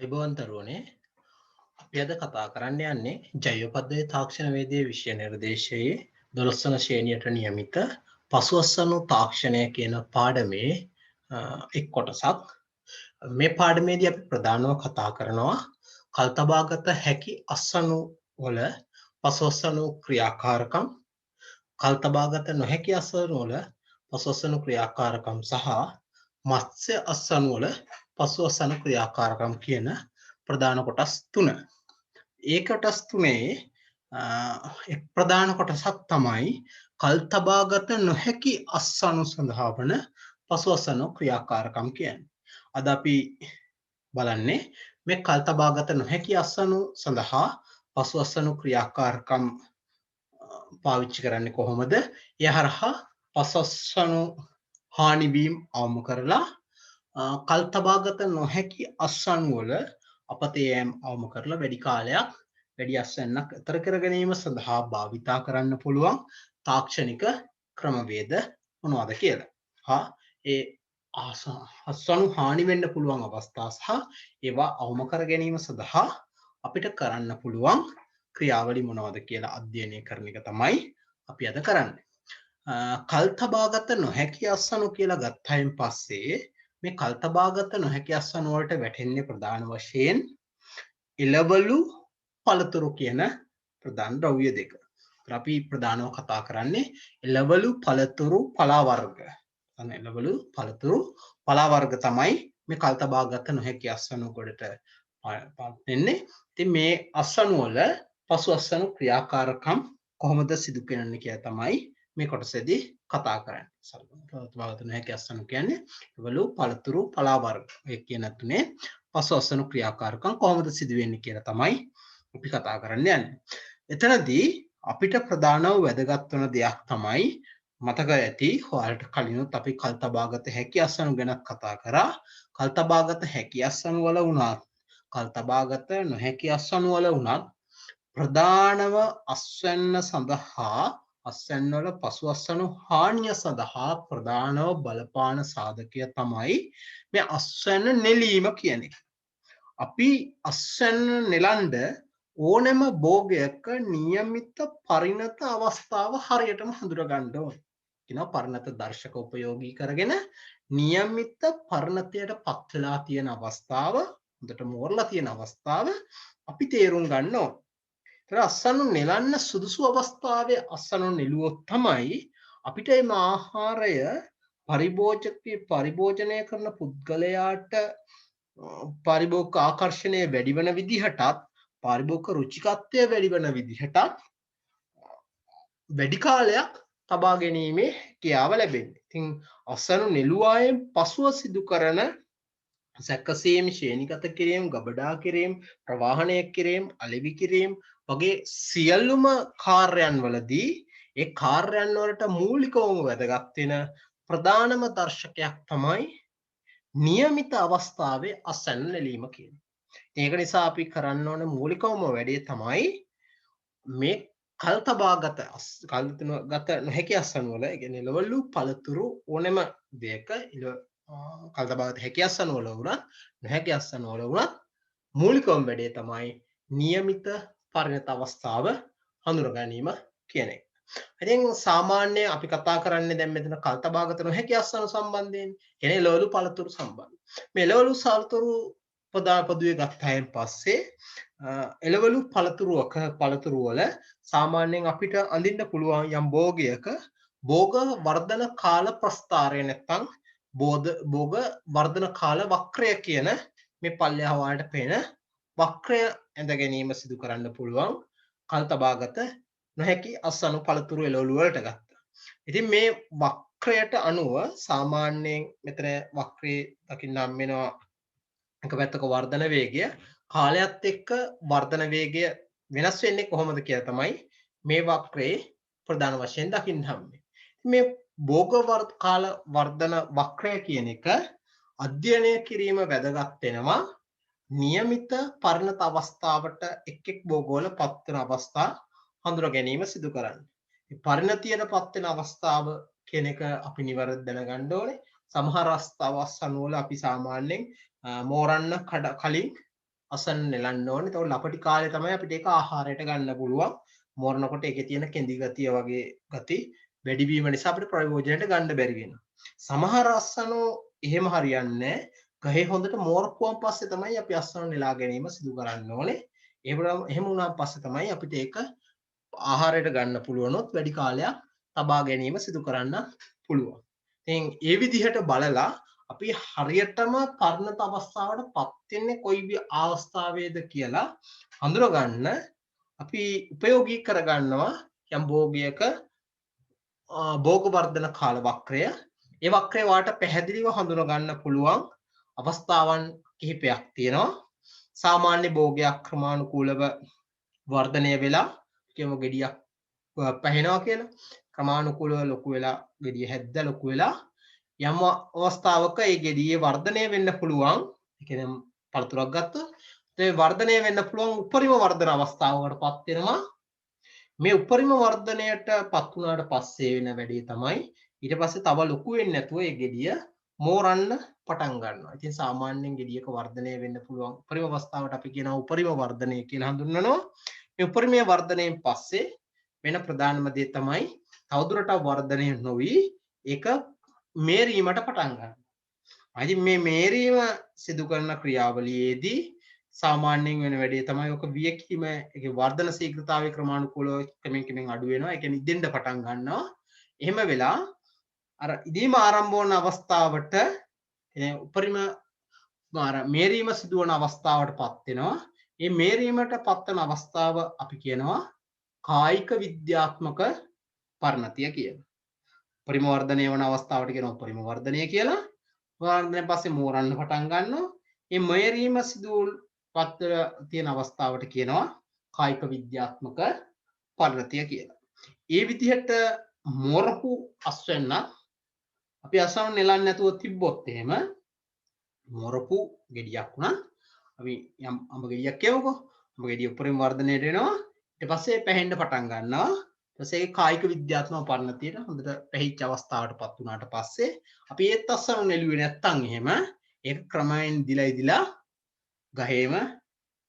අයිබෝන් තරුවනේ අපි අද කතා කරන්න යන්නේ ජෛව පද්ධති තාක්ෂණ වේදයේ විෂය නිර්දේශයේ 12 වන ශ්‍රේණියට නියමිත පසුවස්සනු තාක්ෂණය කියන පාඩමේ එක් කොටසක්. මේ පාඩමේදී අපි ප්‍රධානව කතා කරනවා කල්තබාගත හැකි අස්සනු වල පසුවස්සනු ක්‍රියාකාරකම්, කල්තබාගත නොහැකි අස්සනු වල පසුවස්සනු ක්‍රියාකාරකම් සහ මත්ස්‍ය අස්සනු වල පසුවස්සනු ක්‍රියාකාරකම් කියන ප්‍රධාන කොටස් තුන. ඒ කොටස් තුනේ එක් ප්‍රධාන කොටසක් තමයි කල්තබාගත නොහැකි අස්සනු සඳහා වන පසුවස්සනු ක්‍රියාකාරකම් කියන්නේ. අද අපි බලන්නේ මේ කල්තබාගත නොහැකි අස්සනු සඳහා පසුවස්සනු ක්‍රියාකාරකම් පාවිච්චි කරන්නේ කොහොමද? ඒ හරහා පසුවස්සනු හානිවීම අවම කරලා කල්තබාගත නොහැකි අස්සනු වල අපතේ අවම කරලා වැඩි කාලයක් වැඩි අස්වැන්නක් අතර කර ගැනීම සඳහා භාවිතා කරන්න පුළුවන් තාක්ෂණික ක්‍රමවේද මොනවද කියලා. හා ඒ අස්වනු හානි වෙන්න පුළුවන් අවස්ථා සහ ඒවා අවම කර ගැනීම සඳහා අපිට කරන්න පුළුවන් ක්‍රියාවලි මොනවද කියලා අධ්‍යයනය කරන එක තමයි අපි අද කරන්නේ. කල්තබාගත නොහැකි අස්වනු කියලා ගත්තයින් පස්සේ මේ කල්තබාගත නොහැකි අස්වනු වලට වැටෙන්නේ ප්‍රධාන වශයෙන් එළවලු පළතුරු කියන ප්‍රධාන ද්‍රව්‍ය දෙක. අපි ප්‍රධානව කතා කරන්නේ එළවලු පළතුරු පලා වර්ග. එළවලු පළතුරු පලා වර්ග තමයි මේ කල්තබාගත නොහැකි අස්වනු ගොඩට වෙන්නේ. ඉතින් මේ අස්වනු වල පසු අස්වනු ක්‍රියාකාරකම් කොහොමද සිදු කරන්නේ කියලා තමයි මේ කොටසේදී කතා කරන්නේ. කල්තබාගත නොහැකි අස්වනු කියන්නේ එළවලු පළතුරු පලා වර්ග. ඒ කියන තුනේ පසු අස්වනු ක්‍රියාකාරකම් කොහොමද සිදු වෙන්නේ කියලා තමයි අපි කතා කරන්න යන්නේ. එතනදී අපිට ප්‍රධානව වැදගත් වන දෙයක් තමයි මතක ඇති ඔයාලට කලිනුත් අපි කල්තබාගත හැකි අස්වනු ගැන කතා කරා. කල්තබාගත හැකි අස්වනු වල වුණත් කල්තබාගත නොහැකි අස්වනු වල වුණත් ප්‍රධානව අස්වැන්න සඳහා අස්වැන්න වල පසු අස්වනු හානිය සඳහා ප්‍රධානව බලපාන සාධකය තමයි මේ අස්වැන්න නෙලීම කියන එක. අපි අස්වැන්න නෙලන්ඩ ඕනෑම භෝගයක නියමිත පරිණත අවස්ථාව හරියටම හඳුරගන්න ඕනේ. කියනවා පරිණත දර්ශක උපයෝගී කරගෙන නියමිත පරිණතයට පත් වෙලා තියෙන අවස්ථාව, හොඳට මෝරලා තියෙන අවස්ථාව අපි තේරුම් ගන්න ඕනේ. ඒතර අස්වැන්න නෙලන්න සුදුසු අවස්ථාවේ අස්වැන්න නෙළුවොත් තමයි අපිට මේ ආහාරය පරිභෝජනය කරන පුද්ගලයාට පරිභෝග ආකර්ෂණය වැඩි වෙන විදිහටත් පරිභෝග රුචිකත්වය වැඩි වෙන විදිහටත් වැඩි කාලයක් තබා ගැනීමේ හැකියාව ලැබෙන්නේ. ඉතින් අස්වැන්න නෙළුවායෙන් පසුව සිදු කරන සැකසීම්, ශ්‍රේණිගත කිරීම, ගබඩා කිරීම, ප්‍රවාහනය කිරීම, අලෙවි කිරීම වගේ සියලුම කාර්යයන් වලදී ඒ කාර්යයන් වලට මූලිකවම වැදගත් වෙන ප්‍රධානම දර්ශකයක් තමයි නියමිත අවස්ථාවේ අස්වැන්න නෙලීම කියන්නේ. ඒක නිසා අපි කරන්න ඕන මූලිකවම වැඩේ තමයි මේ කල්තබාගත නොහැකි අස්වැන්න වල, ඒ කියන්නේ එළවලු පළතුරු ඕනෑම දෙයක කල්තබාගත හැකි අස්වැන්න වල වුණත් නොහැකි අස්වැන්න වල වුණත් මූලිකවම වැඩේ තමයි නියමිත පරිණත අවස්ථාව හඳුනා ගැනීම කියන එක. ඉතින් සාමාන්‍ය අපි කතා කරන්නේ දැන් මෙතන කල්තබාගත නොහැකි අස්වැන්න සම්බන්ධයෙන්. කියන්නේ එළවලු පළතුරු සම්බන්ධ. මේ එළවලු පළතුරු පොදුවේ ගත්තයින් පස්සේ එළවලු පළතුරු වල සාමාන්‍යයෙන් අපිට අඳින්න පුළුවන් යම් භෝගයක භෝග වර්ධන කාල ප්‍රස්ථාරය නැත්නම් භෝග වර්ධන කාල වක්‍රය කියන මේ පල්ලෙහා වලට පේන වක්‍රය ඇඳ ගැනීම සිදු කරන්න පුළුවන් කල්තබාගත නොහැකි අස්වැන්න පළතුරු එළවලු වලට ගත්තා. ඉතින් මේ වක්‍රයට අනුව සාමාන්‍යයෙන් මෙතන වක්‍රයේ දකින්න හම් වෙනවා එක පැත්තක වර්ධන වේගය, කාලයත් එක්ක වර්ධන වේගය වෙනස් වෙන්නේ කොහොමද කියලා තමයි මේ වක්‍රයේ ප්‍රධාන වශයෙන් දකින්න හම්බෙන්නේ. මේ භෝග කාල වර්ධන වක්‍රය කියන එක අධ්‍යයනය කිරීම වැදගත් වෙනවා નિયમિત පරිණත අවස්ථාවට එක් භෝගවල පත් වෙන අවස්ථා හඳුනා ගැනීම සිදු කරන්න. මේ පරිණතියට පත් වෙන අවස්ථාව කියන එක අපි නිවැරදිව දැනගන්න ඕනේ. සමහර අවස්ථාවල් අපි සාමාන්‍යයෙන් මෝරන්න කලින් අසන්න නෙලන්න ඕනේ. ඒතකොට ලපටි කාලේ තමයි අපිට ඒක ආහාරයට ගන්න පුළුවන්. මෝරනකොට ඒකේ තියෙන කෙඳි ගතිය වගේ ගති වැඩි වීම නිසා අපිට ප්‍රයෝජනයට ගන්න බැරි වෙනවා. සමහර අස්සනෝ එහෙම හරියන්නේ ගහේ හොඳට මෝරපුවන් පස්සේ තමයි අපි අස්සන නෙලා ගැනීම සිදු කරන්න ඕනේ. එහෙම වුණාන් පස්සේ තමයි අපිට ඒක ආහාරයට ගන්න පුළුවනොත් වැඩි කාලයක් තබා ගැනීම සිදු කරන්න පුළුවන්. ඉතින් ඒ විදිහට බලලා අපි හරියටම පරිණත අවස්ථාවට පත් වෙන්නේ කොයි අවස්ථාවේද කියලා හඳුනගන්න අපි උපයෝගී කරගන්නවා යම් භෝගයක භෝග වර්ධන කාල වක්‍රය. ඒ වක්‍රය වාට පැහැදිලිව හඳුන ගන්න පුළුවන් අවස්ථාවන් කිහිපයක් තියෙනවා. සාමාන්‍ය භෝගයක් ක්‍රමානුකූලව වර්ධනය වෙලා කියමු ගෙඩියක් පැහෙනවා කියලා. ක්‍රමානුකූලව ලොකු වෙලා ගෙඩිය හැද්දා ලොකු වෙලා යම් අවස්ථාවක ඒ ගෙඩියේ වර්ධනය වෙන්න පුළුවන්. ඒ කියන්නේ පළතුරක් ගත්තොත් ඒ වර්ධනය වෙන්න පුළුවන් උපරිම වර්ධන අවස්ථාවකටපත් වෙනවා. මේ උපරිම වර්ධනයට පත් වුණාට පස්සේ වෙන වැඩේ තමයි ඊට පස්සේ තව ලොකු වෙන්නේ නැතුව ඒ ගෙඩිය මෝරන්න පටන් ගන්නවා. ඉතින් සාමාන්‍යයෙන් ගෙඩියක වර්ධනය වෙන්න පුළුවන් උපරිම අවස්ථාවට අපි කියනවා උපරිම වර්ධනය කියලා හඳුන්වනවා. මේ උපරිමයේ වර්ධනයෙන් පස්සේ වෙන ප්‍රධානම දේ තමයි තවදුරටත් වර්ධනය නොවි ඒක මේරීමට පටන් ගන්නවා. ඉතින් මේ මේරීම සිදු කරන ක්‍රියාවලියේදී සාමාන්‍යයෙන් වෙන වැඩේ තමයි ඔක වියකීම ඒකේ වර්ධන ශීඝ්‍රතාවයේ ක්‍රමානුකූලව කෙමෙන් අඩු වෙනවා. ඒ කියන්නේ ඉදෙන්න පටන් ගන්නවා. එහෙම වෙලා අර ඉදීම ආරම්භ වන අවස්ථාවට උපරිම මේරීම සිදුවන අවස්ථාවටපත් වෙනවා. මේ මේරීමට පත්වන අවස්ථාව අපි කියනවා කායික විද්‍යාත්මක පරිණතිය කියලා. උපරිම වර්ධනය වන අවස්ථාවට කියනවා උපරිම වර්ධනය කියලා. වර්ධනයෙන් පස්සේ මෝරන්න පටන් ගන්නවා. මේ මේරීම පත්වල තියෙන අවස්ථාවට කියනවා කායික විද්‍යාත්මක පරිණතිය කියලා. ඒ විදිහට මෝරපු අස්වැන්න අපි අසවන නෙලන්නේ නැතුව තිබ්බොත් එහෙම මෝරපු ගෙඩියක් උනත් අපි යම් අඹ ගෙඩියක් කියවකෝ. අඹ ගෙඩිය උඩරින් වර්ධනයට වෙනවා. ඊට පස්සේ පැහෙන්න පටන් ගන්නවා. ඊට පස්සේ කායික විද්‍යාත්මක පරිණතියට හොඳට පැහිච්ච අවස්ථාවටපත් වුණාට පස්සේ අපි ඒත් අසවන නෙළුවේ නැත්තම් එහෙම ඒක ක්‍රමයෙන් දිලා ගහේම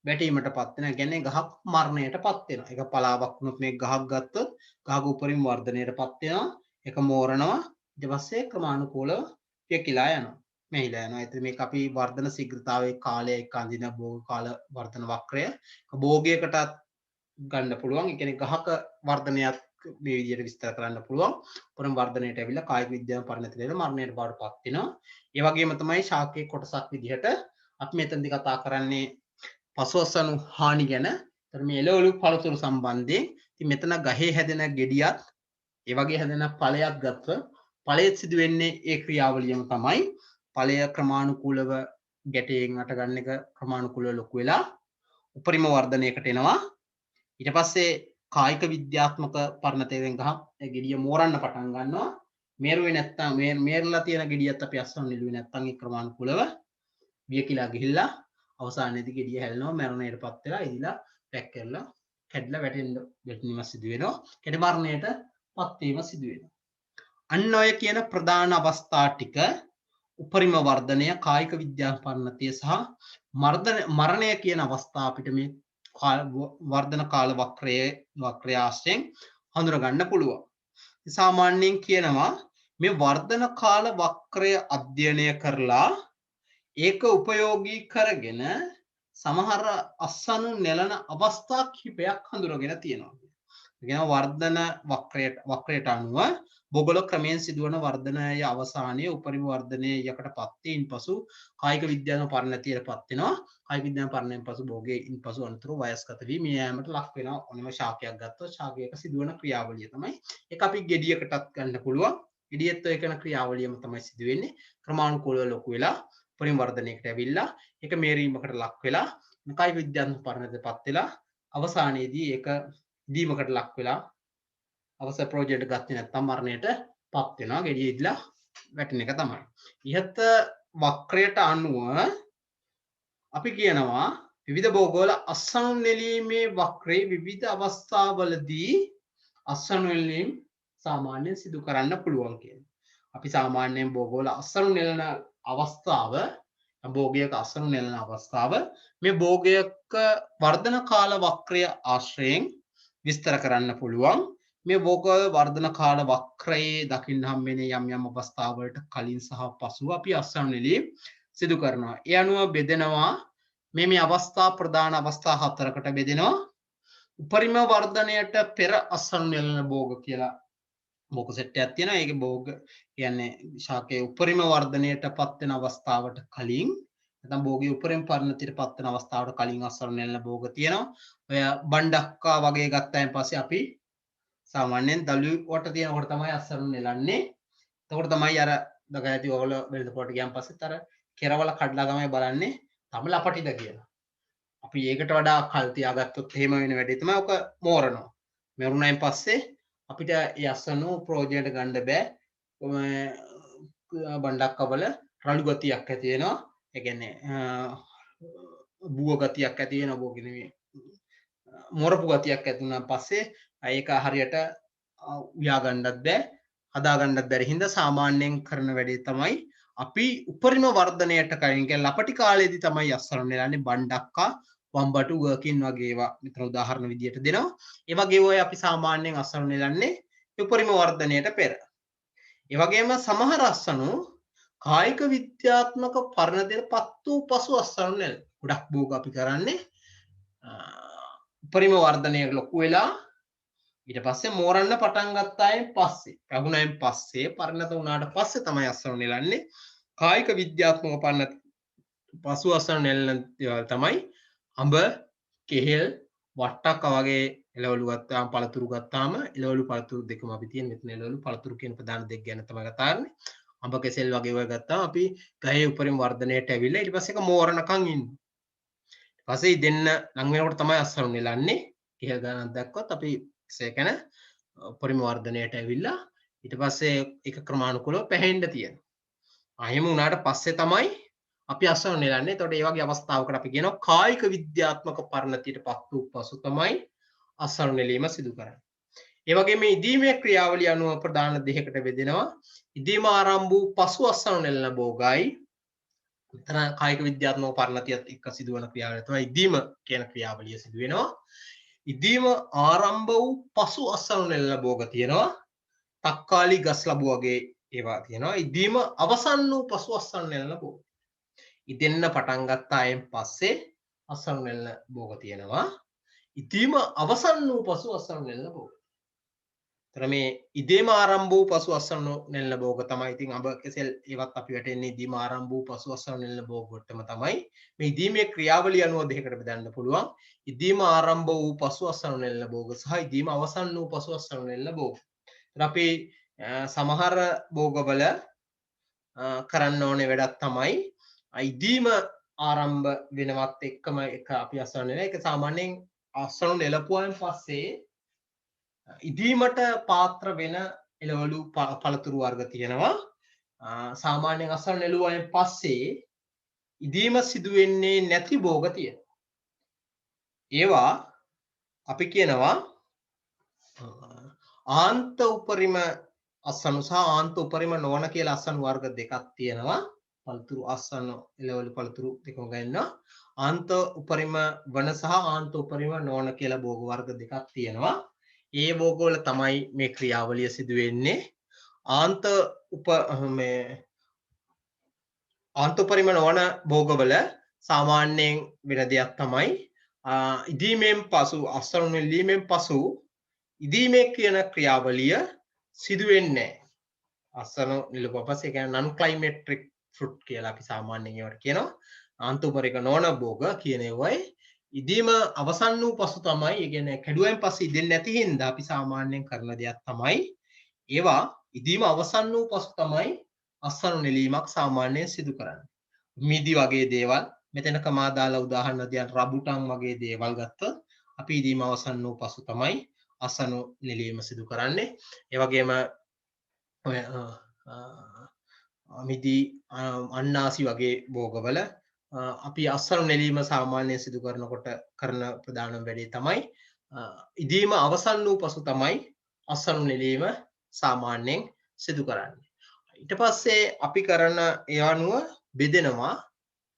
වැටීමටපත් වෙනවා. කියන්නේ ගහක් මරණයටපත් වෙනවා. ඒක පලාවක් වුණොත් මේ ගහක් ගත්තොත් ගහක උඩරින් වර්ධනයටපත් වෙනවා. ඒක මෝරනවා. ඊට පස්සේ ක්‍රමානුකූලව පියකිලා යනවා. මෙහිලා යනවා. ඒත් මේක අපි වර්ධන ශීඝ්‍රතාවයේ කාලය එක්ක අඳින භෝග කාල වර්ධන වක්‍රය. භෝගයකටත් ගන්න පුළුවන්. ඒ කියන්නේ ගහක වර්ධනයක් මේ විදිහට විස්තර කරන්න පුළුවන්. උපරිම වර්ධනයට ඇවිල්ලා කායික විද්‍යාව පරිණතයට මරණයට බාටපත් වෙනවා. ඒ වගේම තමයි ශාකයේ කොටසක් විදිහට අපි මෙතනදී කතා කරන්නේ පසුවස්සනු හානි ගැන. ඒතර මේ එළවලු පළතුරු සම්බන්ධයෙන් ඉතින් මෙතන ගහේ හැදෙන ගෙඩියක් ඒ වගේ හැදෙන ඵලයක් ගත්ත ඵලයේ සිදු වෙන්නේ ඒ ක්‍රියාවලියම තමයි. ඵලය ක්‍රමානුකූලව ගැටයෙන් අට ගන්න එක ක්‍රමානුකූලව ලොකු වෙලා උපරිම වර්ධනයකට එනවා. ඊට පස්සේ කායික විද්‍යාත්මක පරිණතයෙන් ගහ ගෙඩිය මෝරන්න පටන් ගන්නවා. මේරුවේ නැත්තම් මේරලා තියෙන ගෙඩියත් අපි අස්සන් නිලුවේ නැත්තම් ඒ ක්‍රමානුකූලව වියකිලා ගිහිල්ලා අවසානයේදී ගෙඩිය හැලෙනවා මරණයටපත් වෙලා ඉදිලා පැක් කරලා කැඩලා වැටෙනීම සිදු වෙනවා. කැඩ මරණයටපත් වීම සිදු වෙනවා. අන්න ඔය කියන ප්‍රධාන අවස්ථා ටික උපරිම වර්ධනය කායික විද්‍යා පරිණතිය සහ මරණය කියන අවස්ථා අපිට මේ වර්ධන කාල වක්‍රය ආශ්‍රයෙන් හඳුනා ගන්න පුළුවන්. සාමාන්‍යයෙන් කියනවා මේ වර්ධන කාල වක්‍රය අධ්‍යයනය කරලා ඒක උපයෝගී කරගෙන සමහර අස්සනු නෙලන අවස්ථා කිහිපයක් හඳුනගෙන තියෙනවා. කියන වර්ධන වක්‍රයට අනුව බොගල ක්‍රමයෙන් සිදුවන වර්ධනයේ අවසානයේ උපරිම වර්ධනයේ යකටපත් වීම පසු කායික විද්‍යාත්මක පරිණතියටපත් වෙනවා. කායික විද්‍යාත්මක පරිණතයෙන් පසු භෝගයෙන් පසු අනතුරු වයස්ගත වී මිය යාමට ලක් වෙනවා. ඔනම ශාකයක් ගත්තොත් ශාකයක සිදුවන ක්‍රියාවලිය තමයි. ඒක අපි ගෙඩියකටත් ගන්න පුළුවන්. ගෙඩියත් ඔය කරන ක්‍රියාවලියම තමයි සිදු වෙන්නේ. ක්‍රමානුකූලව ලොකු වෙලා උපරිම වර්ධනයකට ඇවිල්ලා ඒක මේරීමකට ලක් වෙලා කායික විද්‍යාත්මක පරිණතයටපත් වෙලා අවසානයේදී ඒක දීමකට ලක් වෙලා අවසර ප්‍රොජෙක්ට් ගත්තේ නැත්නම් මරණයටපත් වෙනවා. ගෙඩිය ඉදලා වැටෙන එක තමයි. ඉහත වක්‍රයට අනුව අපි කියනවා විවිධ භෝගවල අස්සනු නෙලීමේ වක්‍රයේ විවිධ අවස්ථාවලදී අස්සනු නෙලීම සාමාන්‍යයෙන් සිදු කරන්න පුළුවන් කියලා. අපි සාමාන්‍යයෙන් භෝගවල අස්සනු නෙලන අවස්ථාව භෝගයක අසනු නෙලන අවස්ථාව මේ භෝගයක වර්ධන කාල වක්‍රය ආශ්‍රයෙන් විස්තර කරන්න පුළුවන්. මේ භෝග වර්ධන කාල වක්‍රයේ දකින්න හම්බෙන්නේ යම් යම් අවස්ථාවලට කලින් සහ පසුව අපි අසනු නෙලීම් සිදු කරනවා. ඒ අනුව බෙදෙනවා මේ අවස්ථා ප්‍රධාන අවස්ථා හතරකට බෙදෙනවා. උපරිම වර්ධනයට පෙර අසනු නෙලන භෝග කියලා භෝග සෙට් එකක් තියෙනවා. ඒකේ භෝග කියන්නේ ශාකයේ උපරිම වර්ධනයට පත් වෙන අවස්ථාවට කලින් නැත්නම් භෝගයේ උපරිම පරිණතියට පත් වෙන අවස්ථාවට කලින් අසනු නෙලන භෝග තියෙනවා. ඔය බණ්ඩක්කා වගේ ගත්තායින් පස්සේ අපි සාමාන්‍යයෙන් දළු වට තියෙනකොට තමයි අසනු නෙලන්නේ. එතකොට තමයි අර දක ඇති ඔයගොල්ලෝ වෙළඳ පොලට ගියන් පස්සෙත් අර කෙරවල කඩලා ගමයි බලන්නේ තම ලපටිද කියලා. අපි ඒකට වඩා කල් තියාගත්තොත් එහෙම වෙන වැඩේ තමයි ඔක මෝරනවා. මෙරුණයින් පස්සේ අපිට ඒ අසනු ප්‍රයෝජනයට ගන්න බෑ. බණ්ඩක්කවල රළු ගතියක් ඇති වෙනවා. ඒ කියන්නේ බුව ගතියක් ඇති වෙනවා. බෝ කියන්නේ මොරපු ගතියක් ඇති වුණාන් පස්සේ ඒක හරියට උයා ගන්නත් බෑ. හදා ගන්නත් බැරි හින්දා සාමාන්‍යයෙන් කරන වැඩේ තමයි අපි උපරිම වර්ධනයට කලින් කියන්නේ ලපටි කාලේදී තමයි අසනු නෙලන්නේ බණ්ඩක්කා වම්බටු වර්කින් වගේ ඒවා මෙතන උදාහරණ විදියට දෙනවා. ඒ වගේ ඔය අපි සාමාන්‍යයෙන් අසනු නෙලන්නේ උපරිම වර්ධනයට පෙර. ඒ වගේම සමහර අසනු කායික විද්‍යාත්මක පරිණතයට පත් වූ පසු අසනු නෙල. ගොඩක් භෝග අපි කරන්නේ උපරිම වර්ධනයට ලොකු වෙලා ඊට පස්සේ මෝරන්න පටන් ගත්තායින් පස්සේ පැහුණයින් පස්සේ පරිණත වුණාට පස්සේ තමයි අසනු නෙලන්නේ. කායික විද්‍යාත්මක පරිණත පසු අසනු නෙලන දේවල් තමයි අඹ, කෙහෙල්, වට්ටක්ක වගේ එළවලු ගත්තාම පළතුරු ගත්තාම එළවලු පළතුරු දෙකම අපි තියෙන මෙතන එළවලු පළතුරු කියන ප්‍රධාන දෙක ගැන තමයි කතා කරන්නේ. අඹ කෙසෙල් වගේ ඒවා ගත්තාම අපි ගහේ උපරිම වර්ධනයට ඇවිල්ලා ඊට පස්සේ ඒක මෝරණකම් ඉන්නවා. ඊට පස්සේ දෙන්න ලඟ වෙනකොට තමයි අසනු නෙලන්නේ. කෙහෙල් ගණන් දැක්කොත් අපි ඒකන උපරිම වර්ධනයට ඇවිල්ලා ඊට පස්සේ ඒක ක්‍රමානුකූලව පැහෙන්න තියෙනවා. එහෙම වුණාට පස්සේ තමයි අපි අසනු නෙලන්නේ. එතකොට ඒ වගේ අවස්ථාවකට අපි කියනවා කායික විද්‍යාත්මක පරිණතියට පත් වූ පසු තමයි අසනු නෙලීම සිදු කරන්නේ. ඒ වගේම ඉදීමේ ක්‍රියාවලිය අනුව ප්‍රධාන දෙකකට බෙදෙනවා. ඉදීම ආරම්භ වූ පසු අසනු නෙලන භෝගයි. මෙතන කායික විද්‍යාත්මක පරිණතියත් එක්ක සිදුවන ක්‍රියාවලිය තමයි ඉදීම කියන ක්‍රියාවලිය සිදු වෙනවා. ඉදීම ආරම්භ වූ පසු අසනු නෙලන භෝග තියෙනවා. තක්කාලි ගස් ලැබු වගේ ඒවා තියෙනවා. ඉදීම අවසන් වූ පසු අසනු නෙලන භෝග. ඉදෙන්න පටන් ගත්තායින් පස්සේ අසනු නෙලන භෝග තියෙනවා. ඉදීම අවසන් වූ පසු අසනු නෙලන භෝග. තර මේ ඉදීම ආරම්භ වූ පසු අසනු නෙලන භෝග තමයි. ඉතින් අඹ කෙසෙල් ඒවත් අපි වැටෙන්නේ ඉදීම ආරම්භ වූ පසු අසනු නෙලන භෝග වලටම තමයි. මේ ඉදීමේ ක්‍රියාවලිය අනුව දෙකකට බෙදන්න පුළුවන්. ඉදීම ආරම්භ වූ පසු අසනු නෙලන භෝග සහ ඉදීම අවසන් වූ පසු අසනු නෙලන භෝග. අපි සමහර භෝගවල කරන්න ඕනේ වැඩක් තමයි ඉදීම ආරම්භ වෙනවත් එක්කම එක අපි අසනු නෙලන. ඒක සාමාන්‍යයෙන් අසනු නෙලපුවාන් පස්සේ ඉදීමට පාත්‍ර වෙන එළවලු පළතුරු වර්ග තියෙනවා. සාමාන්‍යයෙන් අසනු නෙළුවායින් පස්සේ ඉදීම සිදු වෙන්නේ නැති භෝග තියෙනවා. ඒවා අපි කියනවා ආන්ත උපරිම අසනු සහ ආන්ත උපරිම නොවන කියලා අසනු වර්ග දෙකක් තියෙනවා. පළතුරු අසනු එළවලු පළතුරු දෙකම ගන්නවා. ආන්ත උපරිම වන සහ ආන්ත උපරිම නොවන කියලා භෝග වර්ග දෙකක් තියෙනවා. ඒ භෝගවල තමයි මේ ක්‍රියාවලිය සිදු වෙන්නේ. ආන්ත උපරිම නොවන භෝගවල සාමාන්‍යයෙන් වෙන දෙයක් තමයි ඉදීමෙන් පසු අසනු නෙලීමෙන් පසු ඉදීමේ කියන ක්‍රියාවලිය සිදු වෙන්නේ නැහැ. අසනු නෙළුවා පස්සේ ඒ කියන්නේ non climatic fruit කියලා අපි සාමාන්‍යයෙන් ඒවට කියනවා. ආන්ත උපරිම නොවන භෝග කියන ඒවායි ඉදීම අවසන් වූ පසු තමයි, ඒ කියන්නේ කැඩුවෙන් පස්සේ ඉදෙන්නේ නැති හින්දා අපි සාමාන්‍යයෙන් කරන දෙයක් තමයි ඒවා ඉදීම අවසන් වූ පසු තමයි අසනු නෙලීමක් සාමාන්‍යයෙන් සිදු කරන්නේ. මිදි වගේ දේවල් මෙතනක මා දාලා උදාහරණ දියන් රබුටන් වගේ දේවල් ගත්තොත් අපි ඉදීම අවසන් වූ පසු තමයි අසනු නෙලීම සිදු කරන්නේ. ඒ වගේම ඔය මිදි අන්නාසි වගේ භෝගවල අපි අසනු නෙලීම සාමාන්‍යයෙන් සිදු කරනකොට කරන ප්‍රධානම වැඩේ තමයි ඉදීම අවසන් වූ පසු තමයි අසනු නෙලීම සාමාන්‍යයෙන් සිදු කරන්නේ. ඊට පස්සේ අපි කරන ඒ අනුව බෙදෙනවා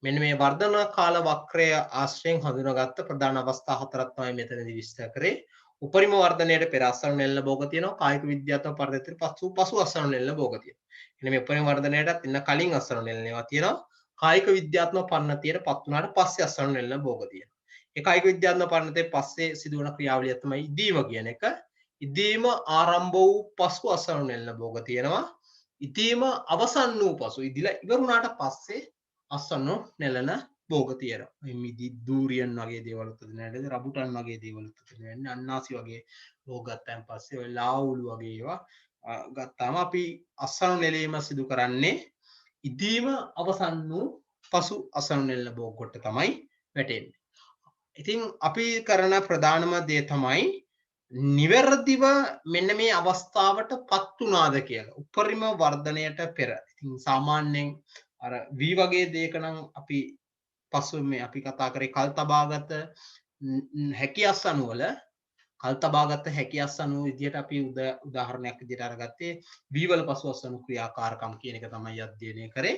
මෙන්න මේ වර්ධන කාල වක්‍රය ආශ්‍රයෙන් හඳුනාගත්ත ප්‍රධාන අවස්ථා හතරක් තමයි මෙතනදී විස්තර කරේ. උපරිම වර්ධනයට පෙර අස්වනු නෙළන භෝග තියෙනවා. කායික විද්‍යාත්මක පරිදි පසු අස්වනු නෙළන භෝග තියෙනවා. එන්න මේ උපරිම වර්ධනයටත් ඉන්න කලින් අස්වනු නෙළනවා තියෙනවා. කායික විද්‍යාත්මක පරිණතියට පත් වුණාට පස්සේ අස්වනු නෙළන භෝග තියෙනවා. ඒ කායික විද්‍යාත්මක පරිණතයේ පස්සේ සිදුවන ක්‍රියාවලිය තමයි ඉදීම කියන එක. ඉදීම ආරම්භ වූ පසු අස්වනු නෙළන භෝග තියෙනවා. ඉදීම අවසන් වූ පසු ඉදිලා ඉවරුණාට පස්සේ අස්වනු නෙළන භෝග තියෙනවා. මේ මිදි දූරියන් වගේ දේවල් උත්පදින නේද? රබුටන් වගේ දේවල් උත්පදින වෙන්නේ. අන්නාසි වගේ භෝග ගත්තන් පස්සේ ඔය ලාවුළු වගේ ඒවා ගත්තාම අපි අස්වනු නෙලීම සිදු කරන්නේ ඉදීම අවසන් වූ පසු අස්වනු නෙළන භෝග කොට තමයි වැටෙන්නේ. ඉතින් අපි කරන ප්‍රධානම දේ තමයි නිවැරදිව මෙන්න මේ අවස්ථාවට පත් වුණාද කියලා. උපරිම වර්ධනයට පෙර. ඉතින් සාමාන්‍යයෙන් අර V වගේ දෙයක නම් අපි පසු මේ අපි කතා කරේ කල්තබාගත හැකි අස්වනු වල කල්තබාගත හැකි අස්වනු විදියට අපි උදාහරණයක් විදියට අරගත්තේ V වල පසු අස්වනු ක්‍රියාකාරකම් කියන එක තමයි අධ්‍යයනය කරේ.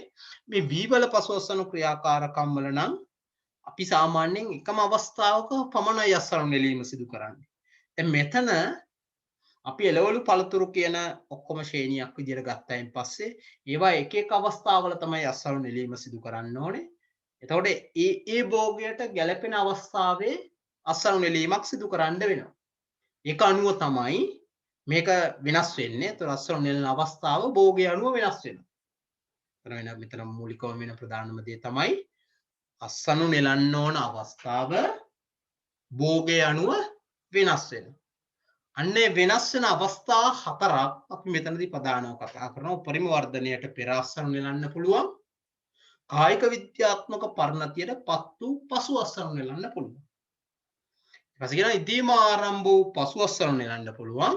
මේ V වල පසු අස්වනු ක්‍රියාකාරකම් වල නම් අපි සාමාන්‍යයෙන් එකම අවස්ථාවක පමණයි අස්වනු නෙලීම සිදු කරන්නේ. දැන් මෙතන අපි එළවලු පළතුරු කියන ඔක්කොම ශ්‍රේණියක් විදියට ගත්තයින් පස්සේ ඒවා එක එක අවස්ථාවල තමයි අස්වනු නෙලීම සිදු කරන්න ඕනේ. එතකොට ඒ භෝගයට ගැළපෙන අවස්ථාවේ අස්වනු නෙලීමක් සිදු කරන්න වෙනවා. ඒක අනුව තමයි මේක වෙනස් වෙන්නේ. ඒතර අස්වනු නෙලන අවස්ථාව භෝගය අනුව වෙනස් වෙනවා. මෙතන මූලිකවම වෙන ප්‍රධානම දේ තමයි අස්වනු නෙලන්න ඕන අවස්ථාව භෝගය අනුව වෙනස් වෙනවා. අන්නේ වෙනස් වෙන අවස්ථා හතරක් අපි මෙතනදී ප්‍රධානව කතා කරනවා. උපරිම වර්ධනයට පෙර අස්වනු නෙලන්න පුළුවන්. කායික විද්‍යාත්මක පරිණතියට පත් වූ පසු අස්වනු නෙලන්න පුළුවන්. ඊපස්සේ කියනවා ඉදීම ආරම්භ වූ පසු අස්වනු නෙලන්න පුළුවන්.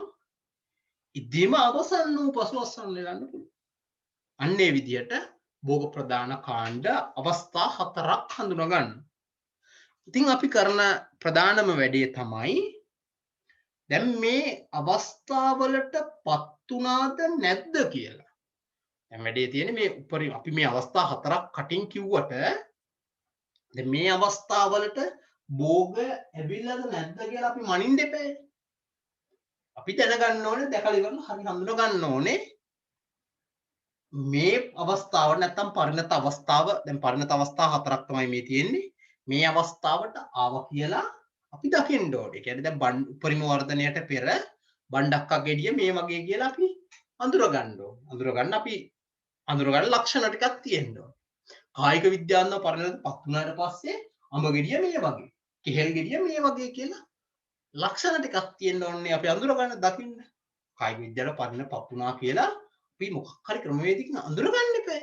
ඉදීම අවසන් වූ පසු අස්වනු නෙලන්න පුළුවන්. අන්නේ විදියට භෝග ප්‍රදාන කාණ්ඩ අවස්ථා හතරක් හඳුනා ගන්න. ඉතින් අපි කරන ප්‍රධානම වැඩේ තමයි දැන් මේ අවස්ථාවලට පත් වුණාද නැද්ද කියලා. දැන් වැඩේ තියෙන්නේ මේ උපරිම අපි මේ අවස්ථා හතරක් කටින් කිව්වට දැන් මේ අවස්ථාවලට භෝග ඇවිල්ලාද නැද්ද කියලා අපි මනින්න එපා. අපි දැනගන්න ඕනේ දැකලා ඉවරලා හරි හඳුනා ගන්න ඕනේ මේ අවස්ථාව නැත්තම් පරිණත අවස්ථාව. දැන් පරිණත අවස්ථා හතරක් තමයි මේ තියෙන්නේ. මේ අවස්ථාවට ආව කියලා අපි දකින්න ඕනේ. ඒ කියන්නේ දැන් උපරිම වර්ධනයට පෙර බණ්ඩක්කා ගෙඩිය මේ වගේ කියලා අපි අඳුර ගන්න ඕනේ. අඳුර ගන්න ලක්ෂණ ටිකක් තියෙන්න ඕනේ. කායික විද්‍යාත්මක පරිණත පත් වුණාට පස්සේ අඹ ගෙඩිය මේ වගේ, කෙහෙල් ගෙඩිය මේ වගේ කියලා ලක්ෂණ ටිකක් තියෙන්න ඕනේ අපි අඳුර ගන්න දකින්න. කායික විද්‍යාවේ පරිණත පත් වුණා කියලා අපි මොකක් හරි ක්‍රමවේදකින් අඳුර ගන්න එපා.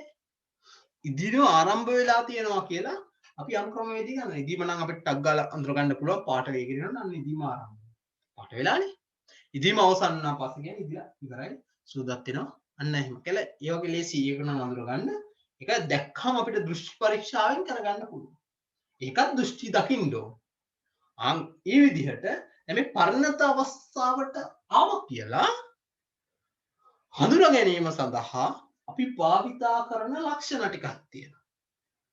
ඉදිරිය ආරම්භ වෙලා තියෙනවා කියලා අපි යම් ක්‍රමවේදකින් අඳුර. ඉදීම නම් අපිට ටක් ගාලා අඳුර ගන්න පුළුවන් පාට වේගෙන යනවා නම් ඉදීම ආරම්භ. පාට වෙලානේ. ඉදීම අවසන් වුණා පස්සේ කියන්නේ ඉදිරිය ඉවරයි. සූදත් වෙනවා. අන්න එහෙම. කියලා ඒ වගේ ලේසි ඒක නම් අඳුර ගන්න. ඒක දැක්කම අපිට දෘෂ්ටි පරීක්ෂාවෙන් කරගන්න පුළුවන්. ඒකත් දෘෂ්ටි දකින්න ඕන. ඒ විදිහට මේ පරිණත අවස්ථාවට ආව කියලා හඳුනා ගැනීම සඳහා අපි භාවිතා කරන ලක්ෂණ ටිකක් තියෙනවා.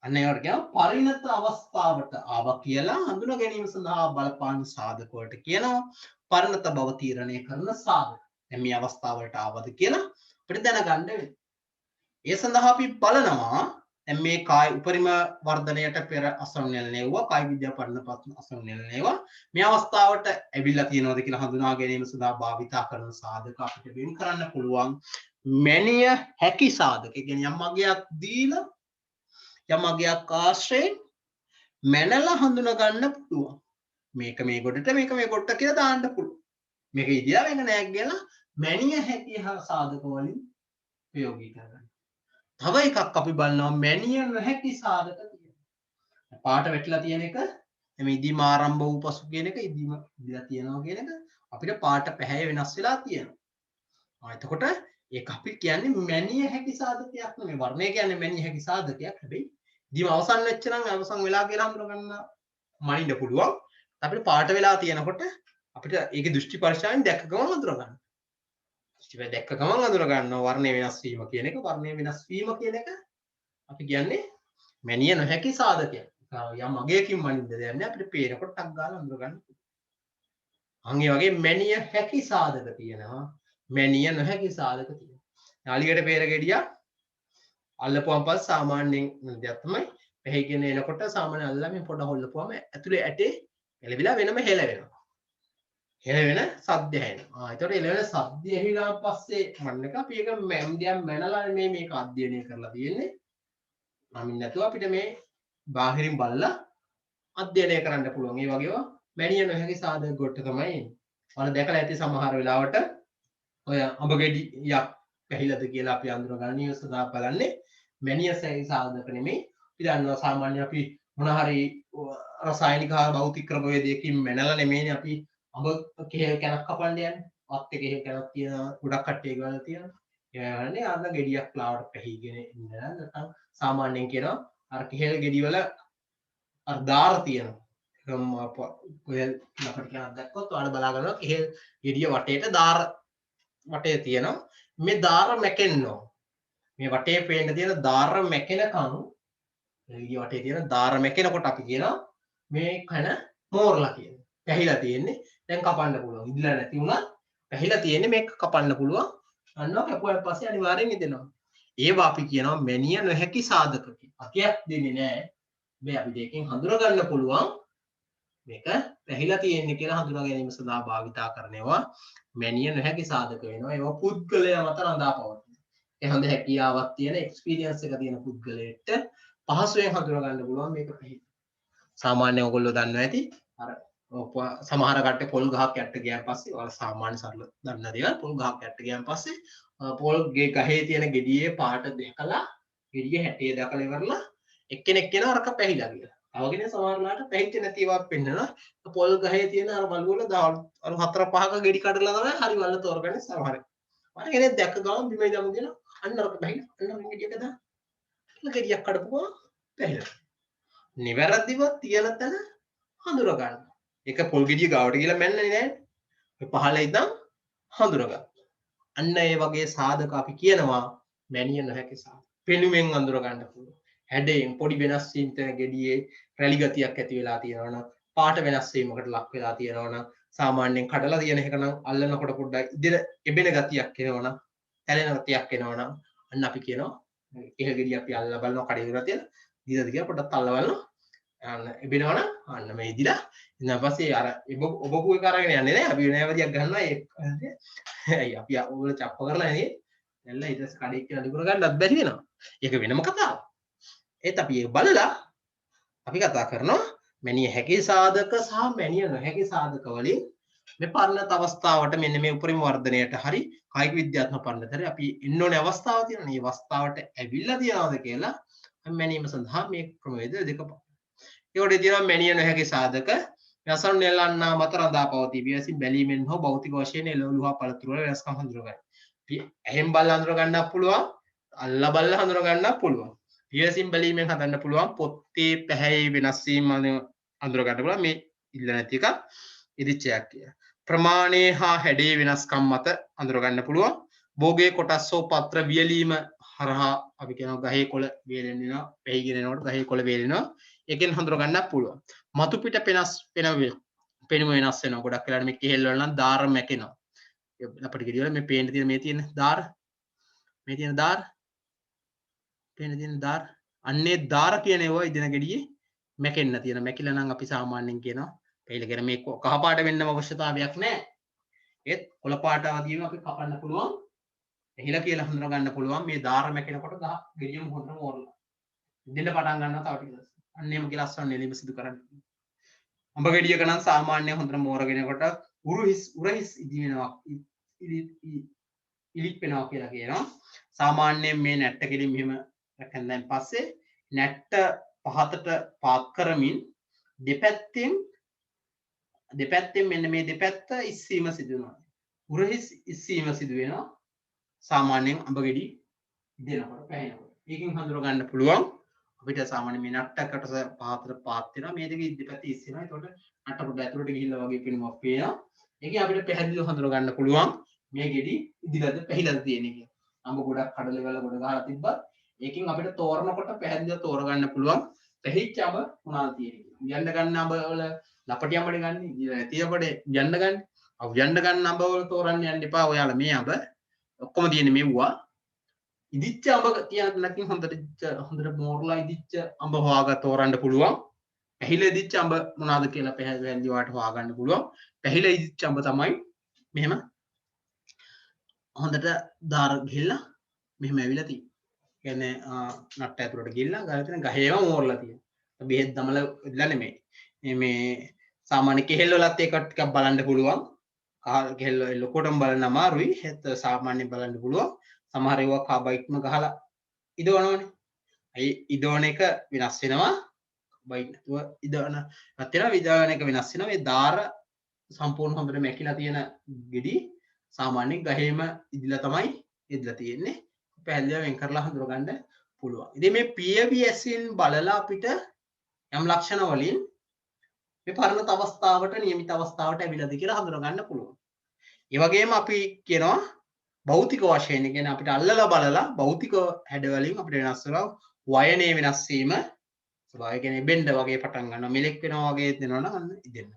අන්න ඒවට කියනවා පරිණත අවස්ථාවට ආව කියලා හඳුනා ගැනීම සඳහා බලපාන සාධක වලට කියනවා පරිණත බව තීරණය කරන සාධක. දැන් මේ අවස්ථාවලට ආවද කියලා අපිට දැනගන්න වෙනවා. ඒ සඳහා අපි බලනවා දැන් මේ කාය උපරිම වර්ධනයට පෙර අස්වනු නෙලනවා කාය විද්‍යාව පරිණතපත් අස්වනු නෙලනවා මේ අවස්ථාවට ඇවිල්ලා තියෙනවද කියලා හඳුනා ගැනීම සඳහා භාවිතා කරන සාධක අපිට වෙන් කරන්න පුළුවන් මැනිය හැකි සාධක. ඒ කියන්නේ යම් අගයක් දීලා යම් අගයක් ආශ්‍රයෙන් මැනලා හඳුනා ගන්න පුළුවන්. මේක මේ ගොඩට මේක මේ ගොඩට කියලා දාන්න පුළුවන්. මේක ඉදියා මේක නෑ කියලා මැනිය හැකි සාධක වලින් ප්‍රයෝගී කරගන්න. තව එකක් අපි බලනවා මැනිය නොහැකි සාධක තියෙනවා. පාට වැටිලා තියෙන එක මේ ඉදීම ආරම්භ වූ පසු කියන එක ඉදීම ඉඳලා තියෙනවා කියන එක අපිට පාට පැහැය වෙනස් වෙලා තියෙනවා. එතකොට ඒක අපි කියන්නේ මැනිය හැකි සාධකයක් නෙමෙයි. වර්ණය කියන්නේ මැනිය හැකි සාධකයක්. හැබැයි ඉදීම අවසන් වෙච්ච නම් අවසන් වෙලා කියලා හඳුන ගන්න මනින්න පුළුවන්. අපිට පාට වෙලා තියෙනකොට අපිට ඒකේ දෘෂ්ටි පරිශාවෙන් දැක්ක ගමන් හඳුන ගන්න. දැක්ක ගමන් අඳුර ගන්නවා වර්ණය වෙනස් වීම කියන එක. වර්ණය වෙනස් වීම කියන එක අපි කියන්නේ මැනිය නොහැකි සාධකයක්. යම් අගයකින් මනින්න දෙයක් නෑ අපිට පේනකොට ටක් ගාලා අඳුර ගන්න. අන් ඒ වගේ මැනිය හැකි සාධක තියෙනවා. මැනිය නොහැකි සාධක තියෙනවා. නාලියට පෙර ගෙඩියක් අල්ලපුවම පස්සේ සාමාන්‍යයෙන් දෙයක් තමයි පැහිගෙන එනකොට සාමාන්‍ය අල්ලමින් පොඩ හොල්ලපුවම ඇතුලේ ඇටේ එළවිලා වෙනම හෙලවෙනවා. හෙලවෙන සද්ද ඇහෙනවා. ඒතකොට එළවෙන සද්ද ඇහිලා පස්සේ මන්න එක අපි ඒක මැම්දියම් මැනලා මේක අධ්‍යයනය කරලා තියෙන්නේ. නමින් නැතුව අපිට මේ බාහිරින් බලලා අධ්‍යයනය කරන්න පුළුවන්. ඒ වගේම මැනිය නොහැකි සාධක කොට තමයි එන්නේ. ඔයාලා දැකලා ඇති සමහර වෙලාවට ඔය අඹ ගෙඩියක් පැහිලාද කියලා අපි අඳුර ගන්න නිවස දා බලන්නේ මැනිය සැයි සාධක නෙමෙයි. අපි දන්නවා සාමාන්‍ය අපි මොන හරි රසායනික හා භෞතික ක්‍රමවේදයකින් මැනලා නෙමෙයිනේ අපි අඹ කෙහෙල් කනක් කපන්න යන්නේ. වත් එක කෙහෙල් කනක් තියෙනවා ගොඩක් කට්ටිය ගාලා තියෙනවා. ඒ වගේ අන්න ගෙඩියක් ලාවට පැහිගෙන ඉන්න නැත්නම් සාමාන්‍යයෙන් කියනවා අර කෙහෙල් ගෙඩි වල අර දාර තියෙනවා. කොහෙල් අපිට කියන්න දැක්කොත් ඔයාලා බලා ගන්නවා කෙහෙල් ගෙඩිය වටේට දාර වටේ තියෙනවා. මේ දාර මැකෙන්න ඕන. මේ වටේ පේන්න තියෙන දාර මැකෙනකන් ගෙඩිය වටේ තියෙන දාර මැකෙනකොට අපි කියනවා මේ කන මෝරලා කියන්නේ. පැහිලා තියෙන්නේ. දැන් කපන්න පුළුවන්. ඉදිලා නැති වුණත් පැහිලා තියෙන්නේ මේක කපන්න පුළුවන්. අන්නවා කැපුවාට පස්සේ අනිවාර්යෙන් ඉදෙනවා. ඒවා අපි කියනවා මැනිය නොහැකි සාධක කියලා. අකයක් දෙන්නේ නැහැ. මේ අපි දෙකෙන් හඳුනා ගන්න පුළුවන් මේක පැහිලා තියෙන්නේ කියලා හඳුනා ගැනීම සඳහා භාවිතා කරනවා මැනිය නොහැකි සාධක වෙනවා. ඒවා පුද්ගලයා මත රඳා පවතින. ඒ හොඳ හැකියාවක් තියෙන එක්ස්පීරියන්ස් එක තියෙන පුද්ගලයෙක්ට පහසුවෙන් හඳුනා ගන්න පුළුවන් මේක පැහිලා. සාමාන්‍යයෙන් ඔයගොල්ලෝ දන්නවා ඇති අර සමහර කට්ටිය පොල් ගහක් යට ගියන් පස්සේ ඔයාලා සාමාන්‍ය සරල දන්න දේවල් පොල් ගහක් යට ගියන් පස්සේ පොල් ගහේ තියෙන ගෙඩියේ පාට දැකලා ගෙඩිය හැටේ දැකලා ඉවරලා එක්කෙනෙක් කියනවා අරක පැහිලා කියලා. තව කෙනෙක් සමහරලාට පැහිච්ච නැති ඒවා පෙන්නනවා. පොල් ගහේ තියෙන අර වල වල අර 4-5ක ගෙඩි කඩලා තමයි හරි වල තෝරගන්නේ සමහර. මම කෙනෙක් දැක්ක ගමන් බිමේ දාමු දෙනවා. අන්න අරක පැහිලා. අන්න මේ ගෙඩියක දා. ගෙඩියක් කඩපුවා පැහිලා. නිවැරදිව තියෙන තැන හඳුනා ගන්න. ඒක පොල් ගෙඩිය ගාවට ගිහලා මැන්නනේ නෑ. ඔය පහළ ඉඳන් හඳුනා ගන්න. අන්න ඒ වගේ සාධක අපි කියනවා මැනිය නොහැකි සාධක. පෙනුමෙන් අඳුර ගන්න පුළුවන්. හැඩයෙන් පොඩි වෙනස් වීම් තියෙන ගෙඩියේ රැලි ගතියක් ඇති වෙලා තියෙනවා නම් පාට වෙනස් වීමකට ලක් වෙලා තියෙනවා නම් සාමාන්‍යයෙන් කඩලා තියෙන එක නම් අල්ලනකොට පොඩ්ඩක් එබෙන ගතියක් එනවා නම් ඇලෙන ගතියක් එනවා නම් අන්න අපි කියනවා එහෙ ගෙඩිය අපි අල්ලලා බලනවා කඩේ ඉඳලා තියෙන දීලාද කියලා පොඩ්ඩක් අල්ලලා බලනවා අන්න එබෙනවනම් අන්න මේ ඉදිලා ඊට පස්සේ අර ඔබ එක අරගෙන යන්නේ නැහැ අපි වෙනවදියක් ගන්නවා ඒ අපි ඕගොල්ලෝ චප්ප කරලා නේ නැල්ල ඊට පස්සේ කඩේ කියලා අඳුර ගන්නත් බැරි වෙනවා ඒක වෙනම කතාවක් ඒත් අපි ඒක බලලා අපි කතා කරනවා මැනිය හැකි සාධක සහ මැනිය නොහැකි සාධක වලින් මේ පරිණත අවස්ථාවට මෙන්න මේ උපරිම වර්ධනයට හරි කායික විද්‍යාත්මක පරිණතයට අපි එන්න ඕනේ අවස්ථාව තියෙනවා. මේ අවස්ථාවට ඇවිල්ලා තියනවාද කියලා අපි මැනීම සඳහා මේ ක්‍රමවේද දෙක පාන. ඒකට තියෙනවා මැනිය නොහැකි සාධක යසන් නෙලන්නා මත රඳා පවතී. වියසින් බැලීමෙන් හෝ භෞතික වශයෙන් එළවලු හා පළතුරු වල වෙනස්කම් හඳුනගන්න. අපි ඇහෙන් බලලා හඳුන ගන්නත් පුළුවන්, අල්ලා බලලා හඳුන ගන්නත් පුළුවන්. වියසින් බැලීමෙන් හදන්න පුළුවන් පොත්තේ පැහැයේ වෙනස් වීම අඳුර ගන්න පුළුවන් මේ ඉල්ල නැති එක ඉදිච්චයක් කියලා. ප්‍රමාණයේ හා හැඩයේ වෙනස්කම් මත අඳුර ගන්න පුළුවන්. භෝගයේ කොටස් හෝ පත්‍ර වියලීම හරහා අපි කියනවා ගහේ කොළ වේලෙනවා, පැහිගෙන යනකොට ගහේ කොළ වේලෙනවා. ඒකෙන් හඳුර ගන්නත් පුළුවන්. මතු පිට පෙනුම වෙනස් වෙනවා. ගොඩක් වෙලාවට මේ කෙහෙල් වල නම් දාර මැකෙනවා. අපිට ගෙඩි වල මේ පේන්න තියෙන මේ තියෙන දාර පේන තියෙන දාර අන්නේ දාර කියන ඒවා ඉදෙන ගෙඩියේ මැකෙන්න තියෙන මැකිලා නම් අපි සාමාන්‍යයෙන් කියනවා පැහිලා කියන මේ කහ පාට වෙන්නම අවශ්‍යතාවයක් නැහැ. ඒත් කොළ පාට ආදීම අපි කපන්න පුළුවන්. එහිලා කියලා හඳුනා ගන්න පුළුවන් මේ දාර මැකෙනකොට ගහ ගෙඩියම හොඳට මෝරලා. ඉදෙන්න පටන් ගන්නවා තව ටිකක්. අන්නේම කියලා ලස්සන නෙලිම සිදු කරන්නේ. අඹ ගෙඩියක නම් සාමාන්‍යයෙන් හොඳට මෝරගෙනකොට උරහිස් ඉදි වෙනවා. ඉලික් වෙනවා කියලා කියනවා. සාමාන්‍යයෙන් මේ නැට්ට කෙලින් මෙහෙම රැකෙන්දන් පස්සේ නැට්ට පහතට පාත් කරමින් දෙපැත්තෙන් මෙන්න මේ දෙපැත්ත ඉස්සීම සිදු වෙනවා. උරහිස් ඉස්සීම සිදු වෙනවා. සාමාන්‍යයෙන් අඹ ගෙඩි දෙනකොට පැහැෙනකොට. ඒකෙන් හඳුනා ගන්න පුළුවන් අපිට සාමාන්‍ය මේ නට්ටකට පහතට පාත් වෙනවා. මේ දෙකේ දෙපැත්ත ඉස්සෙනවා. ඒකට නට්ට පොඩ ඇතුළට ගිහිල්ලා වගේ පේනවා පේනවා. ඒකෙන් අපිට පැහැදිලිව හඳුනා ගන්න පුළුවන් මේ ගෙඩි ඉදිලාද පැහිලාද තියෙන එක. අඹ ගොඩක් කඩල වල ගොඩ ගහලා තිබ්බත් ඒකෙන් අපිට තෝරනකොට පැහැදිලිව තෝරගන්න පුළුවන් පැහිච්ච අඹ මොනවද තියෙන්නේ. යන්න ගන්න අඹ වල ලපටි අඹනේ ගන්න, නැති අඹනේ යන්න ගන්න. යන්න ගන්න අඹ වල තෝරන්න යන්න එපා. ඔයාලා මේ අඹ ඔක්කොම තියෙන්නේ මෙව්වා. ඉදිච්ච අඹ තියන්න නැත්නම් හොඳට මෝරලා ඉදිච්ච අඹ හොයාගන්න තෝරන්න පුළුවන්. පැහිලා ඉදිච්ච අඹ මොනවද කියලා පැහැදිලිව වාට හොයාගන්න පුළුවන්. පැහිලා ඉදිච්ච අඹ තමයි මෙහෙම හොඳට දාර ගිහිල්ලා මෙහෙම ඇවිල්ලා තියෙන්නේ. කියන්නේ නට්ට ඇතුළට ගිහිල්ලා ගාලා තියෙන ගහේම මෝරලා තියෙනවා. බෙහෙත් දමලා ඉදලා නෙමෙයි. මේ සාමාන්‍ය කෙහෙල් වලත් ඒක ටිකක් බලන්න පුළුවන්. කෙහෙල් ලොකටම බලන්න අමාරුයි. ඒත් සාමාන්‍ය බලන්න පුළුවන්. සමහර ඒවා කාබයිට්ම ගහලා ඉදවනවනේ. ඒ ඉදවන එක වෙනස් වෙනවා. බයිට් නැතුව ඉදවන විදාන එක වෙනස් වෙනවා. මේ දාර සම්පූර්ණ හොඳට මැකිලා තියෙන ගෙඩි සාමාන්‍ය ගහේම ඉදලා තමයි ඉදලා තියෙන්නේ. පැහැදිලිව වෙන් කරලා හඳුනගන්න පුළුවන්. ඉතින් මේ PAVSෙන් බලලා අපිට යම් ලක්ෂණ වලින් මේ පරණත අවස්ථාවට නියමිත අවස්ථාවට ඇවිල්ලාද කියලා හඳුනගන්න පුළුවන්. ඒ වගේම අපි කියනවා භෞතික වශයෙන් කියන්නේ අපිට අල්ලලා බලලා භෞතික හැඩ වලින් අපිට වෙනස් වෙනවා වයනේ වෙනස් වීම ස්වභාවය කියන්නේ බෙන්ඩ වගේ පටන් ගන්නවා මෙලෙක් වෙනවා වගේ දෙනවනම් අන්න ඉදෙන්න.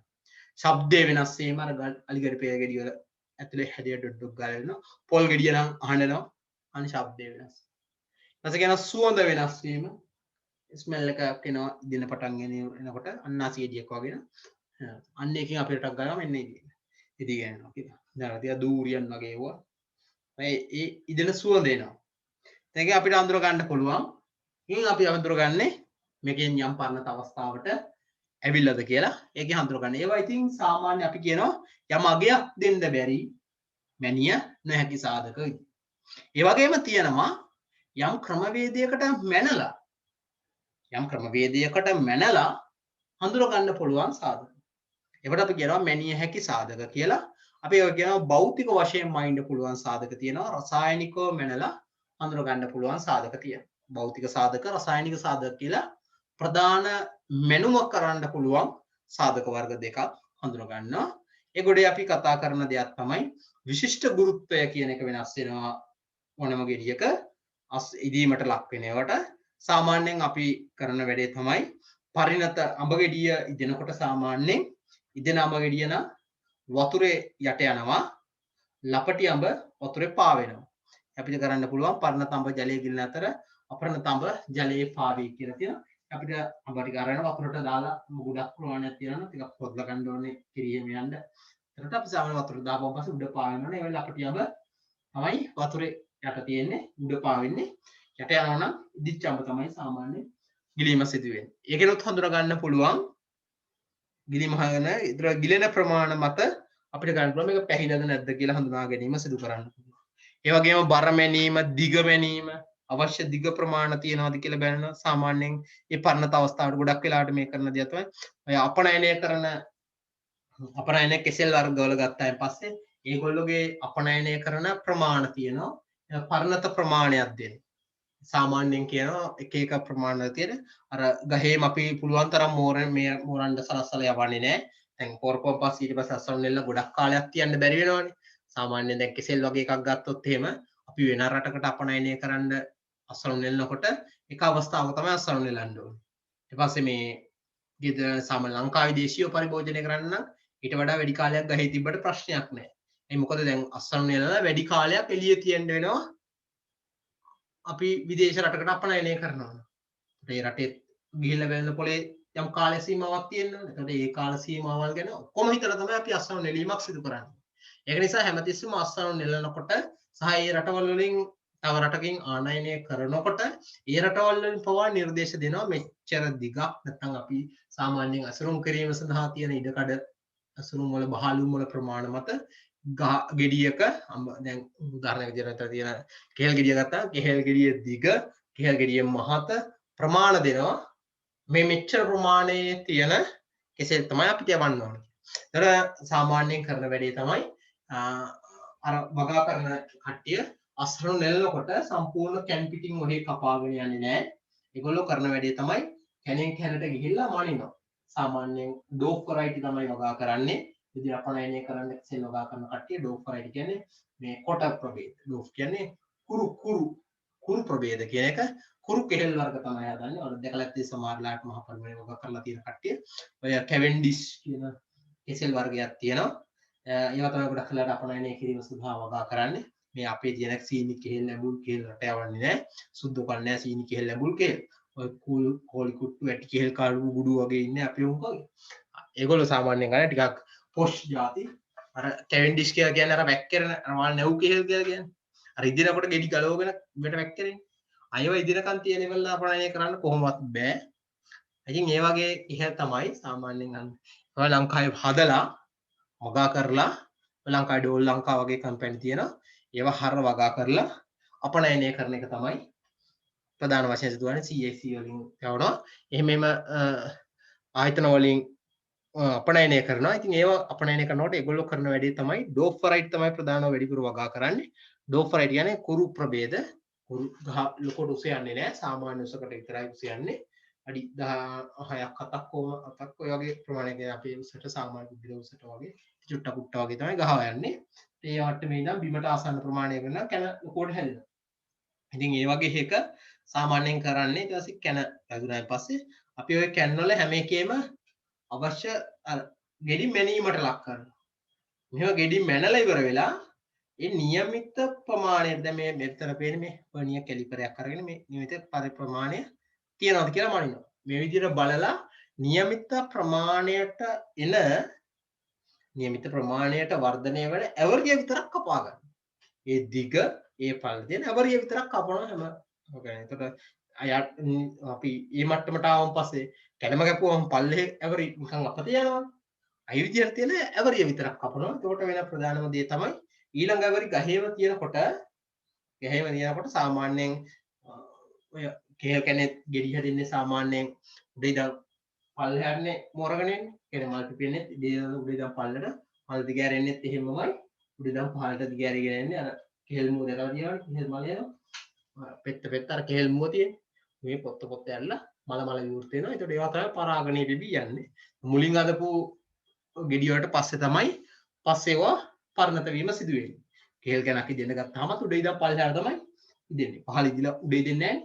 ශබ්දේ වෙනස් වීම අර අලිගඩ පෙය ගෙඩිය වල ඇතුලේ හැදිය ඩොඩ්ඩක් ගාලනවා පොල් ගෙඩිය නම් අහනවා අන්න ශබ්දේ වෙනස්. ඊපස්සේ කියන සුවඳ වෙනස් වීම ස්මෙල් එකක් එනවා ඉදෙන පටන් එනකොට අන්නාසියඩියක් වගේ අන්න එකකින් අපිට ටක් ගාලා මෙන්න ඉදී ගන්නවා කියලා. දැන් තියා දූරියන් වගේ ඒවා ඒ ඉදෙන සුවඳ එනවා. ඒක අපිට අඳුර ගන්න පුළුවන්. ඉතින් අපි අඳුරගන්නේ මේකෙන් යම් පරණත අවස්ථාවට ඇවිල්ලාද කියලා ඒකේ හඳුනගන්න. ඒවා ඉතින් සාමාන්‍ය අපි කියනවා යම් අගයක් දෙන්න බැරි මැනිය නොහැකි සාධක. ඒ වගේම තියෙනවා යම් ක්‍රමවේදයකට මැනලා හඳුන ගන්න පුළුවන් සාධක. ඒකට අපි කියනවා මැනිය හැකි සාධක කියලා. අපි ඒක කියනවා භෞතික වශයෙන් මයින්ඩ් පුළුවන් සාධක තියෙනවා. රසායනිකව මැනලා හඳුන ගන්න පුළුවන් සාධක තියෙනවා. භෞතික සාධක රසායනික සාධක කියලා ප්‍රධාන මැනුම කරන්න පුළුවන් සාධක වර්ග දෙකක් හඳුන ගන්නවා. ඒ ගොඩේ අපි කතා කරන දෙයක් තමයි විශිෂ්ට ගුරුත්වය කියන එක වෙනස් වෙනවා ඕනම ගෙඩියක ඉදීමට ලක් වෙන ඒවට. සාමාන්‍යයෙන් අපි කරන වැඩේ තමයි පරිණත අඹ ගෙඩිය ඉදෙනකොට සාමාන්‍යයෙන් ඉදෙන අඹ ගෙඩිය නම් වතුරේ යට යනවා ලපටි අඹ වතුරේ පාවෙනවා. අපිට කරන්න පුළුවන් පරණත අඹ ජලයේ ගිලන අතර අපරණත අඹ ජලයේ පාවේ කියලා තියෙනවා. අපිට අඹ ටික අරගෙන වතුරට දාලා ගොඩක් ප්‍රමාණයක් තියෙනවා ටිකක් පොත්ලා ගන්න ඕනේ කිරියෙම යන්න. එතකොට අපි සාමාන්‍ය වතුර දාපුවම පස්සේ උඩ පාවෙනවනේ. ඒ වෙලාව අපිට අඹ තමයි වතුරේ යට තියෙන්නේ උඩ පාවෙන්නේ. යට යනවා නම් ඉදිච්ච අඹ තමයි සාමාන්‍ය ගිලීම සිදු වෙන්නේ. ඒකෙනොත් හඳුනා ගන්න පුළුවන් ගිලීම හගෙන ඉතර ගිලෙන ප්‍රමාණ මත අපිට ගන්න පුළුවන් මේක පැහිලාද නැද්ද කියලා හඳුනා ගැනීම සිදු කරන්න පුළුවන්. ඒ වගේම බර මැනීම, දිග මැනීම, අවශ්‍ය දිග ප්‍රමාණ තියනවාද කියලා බලන සාමාන්‍යයෙන් මේ පරණත අවස්ථාවට ගොඩක් වෙලාවට මේ කරන දේ තමයි ඔය අපනයනය කෙසෙල් වර්ගවල ගත්තායින් පස්සේ ඒගොල්ලෝගේ අපනයනය කරන ප්‍රමාණ තියෙනවා පරණත ප්‍රමාණයක් දෙන්න. සාමාන්‍යයෙන් කියනවා එක එක ප්‍රමාණ තියෙන අර ගහේම අපි පුළුවන් තරම් මෝරන්න සලස්සලා යවන්නේ නැහැ. දැන් පොරපොම් පස්සේ ඊට පස්සේ අසරණ නෙල්ල ගොඩක් කාලයක් තියන්න බැරි වෙනවනේ. සාමාන්‍යයෙන් දැන් කෙසෙල් වගේ එකක් ගත්තොත් එහෙම අපි වෙන රටකට අපනයනය කරන්න අසරණ නෙල්ලනකොට එක අවස්ථාවක තමයි අසරණ නෙලන්න ඕනේ. ඊට පස්සේ මේ සාමාන්‍ය ලංකාවේ දේශීය පරිභෝජනය කරන්න නම් ඊට වඩා වැඩි කාලයක් ගහේ තිබ්බට ප්‍රශ්නයක් නැහැ. ඒ මොකද දැන් අසරණ නෙලලා වැඩි කාලයක් එළිය තියන්න වෙනවා. අපි විදේශ රටකට අපනයනය කරනවා. ඒ රටේ ගිහිල්ලා වෙන පොලේ යම් කාල සීමාවක් තියෙනවා. එතකොට ඒ කාල සීමාවල් ගැන කොහොම හිතලා තමයි අපි අසරණ නෙලීමක් සිදු කරන්නේ. ඒක නිසා හැමතිස්සෙම අසරණ නෙලනකොට සහ ඒ රටවල් වලින් තව රටකින් ආනයනය කරනකොට ඒ රටවල් වලින් පවා නිර්දේශ දෙනවා මෙච්චර දිගක් නැත්නම් අපි සාමාන්‍යයෙන් අසරුම් කිරීම සඳහා තියෙන ඉඩකඩ අසරුම් වල බහලුම් වල ප්‍රමාණ මත ගෙඩියක දැන් උදාහරණයක් විදිහට තියෙන කෙහෙල් ගෙඩිය ගත්තා කෙහෙල් ගෙඩිය දිග කෙහෙල් ගෙඩිය මහත ප්‍රමාණ දෙනවා මේ මෙච්චර ප්‍රමාණයේ තියෙන කෙසෙල් තමයි අපිට යවන්න ඕනේ. ඒතර සාමාන්‍යයෙන් කරන වැඩේ තමයි අර වගා කරන කට්ටිය අසරණ නෙලනකොට සම්පූර්ණ කැන් පිටින් ඔහේ කපාගෙන යන්නේ නැහැ. ඒගොල්ලෝ කරන වැඩේ තමයි කැනෙන් කැනට ගිහිල්ලා මනිනවා. සාමාන්‍යයෙන් ඩෝප් කරයිටි තමයි වගා කරන්නේ. ඉතින් අපනයනය කරන්න කෙසෙල් වගා කරන කට්ටිය ඩෝප් කරයිටි කියන්නේ මේ කොට ප්‍රභේද. ඩෝප් කියන්නේ කුරු ප්‍රභේද කියන එක. කුරු කෙහෙල් වර්ග තමයි හදන්නේ. ඔය දැකලා තියෙන සමහරලාට මහ පරිමාණය වගා කරලා තියෙන කට්ටිය. ඔය කැවෙන්ඩිෂ් කියන කෙසෙල් වර්ගයක් තියෙනවා. ඒවා තමයි ගොඩක් වෙලාවට අපනයනය කිරීම සඳහා වගා කරන්නේ. මේ අපේ තියෙන සීනි කෙහෙල් ලැබුල් කෙහෙල් රට යවන්නේ නැහැ. සුද්ධ කරන්නේ නැහැ සීනි කෙහෙල් ලැබුල් කෙහෙල්. ඔය කෝලි කුට්ටු ඇටි කෙහෙල් කාඩු ගුඩු වගේ ඉන්නේ අපේ උන් වගේ. ඒගොල්ලෝ සාමාන්‍යයෙන් ගන්න ටිකක් පොෂ් ಜಾති. අර කැවෙන්ඩිෂ් කියලා කියන්නේ අර වැක්කිරන අර නැව් කෙහෙල් කියලා කියන්නේ. අර ඉදිනකොට ගෙඩි ගලවගෙන මෙට වැක්කිරෙන්නේ. අයව ඉදිනකන් තියෙන ඒවල අපනයනය කරන්න කොහොමවත් බෑ. ඉතින් ඒ වගේ කෙහෙල් තමයි සාමාන්‍යයෙන් ගන්න. ඔය ලංකාවේ හදලා වගා කරලා ලංකාවේ ඩෝල් ලංකා වගේ කම්පැනි තියෙනවා. ඒවා හර වගා කරලා අපනයනය කරන එක තමයි ප්‍රධාන වශයෙන් සිදුවන්නේ. CAC වලින් යවනවා. එහෙමම ආයතන වලින් අපනයනය කරනවා. ඉතින් ඒවා අපනයනය කරනකොට ඒගොල්ලෝ කරන වැඩේ තමයි ඩෝෆරයිට් තමයි ප්‍රධානව වැඩිපුර වගා කරන්නේ. ඩෝෆරයිට් කියන්නේ කුරු ප්‍රභේද. කුරු ගහ ලොකොට උස යන්නේ නැහැ. සාමාන්‍ය උසකට විතරයි උස යන්නේ. අඩි 10ක් 7ක් කොම 7ක් ඔය වගේ ප්‍රමාණයක අපේ උසට සාමාන්‍ය බුද්ධිල උසට වගේ චුට්ට කුට්ට වගේ තමයි ගහ යන්නේ. ඒ වට්ටමේ ඉඳන් බිමට ආසන්න ප්‍රමාණය කරන කැන ලොකොට හැදෙනවා. ඉතින් ඒ වගේ එක සාමාන්‍යයෙන් කරන්නේ ඊට පස්සේ කැන වැදුනාන් පස්සේ අපි ওই කැන් වල හැම එකේම අවශ්‍ය ගෙඩි මැනීමට ලක් කරනවා. මෙහෙම ගෙඩි මැනලා ඉවර වෙලා ඒ નિયમિત ප්‍රමාණයට දැන් මේ මෙතන පේන්නේ මේ වර්නියර් කැලිපරයක් අරගෙන මේ නියමිත පරිප්‍රමාණය තියනවාද කියලා මනිනවා. මේ විදිහට බලලා નિયમિત ප්‍රමාණයට එන નિયમિત ප්‍රමාණයට වර්ධනය වෙන ඇවරිය විතරක් කපා ගන්න. ඒ දිග ඒ පළ දෙන ඇවරිය විතරක් කපනවා හැම ඔකනේ. එතකොට අපි මේ මට්ටමට ආවම පස්සේ කැලම කැපුවම පල්ලේ ඇවරි නිකන් අපත යනවා. අයි විදියට තියෙන ඇවරිය විතරක් කපනවා. එතකොට වෙන ප්‍රධානම දේ තමයි ඊළඟ ඇවරි ගහේම තියෙනකොට සාමාන්‍යයෙන් ඔය කෙහෙල් කැනේ ගෙඩි හැදෙන්නේ සාමාන්‍යයෙන් උඩ ඉඳන් පල්ලෙහානේ මොරගෙන එන්නේ. කියන්නේ මල් පිපෙන්නේ උඩ ඉඳන් පල්ලට මල් දිග ඇරෙන්නෙත් එහෙමමයි. උඩ ඉඳන් පහළට දිග ඇරගෙන එන්නේ අර කෙහෙල් මුව දැකලා තියෙනවනේ. කෙහෙල් මල යනවා. පෙත්ත අර කෙහෙල් මුව තියෙන්නේ. මේ පොත්ත ඇරලා මල විවෘත වෙනවා. ඒකට ඒවා තමයි පරාගණය වෙවි යන්නේ. මුලින් අදපු ගෙඩි වලට පස්සේ තමයි ඒවා පරිණත වීම සිදු වෙන්නේ. කෙහෙල් කනක් ඉදෙන්න ගත්තාම උඩ ඉඳන් පල්ලෙහාට තමයි ඉදෙන්නේ. පහළ ඉදලා උඩ ඉදෙන්නේ නැහැ.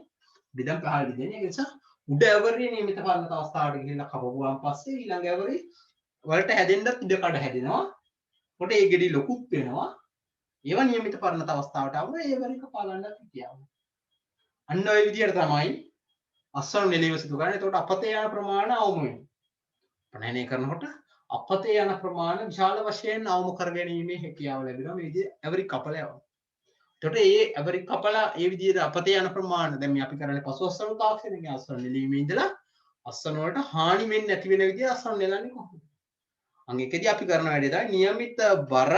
උඩ ඉඳන් පහළ ඉදෙන්නේ. ඒ නිසා උඩ ඇවරිය නියමිත පරිණත අවස්ථාවට ගිහිල්ලා කපපුවාන් පස්සේ ඊළඟ ඇවරි වලට හැදෙන්නත් ඉඩ කඩ හැදෙනවා. කොට ඒ ගෙඩි ලොකුත් වෙනවා. ඒවා නියමිත පරිණත අවස්ථාවට ආවම ඒ ඇවරි කපා ගන්නත් කියනවා. අන්න ඔය විදිහට තමයි අස්වනු නෙලීම සිදු කරන්නේ. එතකොට අපතේ යන ප්‍රමාණය අවම වෙනවා. ප්‍රණයනය කරනකොට අපතේ යන ප්‍රමාණය විශාල වශයෙන් අවම කර ගැනීමේ හැකියාව ලැබෙනවා මේ විදිහේ ඇවරි කපල යවනවා. එතකොට ඒ ඇවරි කපලා ඒ විදිහට අපතේ යන ප්‍රමාණය දැන් මේ අපි කරන්නේ පසුවස්සනු තාක්ෂණයේ අස්වනු නෙලීමේ ඉඳලා අස්වනු වලට හානි වෙන්නේ නැති වෙන විදිහ අස්වනු නෙලන්නේ කොහොමද? අන් එකදී අපි කරන වැඩේ තමයි નિયમિત බර,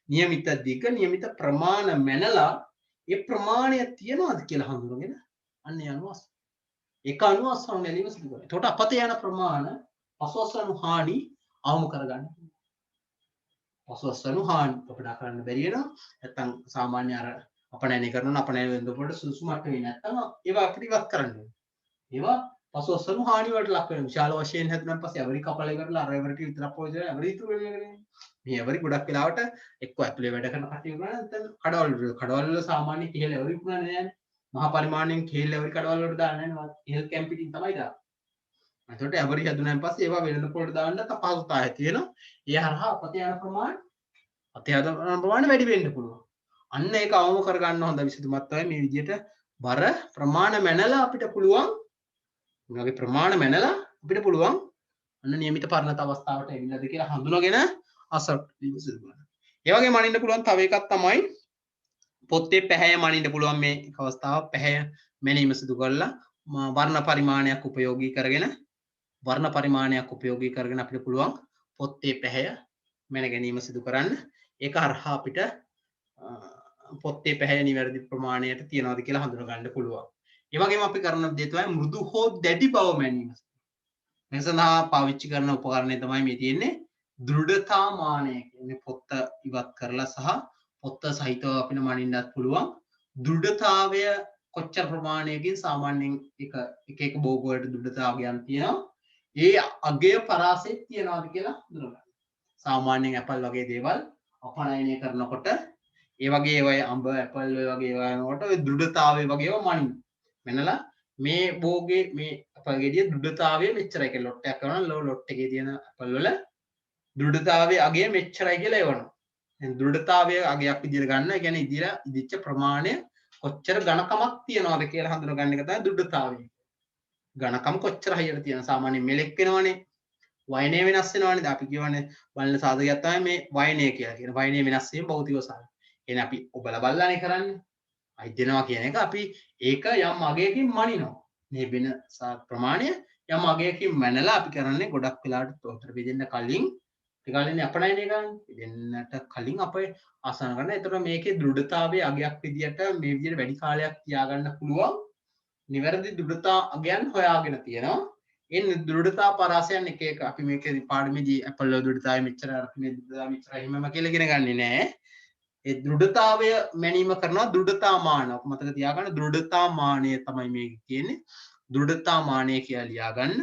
નિયમિત දිග, નિયમિત ප්‍රමාණ මැනලා ඒ ප්‍රමාණය තියනවාද කියලා හඳුනගෙන අන්න යනවා. ඒක අනුව අස්වනු නෙලීම සිදු කරනවා. එතකොට අපතේ යන ප්‍රමාණ පසුවස්සනු හානි අවම කරගන්න. පසුවස්සනු හානි අපිට කරන්න බැරි වෙනවා. නැත්තම් සාමාන්‍ය අර අපනයනය කරනවා අපනයන වෙනකොට සුසු මට්ටමේ නැත්තම් ඒවා අපිට ඉවත් කරන්න ඕනේ. ඒවා පසුවස්සනු හානි වලට ලක් වෙනවා. විශාල වශයෙන් හැදුනන් පස්සේ ඇවරි කපල ඉවරලා අර ඇවරි ටික විතරක් පොයිදලා ඇවරි ඉතුරු වෙන්නේ. මේ ඇවරි ගොඩක් වෙලාවට එක්ක ඇතුලේ වැඩ කරන කට්ටිය කරා නැත්නම් කඩවල වල සාමාන්‍ය කෙහෙල් ඇවරි පුරන්නේ නැහැ. මහා පරිමාණයෙන් කෙහෙල් ඇවරි කඩවල වලට දාන්නේ නැහැ. කෙහෙල් කැම්පිටින් තමයි දාන්නේ. එතකොට ඇවරි හැදුනන් පස්සේ ඒවා වෙළඳ පොළට දාන්න තපහසුතාවය තියෙනවා. ඒ හරහා අපතේ යන ප්‍රමාණය වැඩි වෙන්න පුළුවන්. අන්න ඒක අවම කරගන්න හොඳ විසඳුමක් තමයි මේ විදිහට බර ප්‍රමාණ මැනලා අපිට පුළුවන් මේ වගේ ප්‍රමාණ මැනලා අපිට පුළුවන් අන්න નિયમિત පරිණත අවස්ථාවට එවිලාද කියලා හඳුනගෙන අසර් සිදු කරනවා. ඒ වගේ මනින්න පුළුවන් තව එකක් තමයි පොත්තේ පැහැය මනින්න පුළුවන් මේ අවස්ථාව පැහැය මැනීම සිදු කරලා වර්ණ පරිමාණයක් උපයෝගී කරගෙන අපිට පුළුවන් පොත්තේ පැහැය මැන ගැනීම සිදු කරන්න. ඒක හරහා අපිට පොත්තේ පැහැය නිවැරදි ප්‍රමාණයට තියනවාද කියලා හඳුන ගන්න පුළුවන්. ඒ වගේම අපි කරන දේ තමයි මෘදු හෝ දැඩි බව මැනීම. මේ සඳහා පාවිච්චි කරන උපකරණය තමයි මේ තියෙන්නේ දෘಢතා මානය කියන්නේ පොත්ත ඉවත් කරලා සහ පොත්ත සහිතව අපිට මනින්නත් පුළුවන්. දෘಢතාවය කොච්චර ප්‍රමාණයකින් සාමාන්‍යයෙන් එක බෝග වලට දෘಢතාවයන් තියෙනවා. ඒ අගය පරාසෙත් තියනවාද කියලා හඳුනගන්න. සාමාන්‍යයෙන් ඇපල් වගේ දේවල් අපනයනය කරනකොට ඒ වගේ ඔය අඹ ඇපල් ඔය වගේ ඒවා යනකොට ඔය දෘಢතාවය වගේ ඒවා මනින්න. මෙන්නලා මේ බෝගේ මේ අපල් ගෙඩිය දෘඩතාවය මෙච්චරයි කියලා ලොට් එකක් කරනවා ලොට් එකේ තියෙන අපල් වල දෘඩතාවයේ අගය මෙච්චරයි කියලා එවනවා. දැන් දෘඩතාවය අගයක් විදිහට ගන්න. ඒ කියන්නේ ඉදිච්ච ප්‍රමාණය කොච්චර ඝනකමක් තියනවද කියලා හඳුනගන්න එක තමයි දෘඩතාවය. ඝනකම කොච්චර හයියට තියෙන සාමාන්‍ය මෙලෙක් වෙනවනේ. වයනය වෙනස් වෙනවනේ. අපි කියවනේ බලන සාධකයක් තමයි මේ වයනය කියලා කියන. වයනය වෙනස් වීම භෞතික සාධක. එහෙනම් අපි ඔබලා බලලානේ කරන්නේ. අයිදෙනවා කියන එක අපි ඒක යම් අගයකින් මනිනවා. මේ වෙන ප්‍රමාණය යම් අගයකින් මැනලා අපි කරන්නේ ගොඩක් වෙලාවට තොතර බෙදෙන්න කලින් ටිකල්නේ අපනයනේ ගන්න. බෙදෙන්නට කලින් අපේ ආසන කරන. ඒතර මේකේ දෘඩතාවයේ අගයක් විදියට මේ විදියට වැඩි කාලයක් තියාගන්න පුළුවන්. නිවැරදි දෘඩතා අගයන් හොයාගෙන තියෙනවා. ඒ දෘඩතා පරාසයන් එක එක අපි මේක පාඩමේදී අපල් දෘඩතාවය මෙච්චර අපි මේ දෘඩතාවය මෙච්චර හිමම කියලා ඉගෙන ගන්නේ නැහැ. ඒ දෘඩතාවය මැනීම කරනවා දෘඩතා මාන. මතක තියාගන්න දෘඩතා මානය තමයි මේක කියන්නේ. දෘඩතා මානය කියලා ලියාගන්න.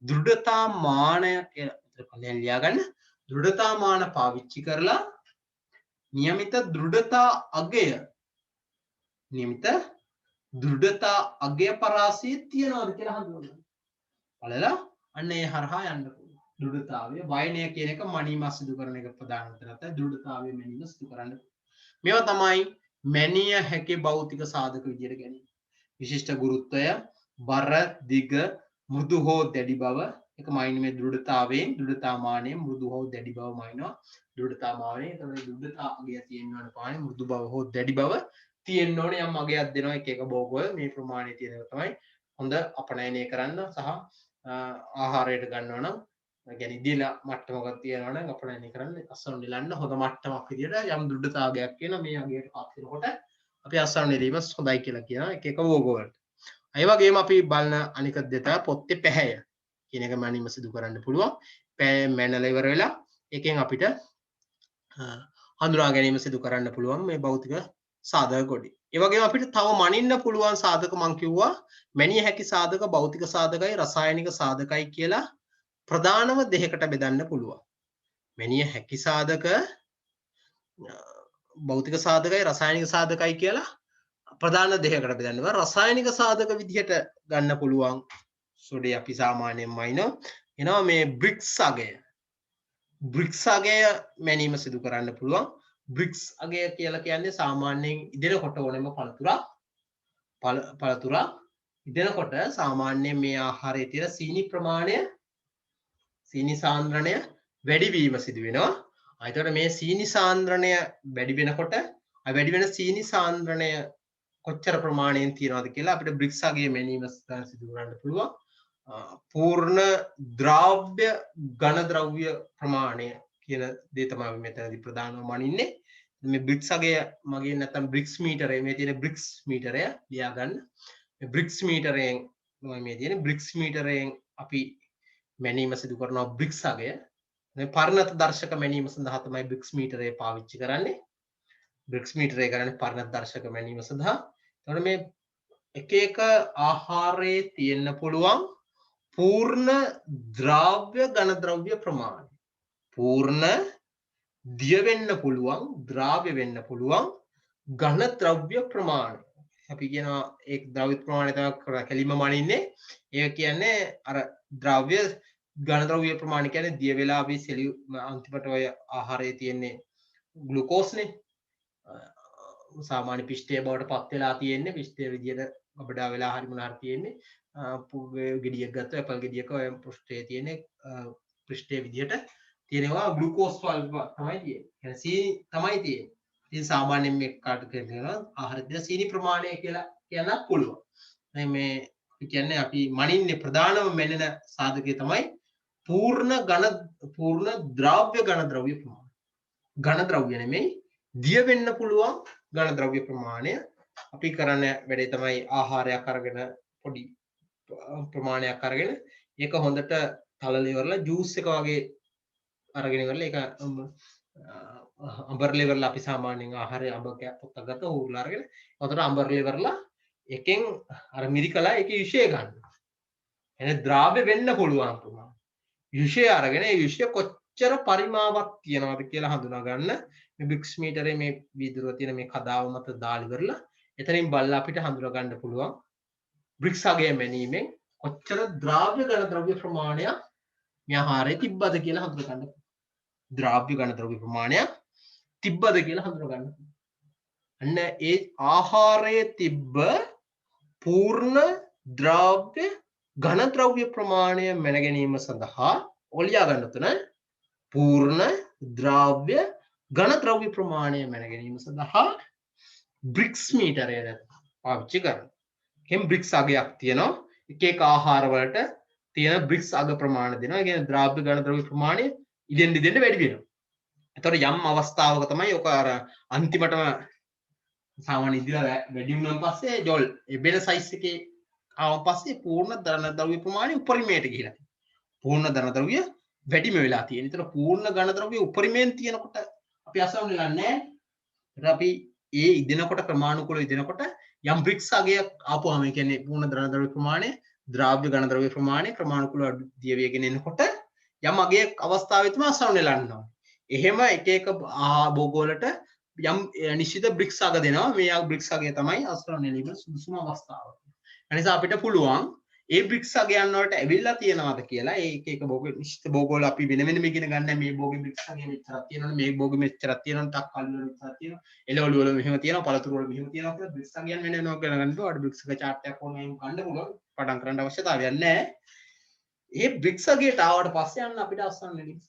දෘඩතා මානය කියලා ලියාගන්න. දෘඩතා මාන පාවිච්චි කරලා નિયમિત දෘඩතා අගය નિયમિત දෘඩතා අගය පරාසය තියනවාද කියලා හඳුනගන්න. බලලා අන්න ඒ හරහා යන්න පුළුවන්. දෘඩතාවය වයනය කියන එක මනීම සිදු කරන එක ප්‍රධාන උත්තරය. දෘඩතාවය මැනීම සිදු කරන්න. මේවා තමයි මැනිය හැකි භෞතික සාධක විදියට ගැනීම. විශිෂ්ට ගුරුත්වය, බර, දිග, මෘදු හෝ දැඩි බව එක මයින් මේ දෘඩතාවයෙන් දෘඩතාමානය මෘදු හෝ දැඩි බව මයින්නවා. දෘඩතාමානය තමයි දෘඩතා අගය තියෙන්න ඕන පානේ මෘදු බව හෝ දැඩි බව තියෙන්න ඕනේ. යම් අගයක් දෙනවා එක එක භෝගවල මේ ප්‍රමාණය තියෙන එක තමයි හොඳ අපනයනය කරන්න සහ ආහාරයට ගන්නවා නම් يعني ඉදිලා මට්ටමක් තියනවා නම් අපනයනය කරන්න අස්සන් නිලන්න හොඳ මට්ටමක් විදියට යම් දෘඩතාවයක් කියන මේ අගයට පත් වෙනකොට අපි අස්සන් නිලීම හොඳයි කියලා කියනවා එක එක භෝගවලට. ඒ වගේම අපි බලන අනික දෙතා පොත්තේ පැහැය කියන එක මැනීම සිදු කරන්න පුළුවන්. පැය මැනලා ඉවර වෙලා එකෙන් අපිට හඳුනා ගැනීම සිදු කරන්න පුළුවන් මේ භෞතික සාධක කොටි. ඒ වගේම අපිට තව මනින්න පුළුවන් සාධක මම කිව්වා මැනිය හැකි සාධක භෞතික සාධකයි රසායනික සාධකයි කියලා ප්‍රධානම දෙකකට බෙදන්න පුළුවන්. මැනිය හැකි සාධක භෞතික සාධකයි රසායනික සාධකයි කියලා ප්‍රධාන දෙකකට බෙදන්නවා. රසායනික සාධක විදිහට ගන්න පුළුවන් සොඩේ අපි සාමාන්‍යයෙන් මයිනෝ එනවා මේ බ්‍රික්ස් අගය. බ්‍රික්ස් අගය මැනීම සිදු කරන්න පුළුවන්. බ්‍රික්ස් අගය කියලා කියන්නේ සාමාන්‍යයෙන් ඉදෙනකොට ඕනෙම පළතුරක් ඉදෙනකොට සාමාන්‍යයෙන් මේ ආහාරයේ තියෙන සීනි ප්‍රමාණය සීනි සාන්ද්‍රණය වැඩි වීම සිදු වෙනවා. එතකොට මේ සීනි සාන්ද්‍රණය වැඩි වෙනකොට වැඩි වෙන සීනි සාන්ද්‍රණය කොච්චර ප්‍රමාණයෙන් තියෙනවද කියලා අපිට බ්‍රික්ස් අගය මැනීම සිදු කරන්න පුළුවන්. පූර්ණ ද්‍රව්‍ය ඝන ද්‍රව්‍ය ප්‍රමාණය කියන දේ තමයි මෙතනදී ප්‍රධානම මනින්නේ. මේ බ්‍රික්ස් අගය මගේ නැත්නම් බ්‍රික්ස් මීටරය මේ තියෙන බ්‍රික්ස් මීටරය ලියා ගන්න. මේ බ්‍රික්ස් මීටරයෙන් මේ තියෙන බ්‍රික්ස් මීටරයෙන් අපි මැනීම සිදු කරනවා බ්‍රික්ස් අගය. මේ පරිණත දර්ශක මැනීම සඳහා තමයි බ්‍රික්ස් මීටරය පාවිච්චි කරන්නේ. බ්‍රික්ස් මීටරය කරන්නේ පරිණත දර්ශක මැනීම සඳහා. එතකොට මේ එක එක ආහාරයේ තියෙන්න පුළුවන් පූර්ණ ද්‍රව්‍ය ඝන ද්‍රව්‍ය ප්‍රමාණය. පූර්ණ දිය වෙන්න පුළුවන් ද්‍රව්‍ය වෙන්න පුළුවන් ඝන ද්‍රව්‍ය ප්‍රමාණය. අපි කියනවා ඒ ද්‍රව්‍ය ප්‍රමාණය තමයි කැලිම මනින්නේ. ඒක කියන්නේ අර ද්‍රව්‍ය ඝන ද්‍රව්‍ය ප්‍රමාණය කියන්නේ දිය වෙලා අපි අන්තිමට ඔය ආහාරයේ තියෙන්නේ ග්ලුකෝස්නේ. සාමාන්‍ය පිෂ්ඨය බවට පත් වෙලා තියෙන්නේ පිෂ්ඨය විදියට අපඩා වෙලා හරි මොනවා හරි තියෙන්නේ. ගෙඩියක් ගත්තා ඇපල් ගෙඩියක ඔය පෘෂ්ඨයේ තියෙන පෘෂ්ඨයේ විදියට තියෙනවා ග්ලුකෝස් වල තමයි තියෙන්නේ. සීනි තමයි තියෙන්නේ. ඉතින් සාමාන්‍යයෙන් මේ කාට කියනවා ආහාරයේ සීනි ප්‍රමාණය කියලා කියන්න පුළුවන්. මේ කියන්නේ අපි මනින්නේ ප්‍රධානම මැනෙන සාධකය තමයි පූර්ණ ද්‍රව්‍ය ඝන ද්‍රව්‍ය ප්‍රමාණය. ඝන ද්‍රව්‍ය නෙමෙයි දිය වෙන්න පුළුවන් ඝන ද්‍රව්‍ය ප්‍රමාණය. අපි කරන වැඩේ තමයි ආහාරයක් අරගෙන පොඩි ප්‍රමාණයක් අරගෙන ඒක හොඳට තලලා ඉවරලා ජූස් එක වගේ අරගෙන ඉවරලා ඒක අඹරලා ඉවරලා අපි සාමාන්‍යයෙන් ආහාරය අඹ පොත්තක් ගත්තා ඌරලා අරගෙන හොඳට අඹරලා ඉවරලා එකෙන් අර මිරිකලා ඒකේ විෂය ගන්න. එනේ ද්‍රව්‍ය වෙන්න පුළුවන් ප්‍රමාණය. විෂය අරගෙන ඒ විෂය කොච්චර පරිමාවක් තියනවද කියලා හඳුනා ගන්න. මේ බ්‍රික්ස් මීටරේ මේ වීදුරුව තියෙන මේ කදාව මත දාලා ඉවරලා එතනින් බලලා අපිට හඳුනා ගන්න පුළුවන් බ්‍රික්ස් අගය මැනීමෙන් කොච්චර ද්‍රව්‍ය ඝන ද්‍රව්‍ය ප්‍රමාණයක් මේ ආහාරයේ තිබ්බද කියලා හඳුනා ගන්න. ද්‍රව්‍ය ඝන ද්‍රව්‍ය ප්‍රමාණයක් තිබ්බද කියලා හඳුනා ගන්න. අන්න ඒ ආහාරයේ තිබ්බ පූර්ණ ද්‍රව්‍ය ඝන ද්‍රව්‍ය ප්‍රමාණය මැන ගැනීම සඳහා ඔලියා ගන්න තුන පූර්ණ ද්‍රව්‍ය ඝන ද්‍රව්‍ය ප්‍රමාණය මැන ගැනීම සඳහා බ්‍රික්ස් මීටරය පාවිච්චි කරනවා. කෙම් බ්‍රික්ස් අගයක් තියෙනවා. එක එක ආහාර වලට තියෙන බ්‍රික්ස් අග ප්‍රමාණය දෙනවා. ඒ කියන්නේ ද්‍රව්‍ය ඝන ද්‍රව්‍ය ප්‍රමාණය ඉදෙන් වැඩි වෙනවා. එතකොට යම් අවස්ථාවක තමයි ඔක අර අන්තිමටම සාමාන්‍ය ඉදිරිය වැඩි වුණාන් පස්සේ ජොල් එබෙන සයිස් එකේ ආවන් පස්සේ පූර්ණ ධන ද්‍රව්‍ය ප්‍රමාණය උපරිමයට ගිහිලා තියෙනවා. පූර්ණ ධන ද්‍රව්‍ය වැඩිම වෙලා තියෙන. ඒතර පූර්ණ ඝන ද්‍රව්‍ය උපරිමයෙන් තියෙනකොට අපි අසවන්නේලා නැහැ. ඒතර අපි ඒ ඉදෙනකොට ක්‍රමානුකූලව ඉදෙනකොට යම් බ්‍රික්ස් අගයක් ආපුවාම ඒ කියන්නේ පූර්ණ ධන ද්‍රව්‍ය ප්‍රමාණය ද්‍රව්‍ය ඝන ද්‍රව්‍ය ප්‍රමාණය ක්‍රමානුකූලව දිය වේගෙන එනකොට යම් අගයක් අවස්ථාවේ තමයි අසවන්නේලා යනවා. එහෙම එක එක භෝග වලට යම් නිශ්චිත බ්‍රික්ස් අග දෙනවා. මේ බ්‍රික්ස් අගය තමයි අසවන්නේලීම සුදුසුම අවස්ථාව. එනිසා අපිට පුළුවන් ඒ බ්‍රික්ස් අගයන් වලට ඇවිල්ලා තියෙනවද කියලා ඒ එක එක භෝග නිශ්චිත භෝග වල අපි වෙන වෙනම ඉගෙන ගන්න මේ භෝගෙ බ්‍රික්ස් අගය මෙච්චරක් තියෙනවනේ මේ භෝගෙ මෙච්චරක් තියෙනවනේ තක්කල් වල මෙච්චරක් තියෙනවා එළවලු වල මෙහෙම තියෙනවා පළතුරු වල මෙහෙම තියෙනවා කියලා බ්‍රික්ස් අගයන් වෙන වෙනම ගණන් ගන්නකොට අර බ්‍රික්ස් එක chart එකක් ඕනේ එහෙම ගන්න පුළුවන් පටන් කරන්න අවශ්‍යතාවයක් නැහැ. ඒ බ්‍රික්ස් අගයට ආවට පස්සේ යන්න අපිට අවසන් වෙන්නේ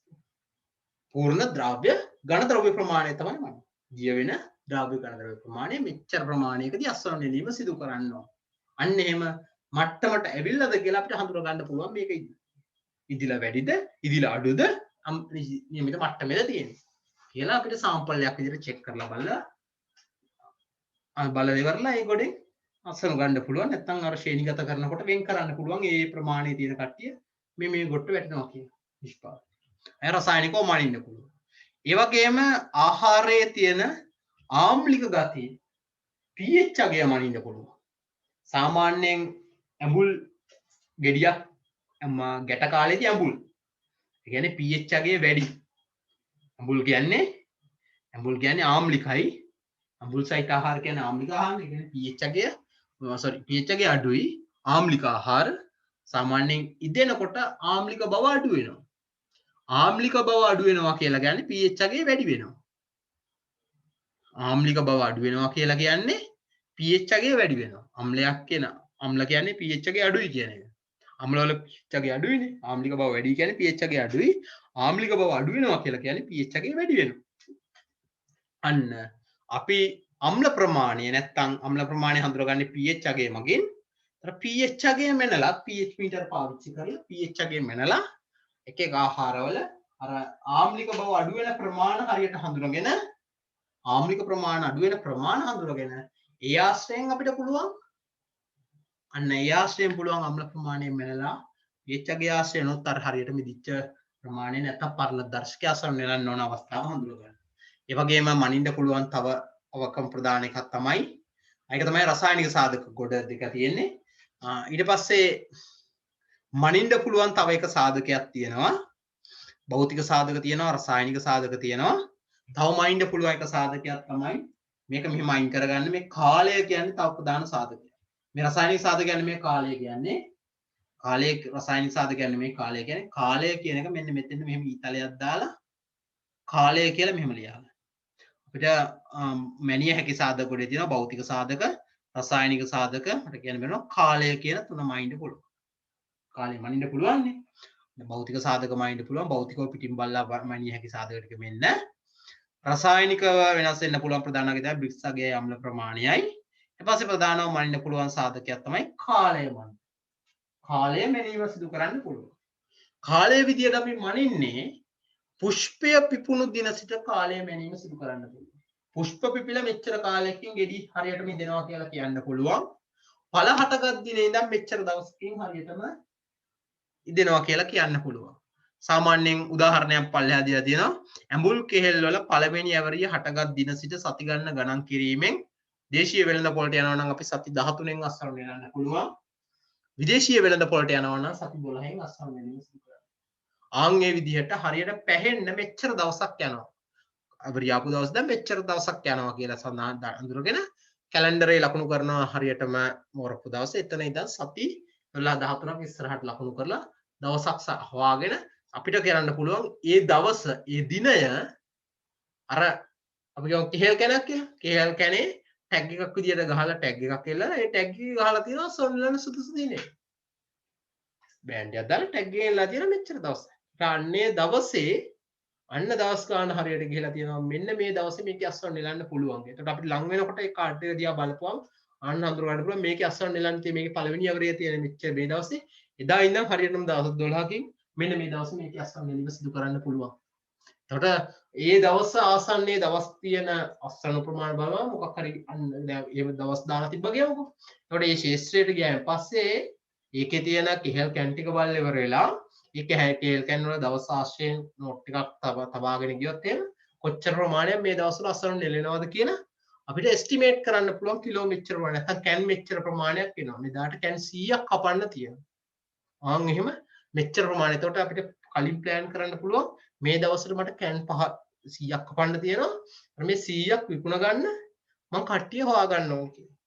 පූර්ණ ද්‍රව්‍ය ඝන ද්‍රව්‍ය ප්‍රමාණය තමයි මම. දිය වෙන ද්‍රව්‍ය ඝන ද්‍රව්‍ය ප්‍රමාණය මෙච්චර ප්‍රමාණයකදී අස්වන නෙලීම සිදු කරන්න ඕන. අන්න එහෙම මට්ටමට ඇවිල්ලාද කියලා අපිට හඳුනා ගන්න පුළුවන් මේක ඉදිලා වැඩිද ඉදිලා අඩුද නියමිත මට්ටමේද තියෙන්නේ කියලා අපිට සාම්පල් එකක් විදිහට චෙක් කරලා බලලා බලලා ඉවරලා ඒ ගොඩේ අස්වන ගන්න පුළුවන්. නැත්නම් අර ශ්‍රේණිගත කරනකොට වෙන් කරන්න පුළුවන් ඒ ප්‍රමාණයේ තියෙන කට්ටිය මේ ගොට්ට වැටෙනවා කියන නිෂ්පාදනය. ඒ රසායනිකව මනින්න පුළුවන්. ඒ වගේම ආහාරයේ තියෙන ආම්ලික ගතිය pH අගය මනින්න පුළුවන්. සාමාන්‍යයෙන් ඇඹුල් ගෙඩියක් ගැට කාලේදී ඇඹුල්. ඒ කියන්නේ pH අගය වැඩි. ඇඹුල් කියන්නේ ආම්ලිකයි. ඇඹුල් සහිත ආහාර කියන්නේ ආම්ලික ආහාර. ඒ කියන්නේ pH අගය අඩුයි. ආම්ලික ආහාර සාමාන්‍යයෙන් ඉදෙනකොට ආම්ලික බව අඩු වෙනවා. ආම්ලික බව අඩු වෙනවා කියලා කියන්නේ pH අගය වැඩි වෙනවා. ආම්ලික බව අඩු වෙනවා කියලා කියන්නේ pH අගය වැඩි වෙනවා. අම්ල කියන්නේ pH අගය අඩුයි කියන එක. අම්ල වල pH අගය අඩුයිනේ. ආම්ලික බව වැඩි කියන්නේ pH අගය අඩුයි. ආම්ලික බව අඩු වෙනවා කියලා කියන්නේ pH අගය වැඩි වෙනවා. අන්න අපි අම්ල ප්‍රමාණය නැත්තම් අම්ල ප්‍රමාණය හඳුනගන්නේ pH අගය මගින්. අර pH අගය මෙනලා pH මීටර පාවිච්චි කරලා pH අගය මෙනලා එක එක ආහාරවල අර ආම්ලික බව අඩු වෙන ප්‍රමාණ හරියට හඳුනගෙන ආම්ලික ප්‍රමාණ අඩු වෙන ප්‍රමාණ හඳුනගෙන ඒ ආශ්‍රයෙන් අපිට පුළුවන් අන්න ඒ ආශ්‍රයෙන් පුළුවන් අම්ල ප්‍රමාණය මෙනලා pH අගය ආශ්‍රයෙන් උත් අර හරියට මිදිච්ච ප්‍රමාණය නැත්තම් පරණ දර්ශකය අසරණ නෙලන්න ඕන අවස්ථාව හඳුනගන්න. ඒ වගේම මනින්න පුළුවන් තව අවකම් ප්‍රධාන එකක් තමයි ඒක තමයි රසායනික සාධක ගොඩ දෙක තියෙන්නේ. ඊට පස්සේ මනින්න පුළුවන් තව එක සාධකයක් තියෙනවා. භෞතික සාධක තියෙනවා රසායනික සාධක තියෙනවා. තව මනින්න පුළුවන් එක සාධකයක් තමයි මේක මෙහෙම අයින් කරගන්න මේ කාලය කියන්නේ තව ප්‍රධාන සාධකයක්. මේ රසායනික සාධක කියන්නේ මේ කාලය කියන්නේ රසායනික සාධක කියන්නේ මේ කාලය කියන්නේ කාලය කියන එක මෙන්න මෙතන මෙහෙම ඊතලයක් දාලා කාලය කියලා මෙහෙම ලියන්න. අපිට මැනිය හැකි සාධක ගොඩේ තියෙනවා භෞතික සාධක රසායනික සාධක මට කියන්න බැනවා කාලය කියන තුන මනින්න පුළුවන්. කාලය මනින්න පුළුවන් නේ. භෞතික සාධක මනින්න පුළුවන් භෞතිකව පිටින් බලලා මනිය හැකි සාධක ටික මෙන්න රසායනිකව වෙනස් වෙන්න පුළුවන් ප්‍රධාන අගය තමයි බ්‍රික්ස් අගයයි අම්ල ප්‍රමාණයයි. ඊට පස්සේ ප්‍රධානව මනින්න පුළුවන් සාධකයක් තමයි කාලය මනින්න. කාලය මැනීම සිදු කරන්න පුළුවන්. කාලය විදියට අපි මනින්නේ පුෂ්පය පිපුණු දින සිට කාලය මැනීම සිදු කරන්න පුළුවන්. පුෂ්ප පිපිලා මෙච්චර කාලයකින් ගෙඩි හරියට මිදෙනවා කියලා කියන්න පුළුවන්. පළ හටගත් දිනේ ඉඳන් මෙච්චර දවසකින් හරියටම ඉදෙනවා කියලා කියන්න පුළුවන්. සාමාන්‍යයෙන් උදාහරණයක් පල්ලෙහා දීලා තියෙනවා. ඇඹුල් කෙහෙල් වල පළවෙනි ඇවරිය හටගත් දින සිට සති ගණන් කිරීමෙන් දේශීය වෙළඳ පොළට යනවා නම් අපි සති 13න් අස්වරණ වෙනන්න පුළුවන්. විදේශීය වෙළඳ පොළට යනවා නම් සති 12න් අස්වරණ වෙනන්න පුළුවන්. ආන්ගේ විදිහට හරියට පැහෙන්න මෙච්චර දවසක් යනවා. අවරිය ආපු දවස් දැන් මෙච්චර දවසක් යනවා කියලා සඳහන් අඳුරගෙන කැලෙන්ඩරේ ලකුණු කරනවා හරියටම මෝරපු දවසේ. එතන ඉඳන් සති 12 13ක් ඉස්සරහට ලකුණු කරලා දවසක් හොයාගෙන අපිට කරන්න පුළුවන් ඒ දවස ඒ දිනය අර අපි කියමු කෙහෙල් කැනක් කියලා. කෙහෙල් කැනේ ටැග් එකක් විදියට ගහලා ටැග් එකක් එල්ලලා ඒ ටැග් එක ගහලා තියෙනවා සොන්ලන සුදුසු දිනේ. බෑන්ඩ් එකක් දාලා ටැග් එකෙන් එල්ලලා තියෙන මෙච්චර දවස්. අන්නේ දවසේ අන්න දවස් ගන්න හරියට ගිහලා තියෙනවා මෙන්න මේ දවසේ මේකේ අස්වැන්න නෙලන්න පුළුවන්. එතකොට අපිට ලඟ වෙනකොට ඒ කාඩ් එක දිහා බලපුවම අන්න අඳුර ගන්න පුළුවන් මේකේ අස්වැන්න නෙලන්න තියෙන මේකේ පළවෙනි අවරිය තියෙන මෙච්චර මේ දවසේ එදා ඉඳන් හරියටම දවස් 12කින් මෙන්න මේ දවසේ මේකේ අස්වැන්න නෙලීම සිදු කරන්න පුළුවන්. එතකොට ඒ දවස් ආසන්නයේ දවස් තියෙන අස්වැන්න ප්‍රමාණය බලනවා මොකක් හරි අන්න දැන් එහෙම දවස් දාලා තිබ්බ කියමුකෝ. එතකොට මේ ශේෂ්ත්‍රයට ගියාන් පස්සේ ඒකේ තියෙන කෙහෙල් කැන් ටික බලලා ඉවර වෙලා ඒක හැකේල් කැන් වල දවස් ආශ්‍රයෙන් නෝට් ටිකක් තබාගෙන ගියොත් එහෙම කොච්චර ප්‍රමාණයක් මේ දවස්වල අස්වැන්න නෙලෙනවද කියලා අපිට එස්ටිමේට් කරන්න පුළුවන් කිලෝ මෙච්චර ප්‍රමාණයක් නැත්නම් කැන් මෙච්චර ප්‍රමාණයක් එනවා. මෙදාට කැන් 100ක් කපන්න තියෙනවා. ආන් එහෙම මෙච්චර ප්‍රමාණය. එතකොට අපිට කලින් ප්ලෑන් කරන්න පුළුවන් මේ දවස්වල මට කැන් 100ක් කපන්න තියෙනවා. මේ 100ක් විකුණ ගන්න මම කට්ටිය හොයා ගන්න ඕන කියලා.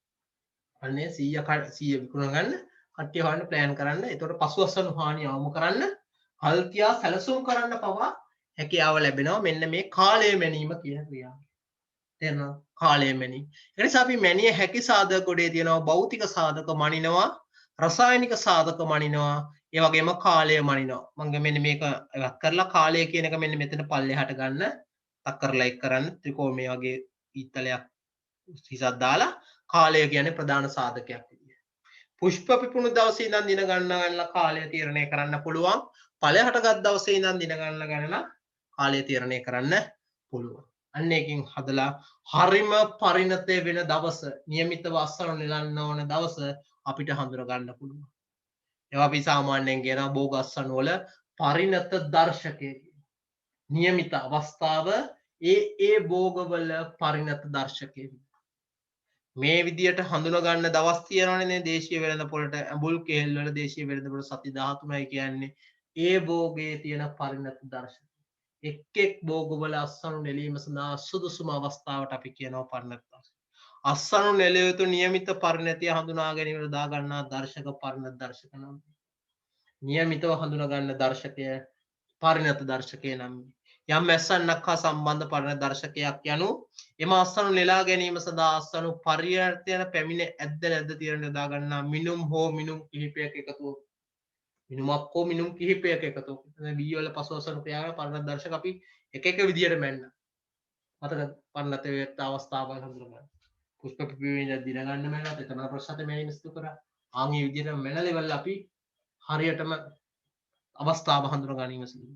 අනේ 100 විකුණ ගන්න කට්ටිය හොයන්න ප්ලෑන් කරන්න. එතකොට පසුවස්සන හානිය අවම කරන්න, හල්තියා සැලසුම් කරන්න පවා හැකියාව ලැබෙනවා මෙන්න මේ කාලය මැනීම කියන ක්‍රියාව. තේරෙනවද? කාලය මැනීම. ඒ නිසා අපි මැනිය හැකි සාධක ගොඩේ තියෙනවා භෞතික සාධක මනිනවා, රසායනික සාධක මනිනවා, ඒ වගේම කාලය මනිනවා. මම මෙන්න මේක ඉවත් කරලා කාලය කියන එක මෙන්න මෙතන පල්ලෙහාට ගන්න. තක් කරලා එක් කරන්න ත්‍රිකෝණය වගේ ඊතලයක් හිසක් දාලා කාලය කියන්නේ ප්‍රධාන සාධකයක් විදියට. පුෂ්ප පිපුණු දවසේ ඉඳන් දින ගණනලා කාලය තීරණය කරන්න පුළුවන්. ඵලයට ගත් දවසේ ඉඳන් දින ගණනලා කාලය තීරණය කරන්න පුළුවන්. අන්න එකකින් හදලා හරිම පරිණතය වෙන දවස, નિયમિતව අස්වැන්න නෙලන්න ඕන දවස අපිට හඳුනා ගන්න පුළුවන්. ඒවා අපි සාමාන්‍යයෙන් කියනවා භෝග අස්වැන්න වල පරිණත දර්ශකය කියලා. નિયમિત අවස්ථාව ඒ භෝගවල පරිණත දර්ශකය. මේ විදියට හඳුනා ගන්න දවස් තියෙනවනේ දේශීය වෙළඳපොළට ඇඹුල් කෙහෙල් වල දේශීය වෙළඳපොළ සති 13යි කියන්නේ ඒ භෝගයේ තියෙන පරිණත දර්ශක. එක් භෝගවල අස්වැන්න නෙලීම සඳහා සුදුසුම අවස්ථාවට අපි කියනවා පරිණත දර්ශක. අස්වැන්න නෙලිය යුතු નિયમિત පරිණතිය හඳුනා ගැනීමට දා ගන්නා දර්ශක පරිණත දර්ශක නම්. નિયમિતව හඳුනා ගන්න දර්ශකය පරිණත දර්ශකය නම්. යම් ඇස්සන්නක් හා සම්බන්ධ පරිණත දර්ශකයක් යනු එම අස්වැන්න නෙලා ගැනීම සඳහා අස්වැන්න පරිවර්තන පැමිණ ඇද්ද නැද්ද තීරණය දා ගන්නා මිනුම් හෝ මිනුම් කිහිපයක එකතුව. මිනුමක් හෝ මිනුම් කිහිපයක එකතුව. බී වල පසුවසන ක්‍රියාව පරිණත දර්ශක අපි එක එක විදියට මෙන්න. මතක පරිණත වේත් අවස්ථාවල් හඳුනා ගන්න. පුෂ්ප පිපිවෙන දින ගන්න මැනවත් එතන ප්‍රශ්නත මැනීම සිදු කරා. ආන් මේ විදියට මෙන්න ලෙවල් අපි හරියටම අවස්ථාව හඳුනා ගැනීම සිදු.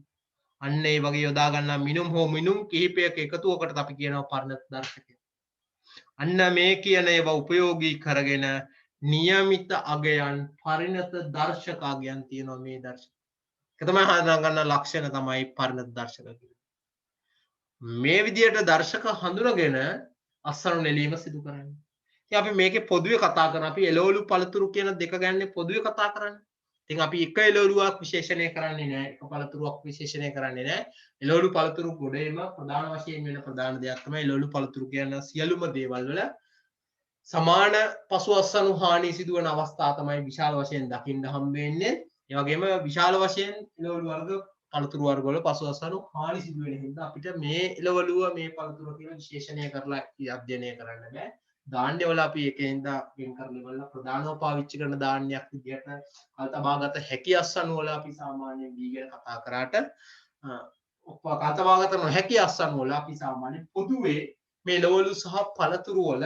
අන්න ඒ වගේ යොදා ගන්නා මිනුම් හෝ මිනුම් කිහිපයක එකතුවකට අපි කියනවා පරිණත දර්ශකය. අන්න මේ කියන ඒවා උපයෝගී කරගෙන નિયમિત අගයන් පරිණත දර්ශක අගයන් තියෙනවා මේ දර්ශක. ඒක තමයි හඳුනා ගන්න ලක්ෂණ තමයි පරිණත දර්ශක කියන්නේ. මේ විදියට දර්ශක හඳුනගෙන අස්වැන්න නෙලීම සිදු කරන්නේ. ඉතින් අපි මේකේ පොදුවේ කතා කරන අපි එළවලු පළතුරු කියන දෙක ගැන පොදුවේ කතා කරන්නේ. ඉතින් අපි එක එළවලුවක් විශේෂණය කරන්නේ නැහැ. එක පළතුරුවක් විශේෂණය කරන්නේ නැහැ. එළවලු පළතුරු ගොඩේම ප්‍රධාන වශයෙන් වෙන ප්‍රධාන දෙයක් තමයි එළවලු පළතුරු කියන සියලුම දේවල් වල සමාන පසු අස්වැන්නු හානි සිදුවන අවස්ථා තමයි විශාල වශයෙන් දකින්න හම්බ වෙන්නේ. ඒ වගේම විශාල වශයෙන් එළවලු වර්ග පළතුරු වර්ග වල පසු අස්වැන්නු හානි සිදු වෙන හින්දා අපිට මේ එළවලුව මේ පළතුරු කියන විශේෂණය කරලා අධ්‍යයනය කරන්න බෑ. ධාන්‍ය වල අපි එකෙන්ද වෙන් කරලා බලලා ප්‍රධානව පාවිච්චි කරන ධාන්‍යයක් විදිහට කල්තබාගත හැකි අස්වැන්නු වල අපි සාමාන්‍යයෙන් දී ගැන කතා කරාට කල්තබාගත නොහැකි අස්වැන්නු වල අපි සාමාන්‍යයෙන් පොදුවේ මේ එළවලු සහ පළතුරු වල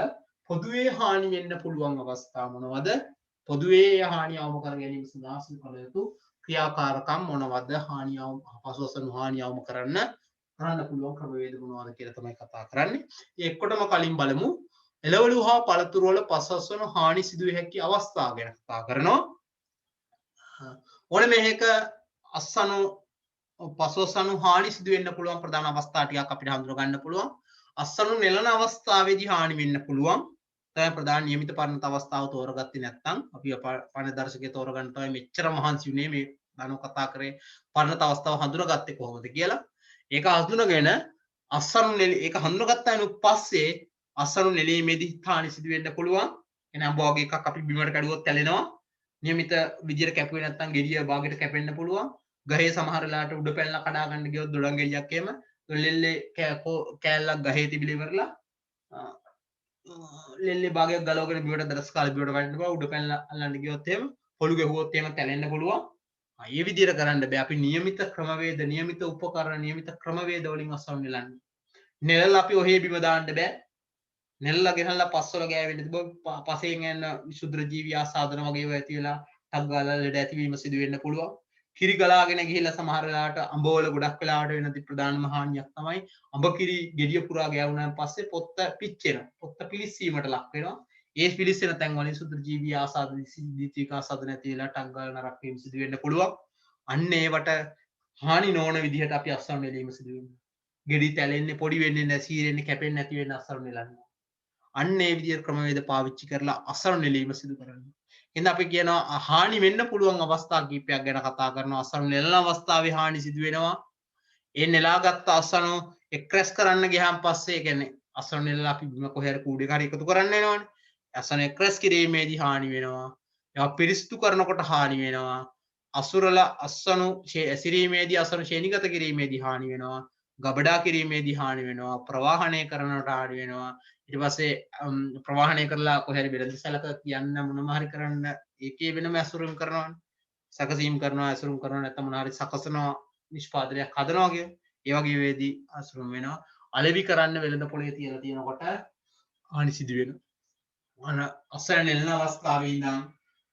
පොදුවේ හානි වෙන්න පුළුවන් අවස්ථා මොනවද? පොදුවේ හානිය අවම කර ගැනීම සඳහා සිදු කළ යුතු ක්‍රියාකාරකම් මොනවද? හානිය පසුවසන හානිය අවම කරන්න පුළුවන් ක්‍රමවේද මොනවද කියලා තමයි කතා කරන්නේ. එක්කොටම කලින් බලමු එළවලු හා පළතුරු වල පසුවසන හානි සිදු විය හැකි අවස්ථා ගැන කතා කරනවා. ඕනේ මේක අස්වැන්නු පසුවසන හානි සිදු වෙන්න පුළුවන් ප්‍රධාන අවස්ථා ටිකක් අපිට හඳුනා ගන්න පුළුවන්. අස්වැන්නු නෙලන අවස්ථාවේදී හානි වෙන්න පුළුවන්. තමයි ප්‍රධාන નિયમિત පරිණත අවස්ථාව තෝරගත්තේ නැත්නම් අපි පරිණත දර්ශකයේ තෝරගන්න තමයි මෙච්චර මහන්සි වුණේ මේ දනෝ කතා කරේ පරිණත අවස්ථාව හඳුනාගත්තේ කොහොමද කියලා. ඒක හඳුනාගෙන අස්වැන්නු ඒක හඳුනාගත්තායින් පස්සේ අසනු නෙලීමේදී හානි සිදු වෙන්න පුළුවන්. එන අඹ වගේ එකක් අපි බිමට කැඩුවොත් තැලෙනවා. නියමිත විදියට කැපුවේ නැත්නම් ගෙඩිය භාගයට කැපෙන්න පුළුවන්. ගහේ සමහර වෙලාවට උඩ පැනලා කඩා ගන්න ගියොත් දොඩම් ගෙඩියක් එහෙම ලෙල්ලේ කෑල්ලක් ගහේ තිබිලි ඉවරලා ලෙල්ලේ භාගයක් ගලවගෙන බිමට දරස් කාලේ බිමට වදින්න බෑ. උඩ පැනලා අල්ලන්න ගියොත් එහෙම පොළු ගැහුවොත් එහෙම තැලෙන්න පුළුවන්. ඒ විදියට කරන්න බෑ. අපි නියමිත ක්‍රමවේද, නියමිත උපකරණ, නියමිත ක්‍රමවේද වලින් අසවල් නෙලන්නේ. නෙලලා අපි ඔහේ බිම දාන්න බෑ. නෙලලා ගෙනල්ලා පස්වල ගෑවෙන්න තිබ්බ පසෙන් යන විසුද්ධ ජීවි ආසාදන වගේ ඒවා ඇති වෙලා ටක් ගාලා ලෙඩ ඇතිවීම සිදු වෙන්න පුළුවන්. කිරි ගලාගෙන ගිහිල්ලා සමහර වෙලාවට අඹවල ගොඩක් වෙලාවට වෙන ප්‍රධානම හානියක් තමයි අඹ කිරි ගෙඩිය පුරා ගෑවුනාන් පස්සේ පොත්ත පිච්චෙනවා. පොත්ත පිලිස්සීමට ලක් වෙනවා. ඒ පිලිස්සෙන තැන් වලින් සුද්ධ ජීවි ආසාදන දීතික ආසාදන ඇති වෙලා ටක් ගාලා නරක වීම සිදු වෙන්න පුළුවන්. අන්න ඒවට හානි නොවන විදිහට අපි අස්සම් නෙලීම සිදු වෙනවා. ගෙඩි තැලෙන්නේ පොඩි වෙන්නේ නැහැ, සීරෙන්නේ කැපෙන්නේ නැති වෙන්න අස්සම් නෙලන්නේ. අන්න ඒ විදිහට ක්‍රමවේද පාවිච්චි කරලා අසරණ නෙලීම සිදු කරන්න. එහෙනම් අපි කියනවා හානි වෙන්න පුළුවන් අවස්ථා කීපයක් ගැන කතා කරනවා. අසරණ නෙලන අවස්ථාවේ හානි සිදු වෙනවා. ඒ නෙලාගත්ත අසරණ එක්රැස් කරන්න ගියාන් පස්සේ කියන්නේ අසරණ නෙලලා අපි බිම කොහේ හරි කූඩේ හරි එකතු කරන්න වෙනවනේ. අසරණ එක්රැස් කිරීමේදී හානි වෙනවා. ඒවා පිරිසිදු කරනකොට හානි වෙනවා. අසුරල අසනු ඇසිරීමේදී අසරණ ශේනිගත කිරීමේදී හානි වෙනවා. ගබඩා කිරීමේදී හානි වෙනවා. ප්‍රවාහනය කරනකොට හානි වෙනවා. ඊට පස්සේ ප්‍රවාහනය කරලා කොහරි වෙළඳ සැලක යන්න මොනම හරි කරන්න ඒකේ වෙනම ඇසුරුම් කරනවානේ. සැකසීම් කරනවා, ඇසුරුම් කරනවා, නැත්නම් මොන හරි සකසනවා, නිෂ්පාදනයක් හදනවා කිය. ඒ වගේ වේදී ඇසුරුම් වෙනවා. අලෙවි කරන්න වෙළඳ පොලේ තියලා තියෙනකොට හානි සිදු වෙනවා. අසරණ නෙලන අවස්ථාවේ ඉඳන්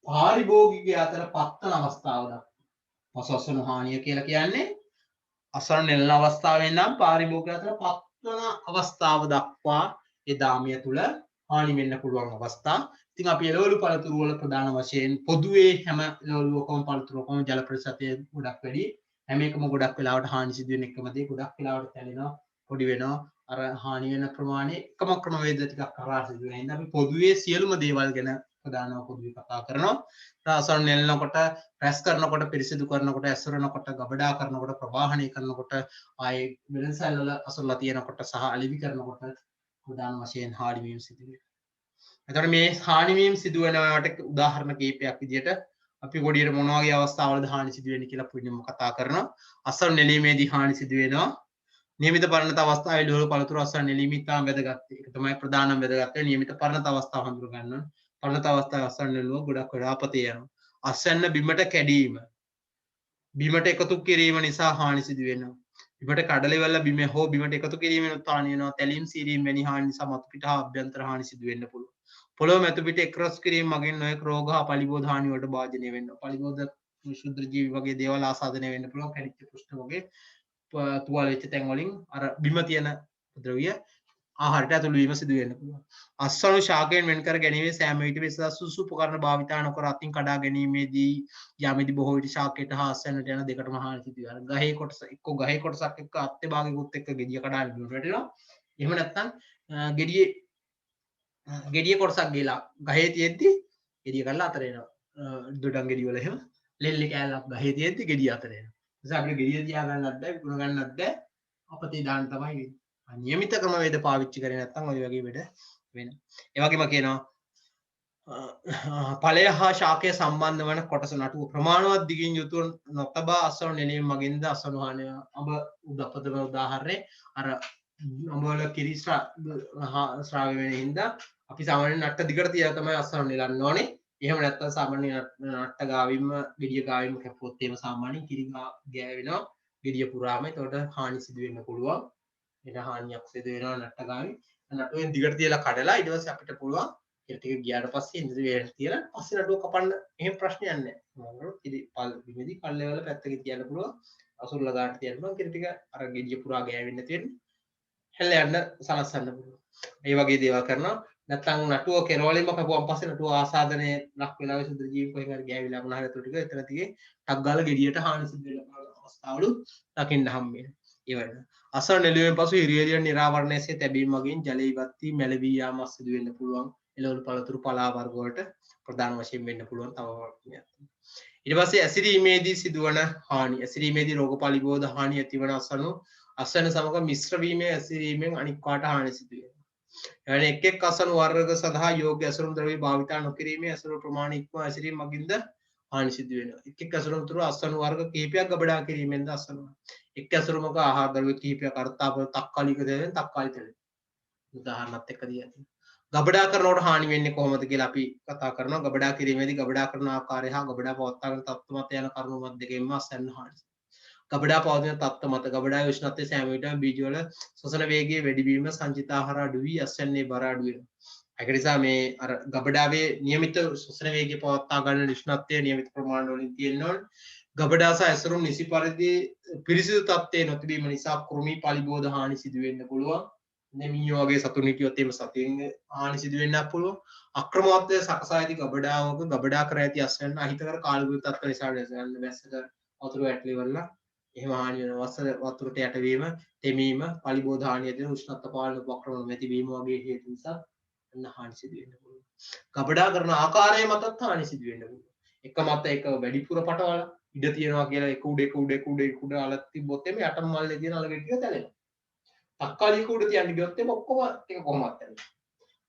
පාරිභෝගිකය අතර පත්තන අවස්ථාව දක්වා පසුසන හානිය කියලා කියන්නේ අසරණ නෙලන අවස්ථාවේ ඉඳන් පාරිභෝගිකය අතර පත්තන අවස්ථාව දක්වා ඒ දාමිය තුල හානි වෙන්න පුළුවන් අවස්ථා. ඉතින් අපි එළවලු පළතුරු වල ප්‍රධාන වශයෙන් පොදුවේ හැම එළවලුවකම පළතුරකම ජල ප්‍රතිශතය ගොඩක් වැඩි. හැම එකම ගොඩක් වෙලාවට හානි සිදු වෙන එකම දේ ගොඩක් වෙලාවට තැලෙනවා, පොඩි වෙනවා. අර හානි වෙන ප්‍රමාණය එකම ක්‍රමවේද ටිකක් කරා සිදු වෙන හින්දා අපි පොදුවේ සියලුම දේවල් ගැන ප්‍රධානව පොදුවේ කතා කරනවා. අසරණ නෙලනකොට, රැස් කරනකොට, පිරිසිදු කරනකොට, ඇසුරනකොට, ගබඩා කරනකොට, ප්‍රවාහනය කරනකොට, ආයේ වෙළඳසැල් වල අසුරලා තියෙනකොට සහ අලෙවි කරනකොට ප්‍රධාන වශයෙන් හානි වීම සිදු වෙනවා. එතකොට මේ හානි වීම සිදු වෙනවට උදාහරණ කීපයක් විදිහට අපි පොඩියට මොන වගේ අවස්ථාවලද හානි සිදු වෙන්නේ කියලා පුදුම කතා කරනවා. අසරණ නෙලීමේදී හානි සිදු වෙනවා. නියමිත පරිණත අවස්ථාවේ එළවලු පළතුරු අසරණ නෙලීම ඉතාම වැදගත්. ඒක තමයි ප්‍රධානම වැදගත්. නියමිත පරිණත අවස්ථාව හඳුන ගන්න. පරිණත අවස්ථාවේ අසරණ නෙළුව ගොඩක් වෙලා අපතේ යනවා. අසන්න බිමට කැඩීම, බිමට එකතු කිරීම නිසා හානි සිදු වෙනවා. බිමට කඩලෙවල බිම හෝ බිමට එකතු කිරීමෙන් හානි වෙනවා. තැලීම් සීරීම් වැනි හානි නිසා මතු පිට හා අභ්‍යන්තර හානි සිදු වෙන්න පුළුවන්. පොළොව මතු පිට එක්රස් කිරීම මගින් නොයෙක් රෝග හා පලිබෝධ හානි වලට භාජනය වෙනවා. පලිබෝධ ශුද්ධ ජීවි වගේ දේවල් ආසාදනය වෙන්න පුළුවන්. කැඩිච්ච පෘෂ්ඨ වගේ තුවාල වෙච්ච තැන් වලින් අර බිම තියෙන ද්‍රව්‍ය ආහාරයට ඇතුළු වීම සිදු වෙන්න පුළුවන්. අස්වනු ශාකයෙන් වෙන් කර ගැනීමේ සෑම විට වෙනසක් සුසු උපකරණ භාවිතා නොකර අතින් කඩා ගැනීමේදී යාමේදී බොහෝ විට ශාකයට හා අස්වැන්නට යන දෙකටම හානි සිදු වෙනවා. ගහේ කොටස එක්ක ගහේ කොටසක් එක්ක අත්ේ භාගිකුත් එක්ක ගෙඩිය කඩාගෙන බිමට වැටෙනවා. එහෙම නැත්නම් ගෙඩිය කොටසක් ගිහලා ගහේ තියෙද්දි ගෙඩිය කඩලා අතර එනවා. දොඩම් ගෙඩි වල එහෙම ලෙල්ලේ කෑල්ලක් ගහේ තියෙද්දි ගෙඩිය අතර එනවා. නිසා අපිට ගෙඩිය තියා ගන්නත් බෑ, විකුණ ගන්නත් බෑ. අපතේ දාන්න තමයි වෙන්නේ. නියමිත ක්‍රමවේද පාවිච්චි කරේ නැත්නම් ඔය වගේ වැඩ වෙනවා. ඒ වගේම කියනවා ඵලය හා ශාකය සම්බන්ධ වන කොටස නටුව ප්‍රමාණවත් දිගින් යුතුව නොතබා අසවනු නෙලීම මගින්ද අසවනු හානිය. අඹ උදපතම උදාහරණේ අර අඹ වල කිරි ශ්‍රාවය වෙන හින්දා අපි සාමාන්‍යයෙන් නට්ට දිගට තියලා තමයි අසවනු නෙලන්න ඕනේ. එහෙම නැත්නම් සාමාන්‍ය නට්ට ගාවින්ම ගෙඩිය ගාවින්ම කැපුවොත් එහෙම සාමාන්‍යයෙන් කිරි ගෑවෙනවා ගෙඩිය පුරාම. ඒකට හානි සිදු වෙන්න පුළුවන්. එන හානියක් සිදු වෙනවා නට්ට ගාවින්. නටුවෙන් දිගට තියලා කඩලා ඊට පස්සේ අපිට පුළුවන් ටික ගියාට පස්සේ ඉන්ද්‍රිය වේට තියලා පස්සේ නටුව කපන්න එහෙම ප්‍රශ්නයක් නැහැ. මොනවාරෝ ඉතින් බිමේදී කල්ලේ වල පැත්තක තියන්න පුළුවන්. අසුරලා දාන්න තියන්න පුළුවන්. කිරි ටික අර ගෙඩිය පුරා ගෑවෙන්නේ නැති වෙන්නේ. හැල්ල යන්න සලස්සන්න පුළුවන්. මේ වගේ දේවල් කරනවා. නැත්නම් නටුව කෙරවලින්ම කපුවන් පස්සේ නටුව ආසාදනයේ ලක් වෙලා විසුද්ධ ජීවි කොහෙන් හරි ගෑවිලා මොන හරි අතුරු ටික එතන තියේ ටක් ගාලා ගෙඩියට හානි සිදු වෙන අවස්ථාවලු දකින්න හම්බ වෙනවා. ඒ වගේ අසරණ නෙළුවෙන් පසු හිරියලියන් නිරාවරණයසේ තැබීම මගින් ජලය ඉවත් වී මැලවී යාමක් සිදු වෙන්න පුළුවන්. එළවලු පළතුරු පලා වර්ග වලට ප්‍රධාන වශයෙන් වෙන්න පුළුවන් තව වර්ගයක්. ඊට පස්සේ ඇසිරීමේදී සිදුවන හානි. ඇසිරීමේදී රෝග පලිබෝධ හානි ඇතිවන අසවනු සමග මිශ්‍ර වීමේ ඇසිරීමෙන් අනික් කාට හානි සිදු වෙනවා. එවැනි එක් එක් අසනු වර්ග සඳහා යෝග්‍ය අසුරු ද්‍රව්‍ය භාවිතා නොකිරීමේ අසුරු ප්‍රමාණ ඉක්මවා ඇසිරීම මගින්ද හානි සිදු වෙනවා. එක් එක් අසුරු තුරු අසනු වර්ග කිහිපයක් ගබඩා කිරීමෙන්ද අසනු. එක් අසුරුමක ආහාර ද්‍රව්‍ය කිහිපයක් අර්ථාපල තක්කාලික දෙයෙන් තක්කාලි තෙලෙන. උදාහරණත් එක්ක දී ඇති. ගබඩා කරනකොට හානි වෙන්නේ කොහොමද කියලා අපි කතා කරනවා. ගබඩා කිරීමේදී ගබඩා කරන ආකාරය හා ගබඩා පවත්වාගෙන තත්ත්ව මත යන කරුණු මත දෙකෙන්ම අසන්න හානි. ගබඩා පවතින තත්ත්ව මත ගබඩාවේ උෂ්ණත්වය සෑම විටම බීජවල ශ්වසන වේගයේ වැඩිවීම සංචිත ආහාර අඩු වී අස්වැන්නේ බර අඩු වෙනවා. ඒක නිසා මේ අර ගබඩාවේ નિયમિત ශ්වසන වේගය පවත්වා ගන්න උෂ්ණත්වය નિયમિત ප්‍රමාණය වලින් තියෙන්න ඕනේ. ගබඩා සහ ඇසුරුම් නිසි පරිදි පිරිසිදු තත්ත්වයේ නොතිබීම නිසා කෘමි පලිබෝධ හානි සිදු වෙන්න පුළුවන්. මීයෝ වගේ සතුන් හිටියොත් එimhe සතින් හානි සිදු වෙන්නත් පුළුවන්. අක්‍රමවත්ව සකසා ඇති ගබඩාවක ගබඩා කර ඇති අස්වැන්න අහිතකර කාලගුණ තත්ත්ව නිසා දැසගන්න වැස්සක වතුර ඇටලි වල එහෙම හානි වෙනවා. වතුරට යටවීම, තෙමීම, පලිබෝධ හානිය දෙන උෂ්ණත්ව පාලන උපක්‍රම නැතිවීම වගේ හේතු නිසා අන්න හානි සිදු වෙන්න පුළුවන්. ගබඩා කරන ආකාරය මතත් හානි සිදු වෙන්න පුළුවන්. එක මත එක වැඩිපුර පටවල ඉඩ තියනවා කියලා එක උඩ අලක් තිබ්බොත් එමේ යටම මල්ලේ තියෙන අල ගෙඩිය තැලෙනවා. තක්කාලික උඩ තියන්න ගියොත් එමේ ඔක්කොම ටික කොහොමවත් තැලෙනවා.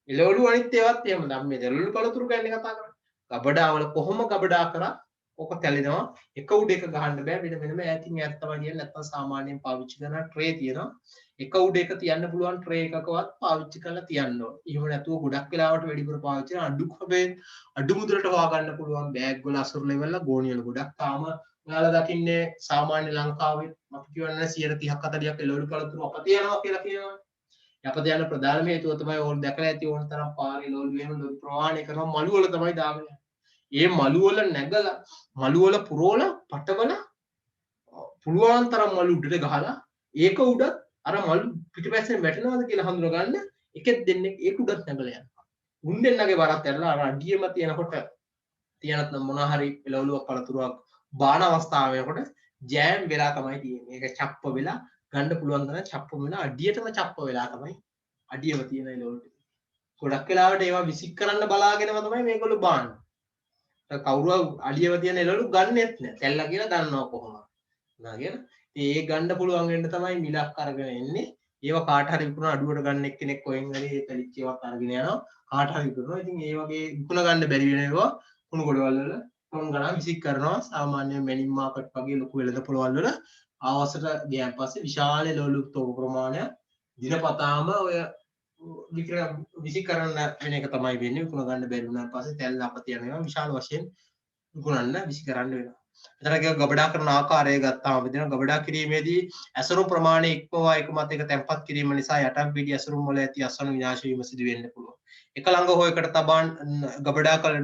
එළවලු අනිත් ඒවත් එහෙම නම් මේ එළවලු පළතුරු ගැන කතා කරන්නේ. ගබඩාවල කොහොම ගබඩා කරා ඕක තැලෙනවා. එක උඩ එක ගහන්න බෑ. වෙනම ඈතින් ඈත තමයි කියන්නේ. නැත්නම් සාමාන්‍යයෙන් පාවිච්චි කරන ට්‍රේ තියෙනවා. එක උඩ එක තියන්න පුළුවන් ට්‍රේ එකකවත් පාවිච්චි කරලා තියන්න ඕන. එහෙම නැතුව ගොඩක් වෙලාවට වැඩිපුර පාවිච්චි කරන අඩු මුදලට හොයාගන්න පුළුවන් බෑග් වල අසුරු ලෙවල් වල ගෝණි වල ගොඩක් තාම ඔයාලා දකින්නේ සාමාන්‍ය ලංකාවේ අපි කියවන්නේ 30ක් 40ක් එළවලු පළතුරු අපතේ යනවා කියලා කියනවා. අපතේ යන ප්‍රධානම හේතුව තමයි ඕන දැකලා ඇති ඕන තරම් පාරේ එළවලු එහෙම ප්‍රවාහණය කරනවා මළු වල තමයි දාගෙන යන්නේ. ඒ මළු වල නැගලා මළු වල පුරවලා පටවල පුළුවන් තරම් මළු උඩට ගහලා ඒක උඩ අර මළු පිටිපස්සෙන් වැටෙනවද කියලා හඳුනා ගන්න එකෙක් දෙන්නෙක් ඒක උඩට නැගලා යනවා. උන් දෙන්නගේ බරත් ඇරලා අර අඩියම තියෙනකොට තියනත් මොන හරි එළවලුවක් පළතුරක් බාන අවස්ථාව වෙනකොට ජෑම් වෙලා තමයි තියෙන්නේ. ඒක චප්ප වෙලා ගන්න පුළුවන් තරම් චප්ප වෙලා අඩියටම චප්ප වෙලා තමයි අඩියම තියෙන එළවලු ටික. ගොඩක් වෙලාවට ඒවා විසික් කරන්න බලාගෙනම තමයි මේගොල්ලෝ බාන්නේ. කවුරුව අඩියව තියෙන එළවලු ගන්නෙත් නෑ. තැල්ලා කියලා දන්නවා කොහොමද. නේද? ඒ ගන්න පුළුවන් වෙන්න තමයි මිලක් අරගෙන එන්නේ. ඒව කාට හරි විකුණන අඩුවට ගන්න එක්කෙනෙක් කොහෙන් හරි පැලිච්ච ඒවාක් අරගෙන යනවා. කාට හරි විකුණනවා. ඉතින් ඒ වගේ විකුණ ගන්න බැරි වෙන ඒවා කුණු ගොඩවල් වල ටොන් ගණන් විසික් කරනවා. සාමාන්‍ය මැනින් මාකට් වගේ ලොකු වෙළඳපොළවල් වල ආවසට ගියන් පස්සේ විශාල එළවලු තෝග ප්‍රමාණයක් දිනපතාම ඔය විසික් කරන්න වෙන එක තමයි වෙන්නේ. විකුණ ගන්න බැරි වුණාන් පස්සේ තැල්ල අපතිය යනවා විශාල වශයෙන් විකුණන්න විසි කරන්න වෙනවා. එතන ගබඩා කරන ආකාරය ගත්තාම බෙදෙන ගබඩා කිරීමේදී ඇසුරු ප්‍රමාණය ඉක්මවා එක මත එක තැන්පත් කිරීම නිසා යටම් පිටි ඇසුරුම් වල ඇති අසනු විනාශ වීම සිදු වෙන්න පුළුවන්. එක ළඟ හෝ එකට තබා ගබඩා කළ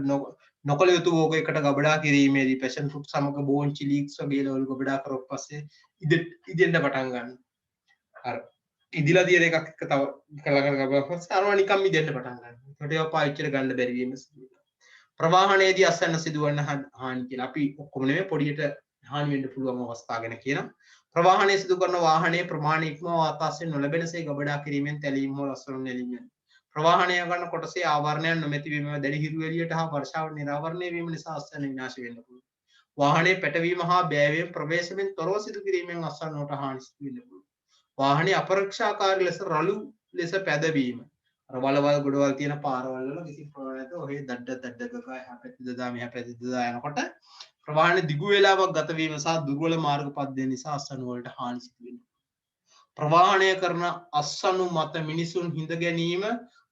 නොකළ යුතු භෝගයකට ගබඩා කිරීමේදී පැෂන් ෆෘට් සමග බෝන්චි ලීක්ස් වගේ ඒවාවල ගබඩා කරොත් පස්සේ ඉදෙන්න පටන් ගන්නවා. අර ඉදිලා තියෙන එකක් එක්ක තව කලකට ගබඩා කරලා අරවා නිකම් ඉදෙන්න පටන් ගන්නවා. ඒකට ඒවා පාවිච්චිට ගන්න බැරි වීම සිදු වෙනවා. ප්‍රවාහනයේදී අස්වැන්න සිදුවන හානි කියලා අපි ඔක්කොම නෙමෙයි පොඩියට හානි වෙන්න පුළුවන් අවස්ථා ගැන කියනවා. ප්‍රවාහනය සිදු කරන වාහනයේ ප්‍රමාණය ඉක්මවා වාතාශ්‍රයෙන් නොලැබෙනසේ ගබඩා කිරීමෙන් තැලීම හෝ අස්වැන්න නෙලීම. ප්‍රවාහනය කරන කොටසේ ආවරණයන් නොමැති වීම දැඩි හිරු එළියට හා වර්ෂාවට නිරාවරණය වීම නිසා අස්වැන්න විනාශ වෙන්න පුළුවන්. වාහනයේ පැටවීම හා බෑවීම ප්‍රවේශමෙන් තොරව සිදු කිරීමෙන් අස්වැන්නට හානි සිදු වෙන්න පුළුවන්. වාහනයේ අපරක්ෂාකාරී ලෙස රළු ලෙස පැදවීම වලවල් ගොඩවල් තියෙන පාරවල් වල කිසි ප්‍රමාණයක ඔහේ දඩ ගගා එහා පැත්තේ දදා මෙහා පැත්තේ දදා යනකොට ප්‍රවාහනේ දිගු වේලාවක් ගත වීම සහ දුර්වල මාර්ග පද්ධතිය නිසා අස්වැන්න වලට හානි සිදු වෙනවා. ප්‍රවාහනය කරන අස්වැන්නු මත මිනිසුන් හිඳ ගැනීම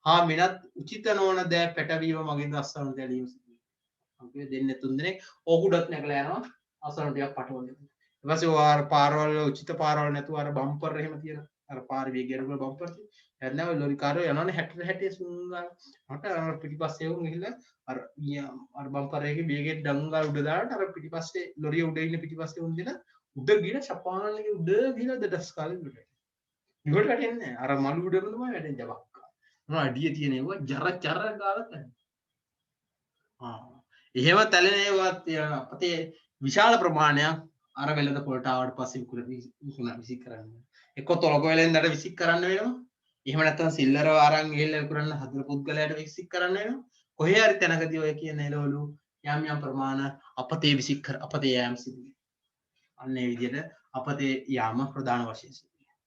හා වෙනත් උචිත නොවන දෑ පැටවීම මගින් අස්වැන්න දැලීම සිදු වෙනවා. අපි දෙන්නේ තුන් දෙනෙක් ඕකුඩත් නැගලා යනවා අස්වැන්න ටිකක් පටවන්න. ඊට පස්සේ වාර පාරවල් උචිත පාරවල් නැතුව අර බම්පර් එහෙම තියෙන අර පාර වේගය අඩු බම්පර් හැදෙනවා ලොරි කාරයෝ යනවනේ 60 සුන්දර මට අර පිටිපස්සේ වුන් ගිහිල්ලා අර බම්පර් එකේ වේගෙ ඩංගා උඩ දාලා අර පිටිපස්සේ ලොරිය උඩ ඉන්න පිටිපස්සේ වුන් දෙන උඩ ගිහින් ෂපාන්ලගේ උඩ ගිහිල්ලා දෙඩස් කාලේ උඩ ඉවට වැටෙන්නේ අර මළු උඩම තමයි වැටෙන්නේ ජබක් මොන අඩිය තියෙන ඒවා ජර ගාලා තැන එහෙම තැලෙන ඒවා අපතේ විශාල ප්‍රමාණයක් අර වෙළඳ පොළට ආවට පස්සේ විකුණ විසික් කරන්න එක්ක තොලක වෙලෙන්දට විසික් කරන්න වෙනවා. එහෙම නැත්නම් සිල්ලර අරන් ගිහලා විකුණන්න හදන පුද්ගලයාට විසික් කරන්න වෙනවා. කොහේ හරි තැනකදී ඔය කියන එළවලු යම් ප්‍රමාණ අපතේ විසික් කර අපතේ යෑම සිදු වෙනවා. අන්න ඒ විදිහට අපතේ යාම ප්‍රධාන වශයෙන් සිදු වෙනවා.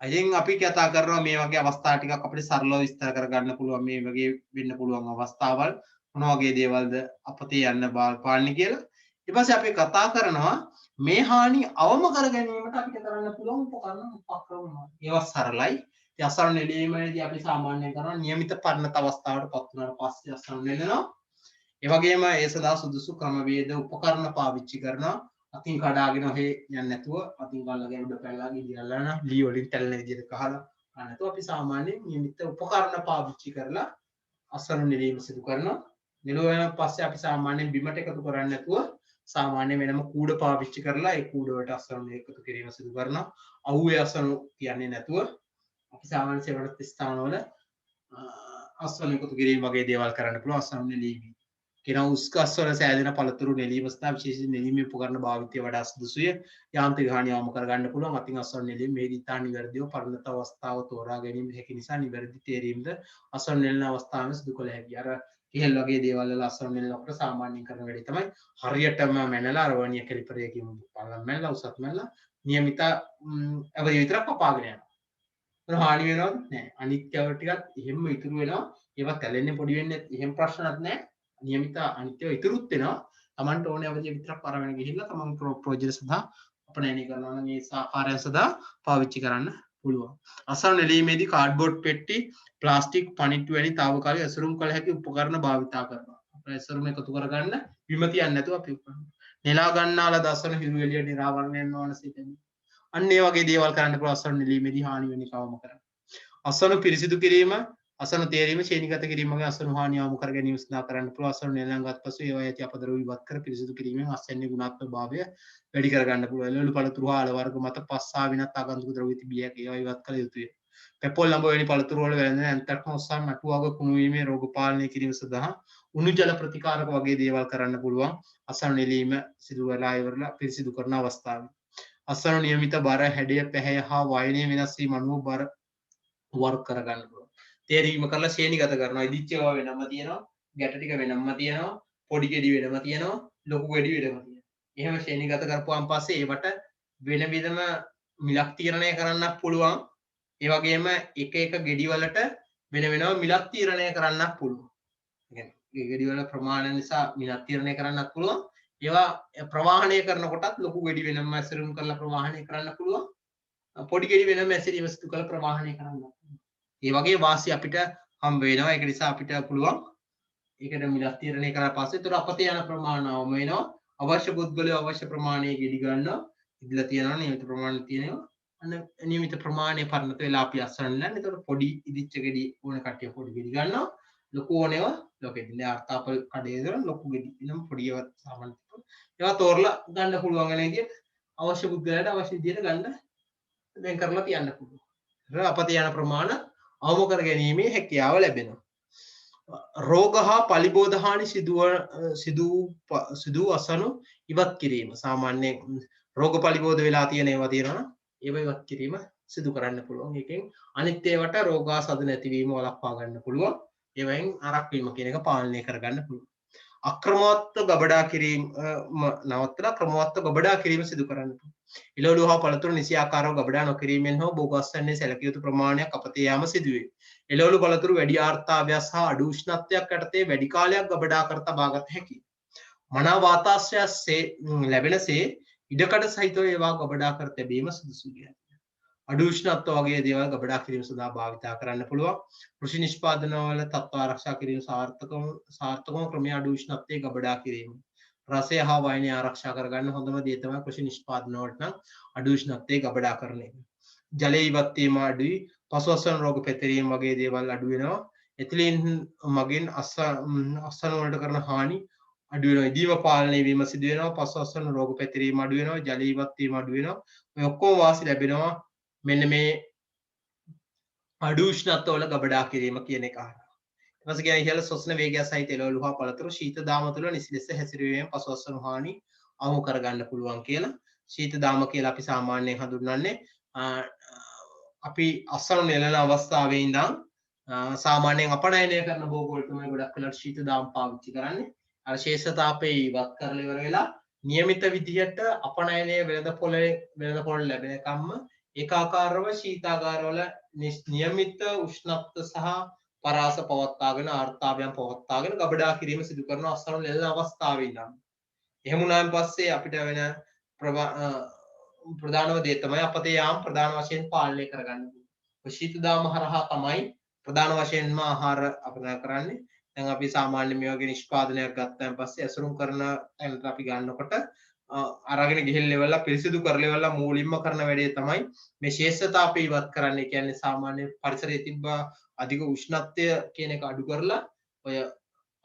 ඉතින් අපි කතා කරනවා මේ වගේ අවස්ථා ටිකක් අපිට සරලව විස්තර කරගන්න පුළුවන් මේ වගේ වෙන්න පුළුවන් අවස්ථාවල් මොන වගේ දේවල්ද අපතේ යන්න පාන්නේ කියලා. ඊට පස්සේ අපි කතා කරනවා මේ හානි අවම කර ගැනීමට අපිට කරන්න පුළුවන් උපකරණ උපක්‍රම මොනවද? ඒවා සරලයි. ඉතින් අසරණ නෙලීමේදී අපි සාමාන්‍යයෙන් කරනවා નિયમિત පරිණත අවස්ථාවට පත් වුණාට පස්සේ අසරණ නෙලනවා. ඒ වගේම ඒ සඳහා සුදුසු ක්‍රමවේද උපකරණ පාවිච්චි කරනවා. අතින් කඩාගෙන ඔහේ යන්නේ නැතුව අතින් ගල්ලගෙන උඩ පැනලා ගිහිල්ලා ලී වලින් තැල්ලෙන විදිහට කහලා ගන්න නැතුව අපි සාමාන්‍යයෙන් નિયમિત උපකරණ පාවිච්චි කරලා අසරණ නෙලීම සිදු කරනවා. නිලුවෙන් පස්සේ අපි සාමාන්‍යයෙන් බිමට එකතු කරන්නේ නැතුව සාමාන්‍ය වෙනම කූඩ පාවිච්චි කරලා ඒ කූඩ වලට අසරණ එකතු කිරීම සිදු කරනවා. අවුවේ අසරණ කියන්නේ නැතුව අපි සාමාන්‍ය සේවන ස්ථානවල අසරණ එකතු කිරීම වගේ දේවල් කරන්න පුළුවන් අසරණ නෙලීම. කියන උස්කස් වල සෑදෙන පළතුරු නෙලීම සඳහා විශේෂ නෙලීමේ උපකරණ භාවිතය වඩා සුදුසුය. යාන්ත්‍රික හානිය අවම කරගන්න පුළුවන්. අතින් අසරණ නෙලීම මෙහිදී තා නිවැරදිව පරිණත අවස්ථාව තෝරා ගැනීම හැකි නිසා නිවැරදි තේරීමද අසරණ නෙලන අවස්ථාවෙන් සිදු කළ හැකියි. අර කෙහෙල් වගේ දේවල් වල අසරණ නෙලනකොට සාමාන්‍යයෙන් කරන වැඩේ තමයි හරියටම මැනලා අරවණිය කැලිපරේ කියමු. පල්ලම් මැනලා උසත් මැනලා નિયમિત අවදි විතරක් කපාගෙන යනවා. ඒක හානි වෙනවද? නැහැ. අනිත් ඒවා ටිකත් එහෙම ඉතුරු වෙනවා. ඒවා තැලෙන්නේ පොඩි වෙන්නේ එහෙම ප්‍රශ්නයක් නැහැ. નિયમિત අනිත්‍යව ඉතුරුත් වෙනවා. Tamanට ඕනේ අවධිය විතරක් අරගෙන ගිහිල්ලා තමන් ප්‍රොජෙක්ට් සඳහා අපනයනය කරනවා නම් ඒ කාර්යයන් සඳහා පාවිච්චි කරන්න පුළුවන්. අසරණ නෙලීමේදී කාඩ්බෝඩ් පෙට්ටි, ප්ලාස්ටික් පණිට්ටු වැනි తాවකාලික ඇසුරුම් කළ හැකි උපකරණ භාවිතා කරනවා. අපේ ඇසුරුම එකතු කරගන්න බිම තියන්නේ නැතුව අපි නෙලා ගන්නාලා දසන හිරු එළිය නිරාවරණය නොවන සිටින්න. අන්න ඒ වගේ දේවල් කරන්න පුළුවන් අසරණ නෙලීමේදී හානි වෙන්නේ කවම කරන්න. අසරණ පිරිසිදු කිරීම අසරණ තේරීම ශ්‍රේණිගත කිරීම වගේ අසරණ හානිය අවම කර ගැනීම සඳහා කරන්න පුළුවන්. අසරණ නෙලනගත් පසු ඒවා ඇති අපදරුව ඉවත් කර පිරිසිදු කිරීමෙන් අසරණයේ ගුණාත්මක භාවය වැඩි කර ගන්න පුළුවන්. එළවලු පළතුරු හා අල වර්ග මත පස්සා විනත් ආගන්තුක ද්‍රව්‍ය තිබිය හැකි ඒවා ඉවත් කළ යුතුය. පෙපොල් ලඹ වැනි පළතුරු වල වැළඳෙන ඇන්තර්කම ඔස්සන් නටුවාග කුණු වීමේ රෝග පාලනය කිරීම සඳහා උණු ජල ප්‍රතිකාරක වගේ දේවල් කරන්න පුළුවන්. අසරණ නෙලීම සිදු වෙලා ඉවරලා පිරිසිදු කරන අවස්ථාවේ අසරණ નિયમિત බර හැඩය පැහැය හා වයනය වෙනස් වීම අනුව බර වර්ක් කරගන්න පුළුවන්. තේරීම කරලා ශ්‍රේණිගත කරනවා. ඉදිච්ච ඒවා වෙනම තියෙනවා, ගැට ටික වෙනම තියෙනවා, පොඩි ගෙඩි වෙනම තියෙනවා, ලොකු ගෙඩි වෙනම තියෙනවා. එහෙම ශ්‍රේණිගත කරපුවාන් පස්සේ ඒවට වෙන විදම මිලක් තීරණය කරන්නත් පුළුවන්. ඒ වගේම එක එක ගෙඩි වලට වෙන වෙනම මිලක් තීරණය කරන්නත් පුළුවන්. ඒ කියන්නේ ගෙඩි වල ප්‍රමාණය නිසා මිලක් තීරණය කරන්නත් පුළුවන්. ඒවා ප්‍රවාහනය කරනකොටත් ලොකු ගෙඩි වෙනම ඇසුරුම් කරලා ප්‍රවාහනය කරන්න පුළුවන්. පොඩි ගෙඩි වෙනම ඇසිරීම සිදු කරලා ප්‍රවාහනය කරන්න පුළුවන්. ඒ වගේ වාසි අපිට හම්බ වෙනවා. ඒක නිසා අපිට පුළුවන් ඒකට මිලක් තීරණය කරලා පස්සේ ඒතර අපතේ යන ප්‍රමාණවම වෙනවා. අවශ්‍ය පුද්ගලයෝ අවශ්‍ය ප්‍රමාණයේ ගෙඩි ගන්නවා. ඉදලා තියෙනවා නියමිත ප්‍රමාණය තියෙනවා. අන්න නියමිත ප්‍රමාණය පරිණත වෙලා අපි අසරණ නැහැ. ඒතර පොඩි ඉදිච්ච ගෙඩි ඕන කට්ටිය පොඩි ගෙඩි ගන්නවා. ලොකු ඕනේවා ලොකෙදි. දැන් අර්ථාපල් කඩේ දරන ලොකු ගෙඩි. එනම් පොඩි ඒවා සාමාන්‍ය ඒවා තෝරලා ගන්න පුළුවන් වෙන විදිහට අවශ්‍ය පුද්ගලයාට අවශ්‍ය විදිහට ගන්න වෙන් කරලා තියන්න පුළුවන්. ඒතර අපතේ යන ප්‍රමාණ අවම කර ගැනීමේ හැකියාව ලැබෙනවා. රෝග හා පලිබෝධ හානි සිදු අසනු ඉවත් කිරීම. සාමාන්‍යයෙන් රෝග පලිබෝධ වෙලා තියෙන ඒවා තියෙනවා. ඒවා ඉවත් කිරීම සිදු කරන්න පුළුවන්. ඒකෙන් අනිත් ඒවට රෝගාසද නැතිවීම වළක්වා ගන්න පුළුවන්. ඒවෙන් අරක් වීම කියන එක පාලනය කරගන්න පුළුවන්. අක්‍රමවත්ව ගබඩා කිරීම නවත්තලා ක්‍රමවත්ව ගබඩා කිරීම සිදු කරන්න පුළුවන්. එළවලු හා පළතුරු නිසි ආකාරව ගබඩා නොකිරීමෙන් හෝ බෝගස්සන්නේ සැලකිය යුතු ප්‍රමාණයක් අපතේ යාම සිදුවේ. එළවලු පළතුරු වැඩි ආර්ථාවයක් සහ අඩු උෂ්ණත්වයක් යටතේ වැඩි කාලයක් ගබඩා කර තබාගත හැකියි. මනා වාතාශ්‍රය ලැබෙනසේ ඉඩකඩ සහිතව ඒවා ගබඩා කර තැබීම සුදුසුය. අඩු උෂ්ණත්ව වගේ දේවල් ගබඩා කිරීම සඳහා භාවිතා කරන්න පුළුවන්. කෘෂි නිෂ්පාදනවල තත්ත්ව ආරක්ෂා කිරීම සාර්ථකම ක්‍රමය අඩු උෂ්ණත්වයේ ගබඩා කිරීම. රසය හා වයනය ආරක්ෂා කරගන්න හොඳම දේ තමයි කෘෂි නිෂ්පාදන වලට නම් අඩු උෂ්ණත්වයේ ගබඩා කරන එක. ජලය ඉවත් වීම අඩුයි, පසුඅසවන රෝග පැතිරීම වගේ දේවල් අඩු වෙනවා. එතිලීන් මගින් අසන වලට කරන හානි අඩු වෙනවා. ඉදීම පාලනය වීම සිදු වෙනවා. පසුඅසවන රෝග පැතිරීම අඩු වෙනවා. ජලය ඉවත් වීම අඩු වෙනවා. මේ ඔක්කොම වාසි ලැබෙනවා. මෙන්න මේ අඩු උෂ්ණත්ව වල ගබඩා කිරීම කියන එක හරහා. ඊට පස්සේ කියන ඉහළ ශ්වසන වේගය සහිත එළවලු හා පළතුරු ශීත දාම තුළ නිසි ලෙස හැසිරීමෙන් පසුඅසවන හානි අවම කරගන්න පුළුවන් කියලා. ශීත දාම කියලා අපි සාමාන්‍යයෙන් හඳුන්වන්නේ අපි අසරණ නෙලන අවස්ථාවේ ඉඳන් සාමාන්‍යයෙන් අපනයනය කරන භෝග වල තමයි ගොඩක් වෙලාවට ශීත දාම පාවිච්චි කරන්නේ. අර ශේෂ තාපේ ඉවත් කරලා ඉවර වෙලා નિયમિત විදිහට අපනයනය වෙළඳ පොළ ලැබෙනකම්ම ඒකාකාරව ශීතාගාරවල නියමිත උෂ්ණත්ව සහ පරාස පවත්වාගෙන ආර්තාවයන් පවත්වාගෙන ගබඩා කිරීම සිදු කරන අස්වනු ලැබෙන අවස්ථාවේ ඉඳන් එහෙම වුණාන් පස්සේ අපිට වෙන ප්‍රධානම දේ තමයි අපතේ යාම් ප්‍රධාන වශයෙන් පාලනය කරගන්න. ශීත දාම හරහා තමයි ප්‍රධාන වශයෙන්ම ආහාර අපිට කරන්නේ. දැන් අපි සාමාන්‍ය මේ වගේ නිෂ්පාදනයක් ගත්තාන් පස්සේ ඇසුරුම් කරන තැනට අපි ගන්නකොට අරගෙන ගිහින් ලෙවල්ලා පිරිසිදු කරලෙවල්ලා මූලින්ම කරන වැඩේ තමයි මේ ශේෂ්ඨතාපය ඉවත් කරන්න. ඒ කියන්නේ සාමාන්‍ය පරිසරයේ තිබ්බ අධික උෂ්ණත්වය කියන එක අඩු කරලා ඔය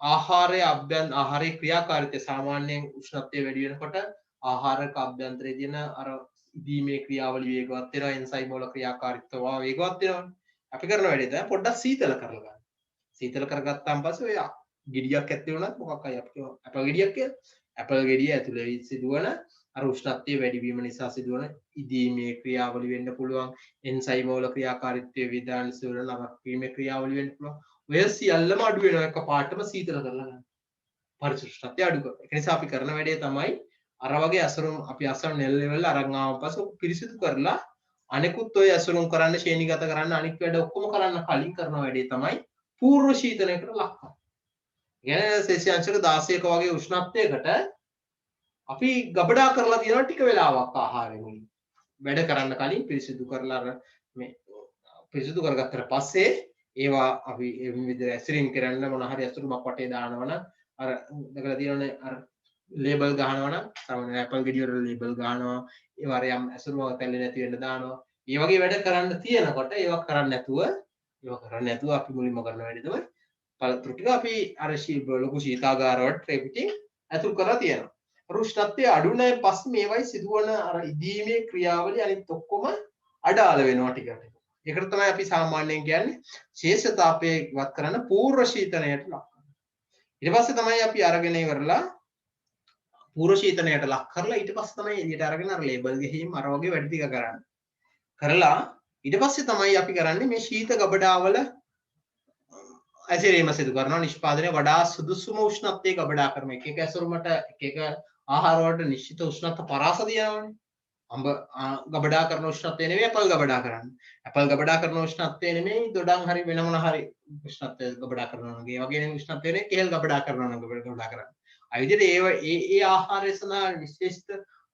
ආහාරයේ ක්‍රියාකාරීත්වය සාමාන්‍යයෙන් උෂ්ණත්වය වැඩි වෙනකොට ආහාරක අභ්‍යන්තරයේ තියෙන අර ඉදීමේ ක්‍රියාවලිය වේගවත් වෙනවා, එන්සයිම් වල ක්‍රියාකාරීත්වය වේගවත් වෙනවා. අපි කරන වැඩේ තමයි පොඩ්ඩක් සීතල කරලා ගන්න. සීතල කරගත්තාන් පස්සේ ඔය ගෙඩියක් ඇත්තේ වුණත් මොකක් හරි අපි ඇපල් ගෙඩියක් කියලා. ඇපල් ගෙඩිය ඇතුලේ සිදුවන අර උෂ්ණත්වයේ වැඩිවීම නිසා සිදුවන ඉදීමේ ක්‍රියාවලිය වෙන්න පුළුවන්, එන්සයිම් වල ක්‍රියාකාරීත්වය විදාන සිදුවන නරක වීමේ ක්‍රියාවලිය වෙන්න පුළුවන්. ඔය සියල්ලම අඩු වෙනවා එක පාටම සීතල කරලා ගන්න. පරිශුෂ්ණත්වය අඩු කරනවා. ඒ නිසා අපි කරන වැඩේ තමයි අර වගේ අසරුම් අපි අසරණ නෙල් ලෙවල් අරන් ආවන් පස්සේ පිරිසිදු කරලා අනිකුත් ඔය අසරුම් කරන්න ශ්‍රේණිගත කරන්න අනික් වැඩ ඔක්කොම කරන්න කලින් කරන වැඩේ තමයි පූර්ව ශීතලයකට ලක් කරනවා. කියන්නේ සෙල්සියස් 16ක වගේ උෂ්ණත්වයකට අපි ගබඩා කරලා තියෙනවා ටික වෙලාවක් ආහාරයෙන්. වැඩ කරන්න කලින් පිරිසිදු කරලා අර මේ පිරිසිදු කරගත්තට පස්සේ ඒවා අපි මේ විදිහට ඇසිරින් කරන්න මොන හරි අසුරුමක් වටේ දානවනම් අර දැකලා තියෙනවනේ අර ලේබල් ගහනවනම් සාමාන්‍ය ඇපල් ගෙඩිය වල ලේබල් ගහනවා ඒ වගේ යම් අසුරුමක් තැල්ලේ නැති වෙන්න දානවා. මේ වගේ වැඩ කරන්න තියෙනකොට ඒවා කරන්නේ නැතුව අපි මුලින්ම කරන වැඩේ තමයි පළතුරු ටික අපි අර ලොකු ශීතාගාරවලට ට්‍රේ පිටින් ඇතුල් කරලා තියෙනවා. උෂ්ණත්වය අඩු නැයි පස්සේ මේවයි සිදුවන අර ඉදීමේ ක්‍රියාවලිය අනිත් ඔක්කොම අඩාල වෙනවා ටික ටික. ඒකට තමයි අපි සාමාන්‍යයෙන් කියන්නේ ශේෂතාපය ඉවත් කරන්න පූර්ව ශීතනයට ලක් කරනවා. ඊට පස්සේ තමයි අපි අරගෙන ඉවරලා පූර්ව ශීතනයට ලක් කරලා ඊට පස්සේ තමයි එළියට අරගෙන අර ලේබල් ගහීම අර වගේ වැඩ ටික කරන්නේ. කරලා ඊට පස්සේ තමයි අපි කරන්නේ මේ ශීත ගබඩාවල ඇසිරීම සිදු කරනවා. නිෂ්පාදනය වඩා සුදුසුම උෂ්ණත්වයේ ගබඩා කරන එක ඇසුරුමට එක ආහාර වලට නිශ්චිත උෂ්ණත්ව පරාස තියෙනවානේ. අඹ ගබඩා කරන උෂ්ණත්වය නෙමෙයි ඇපල් ගබඩා කරන්නේ. ඇපල් ගබඩා කරන උෂ්ණත්වය නෙමෙයි දොඩම් හරි වෙන මොන හරි උෂ්ණත්වය ගබඩා කරනවා වගේ. ඒ වගේ නෙමෙයි උෂ්ණත්වය නෙමෙයි කෙහෙල් ගබඩා කරනවා නම් ගබඩා කරන්නේ. අය විදිහට ඒ ආහාරය සඳහා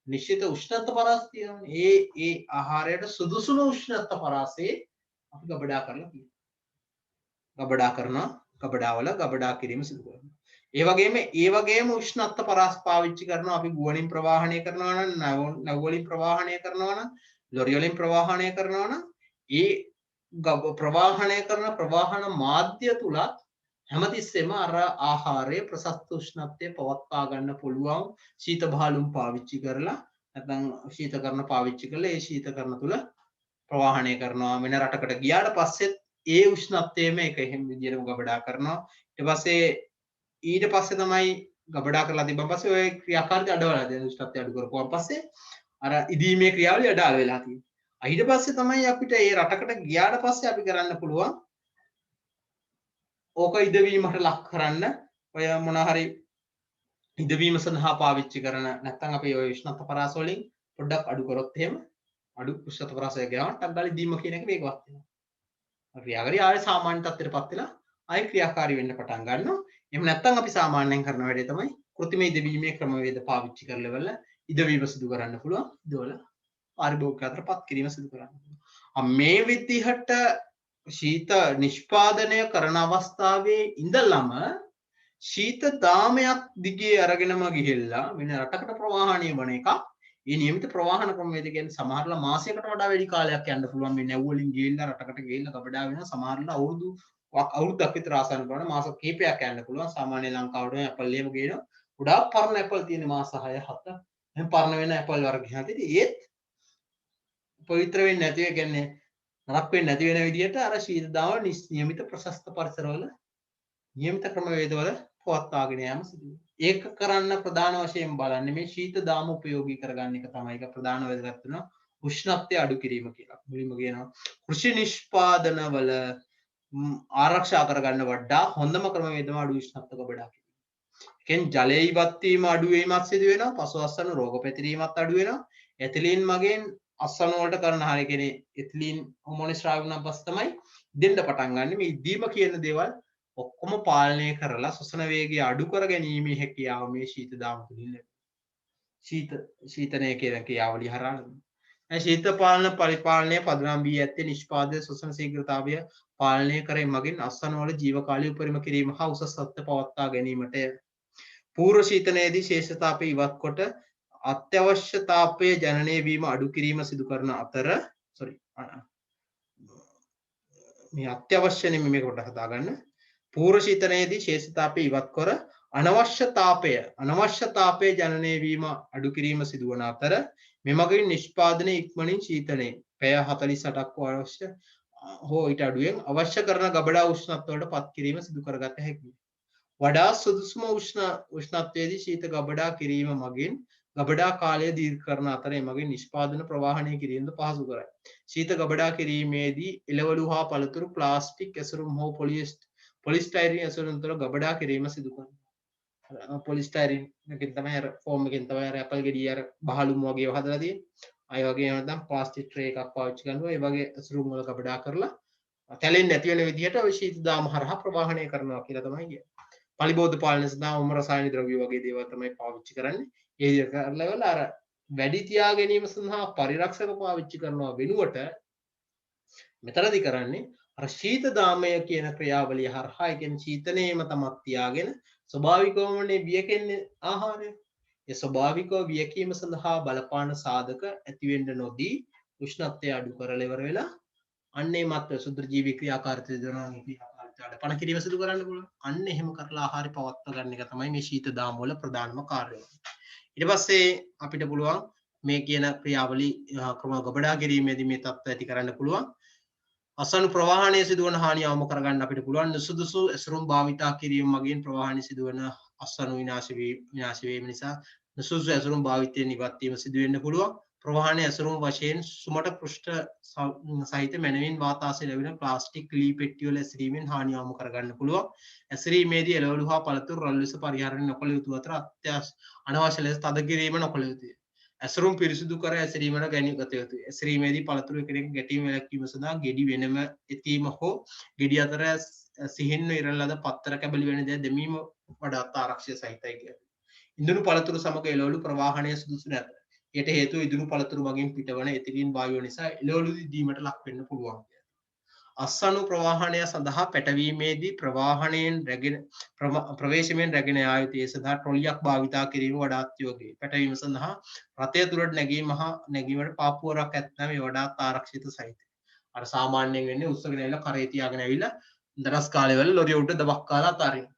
නිශ්චිත උෂ්ණත්ව පරාස තියෙනවානේ. ඒ ආහාරයට සුදුසුම උෂ්ණත්ව පරාසයේ අපි ගබඩා කරලා තියෙනවා. ගබඩා කරනවා ගබඩාවල ගබඩා කිරීම සිදු කරනවා. ඒ වගේම උෂ්ණත්ව පරාස පාවිච්චි කරනවා අපි ගුවනින් ප්‍රවාහනය කරනවා නම් නැව් වලින් ප්‍රවාහනය කරනවා නම් ලොරි වලින් ප්‍රවාහනය කරනවා නම් ඒ ප්‍රවාහනය කරන ප්‍රවාහන මාධ්‍ය තුල හැමතිස්සෙම අර ආහාරයේ ප්‍රසස්ත උෂ්ණත්වය පවත්වා ගන්න පුළුවන් ශීත බහලුම් පාවිච්චි කරලා නැත්නම් ශීතකරණ පාවිච්චි කරලා ඒ ශීතකරණ තුල ප්‍රවාහනය කරනවා. වෙන රටකට ගියාට පස්සෙත් ඒ උෂ්ණත්වයේම එක එහෙම විදිහටම ගබඩා කරනවා. ඊට පස්සේ තමයි ගබඩා කරලා තිබ්බන් පස්සේ ඔය ක්‍රියාකාරීත්වය අඩවලා දැන් උෂ්ණත්වය අඩු කරපුවාන් පස්සේ අර ඉදීමේ ක්‍රියාවලිය අඩාල වෙලා තියෙනවා. ඊට පස්සේ තමයි අපිට ඒ රටකට ගියාට පස්සේ අපි කරන්න පුළුවන් ඕක ඉදවීමට ලක් කරන්න ඔය මොන හරි ඉදවීම සඳහා පාවිච්චි කරන නැත්නම් අපි ඔය උෂ්ණත්ව පරාස වලින් පොඩ්ඩක් අඩු කරොත් එහෙම අඩු උෂ්ණත්ව පරාසය ගාවට ටක් ගාලා ඉදීම කියන එක වේගවත් වෙනවා. ක්‍රියාකාරී ආයේ සාමාන්‍ය තත්ත්වයටපත් වෙලා ආයේ ක්‍රියාකාරී වෙන්න පටන් ගන්නවා. එහෙම නැත්නම් අපි සාමාන්‍යයෙන් කරන වැඩේ තමයි කෘත්‍රිම ඉදවීමේ ක්‍රමවේද පාවිච්චි කරලා ඉදවීම සිදු කරන්න පුළුවන්. ඉදවල පාරිභෝගිකයන්ටපත් කිරීම සිදු කරන්න පුළුවන්. මේ විදිහට ශීත නිෂ්පාදනය කරන අවස්ථාවේ ඉඳලම ශීත දාමයක් දිගේ අරගෙනම ගිහිල්ලා වෙන රටකට ප්‍රවාහණය වන එකක්. ඒ නියමිත ප්‍රවාහන ක්‍රමවේද කියන්නේ සමහරලා මාසයකට වඩා වැඩි කාලයක් යන්න පුළුවන්. මේ නැව් වලින් ගිහිල්ලා රටකට ගිහිල්ලා ගබඩා වෙන සමහරලා අවුරුද්දක් විතර ආසන්න කරන මාස කිහිපයක් යන්න පුළුවන්. සාමාන්‍ය ලංකාවට ඇපල් එහෙම ගේනවා. ගොඩාක් පරණ ඇපල් තියෙන මාස 6 7 එහෙම පරණ වෙන ඇපල් වර්ග හැටියට ඒත් පවිත්‍ර වෙන්නේ නැති ඒ කියන්නේ නරක වෙන්නේ නැති වෙන විදිහට අර ශීත දාම නියමිත ප්‍රශස්ත පරිසරවල නියමිත ක්‍රමවේදවල පවත්වාගෙන යාම සිදු වෙනවා. ඒක කරන්න ප්‍රධාන වශයෙන් බලන්නේ මේ ශීත දාම උපයෝගී කරගන්න එක තමයි ඒක ප්‍රධාන වැදගත් වෙනවා. උෂ්ණත්වය අඩු කිරීම කියලා. මුලින්ම කියනවා කෘෂි නිෂ්පාදනවල ආරක්ෂා කරගන්න වඩා හොඳම ක්‍රමවේදම අඩු උෂ්ණත්ව ගබඩා කිරීම. කියන්නේ ජලයේ ඉවත් වීම අඩු වීමක් සිදු වෙනවා. පසුඅස්සන රෝග පැතිරීමත් අඩු වෙනවා. ඇතිලීන් මගෙන් අස්සන වලට කරන හරිය කියන්නේ එතිලීන් හෝමෝන ස්‍රාවණ පස්ස තමයි දෙන්න පටන් ගන්න. මේ ඉදීම කියන දේවල් ඔක්කොම පාලනය කරලා ශ්වසන වේගය අඩු කර ගැනීමේ හැකියාව මේ ශීත දාම තුලින් ශීතනය කියන ක්‍රියාවලිය හරහා ශීත පාලන පරිපාලනය පදනම් වී ඇත්තේ නිෂ්පාදක ශ්වසන ශීඝ්‍රතාවය පාලනය කරේ මගින් අස්සන වල ජීවකාලය උපරිම කිරීම හා උසස් තත්ත්ව පවත්වා ගැනීමට පූර්ව ශීතනයේදී ශේෂ තාපය ඉවත් කොට අත්‍යවශ්‍ය තාපය ජනනය වීම අඩු කිරීම සිදු කරන අතර මේ අත්‍යවශ්‍ය නෙමෙයි මේක පොඩ්ඩක් හදාගන්න. පූර්ව ශීතනයේදී ශේෂ තාපය ඉවත් කර අනවශ්‍ය තාපය ජනනය වීම අඩු කිරීම සිදුවන අතර මෙමගින් නිෂ්පාදනය ඉක්මනින් ශීතනයේ පැය 48ක් අවශ්‍ය හෝ ඊට අඩුවෙන් අවශ්‍ය කරන ගබඩා උෂ්ණත්වයට පත් කිරීම සිදු කරගත හැකියි. වඩා සුදුසුම උෂ්ණත්වයේදී ශීත ගබඩා කිරීම මගින් ගබඩා කාලය දීර්ඝ කරන අතර එමගින් නිෂ්පාදන ප්‍රවාහනය කිරීමද පහසු කරයි. ශීත ගබඩා කිරීමේදී එළවලු හා පළතුරු ප්ලාස්ටික් ඇසුරුම් හෝ පොලිස්ටයිරින් ඇසුරුම් තුළ ගබඩා කිරීම සිදු කරනවා. පොලිස්ටයිරින් එකෙන් තමයි අර ෆෝම් එකෙන් තමයි අර ඇපල් ගෙඩිය අර බහලුම් වගේ හදලා තියෙන්නේ. අය වගේ නැත්නම් ප්ලාස්ටික් ට්‍රේ එකක් පාවිච්චි කරනවා. ඒ වගේ ඇසුරුම් වල ගබඩා කරලා තැලෙන්නේ නැති වෙන විදිහට ඔය ශීත දාම හරහා ප්‍රවාහනය කරනවා කියලා තමයි කියන්නේ. පලිබෝධ පාලනය සඳහා උම රසායනික ද්‍රව්‍ය වගේ දේවල් තමයි පාවිච්චි කරන්නේ. ඒ විදිහට කරලා අර වැඩි තියා ගැනීම සඳහා පරිරක්ෂක පාවිච්චි කරනවා වෙනුවට මෙතනදී කරන්නේ අර ශීත දාමය කියන ක්‍රියාවලිය හරහා ඒ කියන්නේ ශීතනයේම තමක් තියාගෙන ස්වභාවිකවමනේ වියකෙන්නේ ආහාරය. ඒ ස්වභාවිකව වියකීම සඳහා බලපාන සාධක ඇති වෙන්න නොදී උෂ්ණත්වය අඩු කරලා ඉවර වෙලා අන්නේ මත් සුද්ධ ජීවී ක්‍රියාකාරීත්වය දරන ක්‍රියාකාරීත්වයට පණ කිරීම සිදු කරන්න පුළුවන්. අන්න එහෙම කරලා ආහාරය පවත්වා ගන්න එක තමයි මේ ශීත දාම වල ප්‍රධානම කාර්යය. ඊට පස්සේ අපිට පුළුවන් මේ කියන ක්‍රියාවලි ක්‍රම ගබඩා කිරීමේදී මේ තත්ත්වය ඇති කරන්න පුළුවන්. අසනු ප්‍රවාහනය සිදුවන හානිය අවම කරගන්න අපිට පුළුවන්. නුසුදුසු ඇසුරුම් භාවිතා කිරීම මගින් ප්‍රවාහනය සිදුවන අසනු විනාශ වීම නිසා නුසුදුසු ඇසුරුම් භාවිතයෙන් ඉවත් වීම සිදු වෙන්න පුළුවන්. ප්‍රවාහනය ඇසුරුම් වශයෙන් සුමට පෘෂ්ඨ සහිත මැනවින් වාතාශ්‍රය ලැබෙන ප්ලාස්ටික් ලී පෙට්ටි වල ඇසිරීමෙන් හානිය අවම කරගන්න පුළුවන්. ඇසිරීමේදී එළවලු හා පළතුරු රල් ලෙස පරිහරණය නොකළ යුතු අතර අනවශ්‍ය ලෙස තද කිරීම නොකළ යුතුය. ඇසුරුම් පිරිසිදු කර ඇසිරීමට ගැනීමගත යුතුය. ඇසිරීමේදී පළතුරු එකිනෙක ගැටීම වැළැක්වීම සඳහා ගෙඩි වෙනම එතීම හෝ ගෙඩි අතර සිහින්ව ඉරන ලද පත්තර කැබලි වැනි දෑ දැමීම වඩාත් ආරක්ෂක සහිතයි කියන්නේ. ඉන්දුණු පළතුරු සමග එළවලු ප්‍රවාහනය සුදුසු නැත. යට හේතුව ඉදුණු පළතුරු මගින් පිටවන එතිලීන් වායුව නිසා එළවලු දීමට ලක් වෙන්න පුළුවන්. අස්සනු ප්‍රවාහනය සඳහා පැටවීමේදී ප්‍රවේශමෙන් රැගෙන යා යුතුය. ඒ සඳහා ට්‍රොලියක් භාවිතා කිරීම වඩාත් යෝග්‍යයි. පැටවීම සඳහා රථය තුරට නැගීමට පාපුවරක් ඇත්නම් ඒ වඩාත් ආරක්ෂිත සහිතයි. අර සාමාන්‍යයෙන් වෙන්නේ උස්සගෙන ඇවිල්ලා කරේ තියාගෙන ඇවිල්ලා දරස් කාලේ වල ලොරිය උඩ දබක් කාලා අතාරිනවා.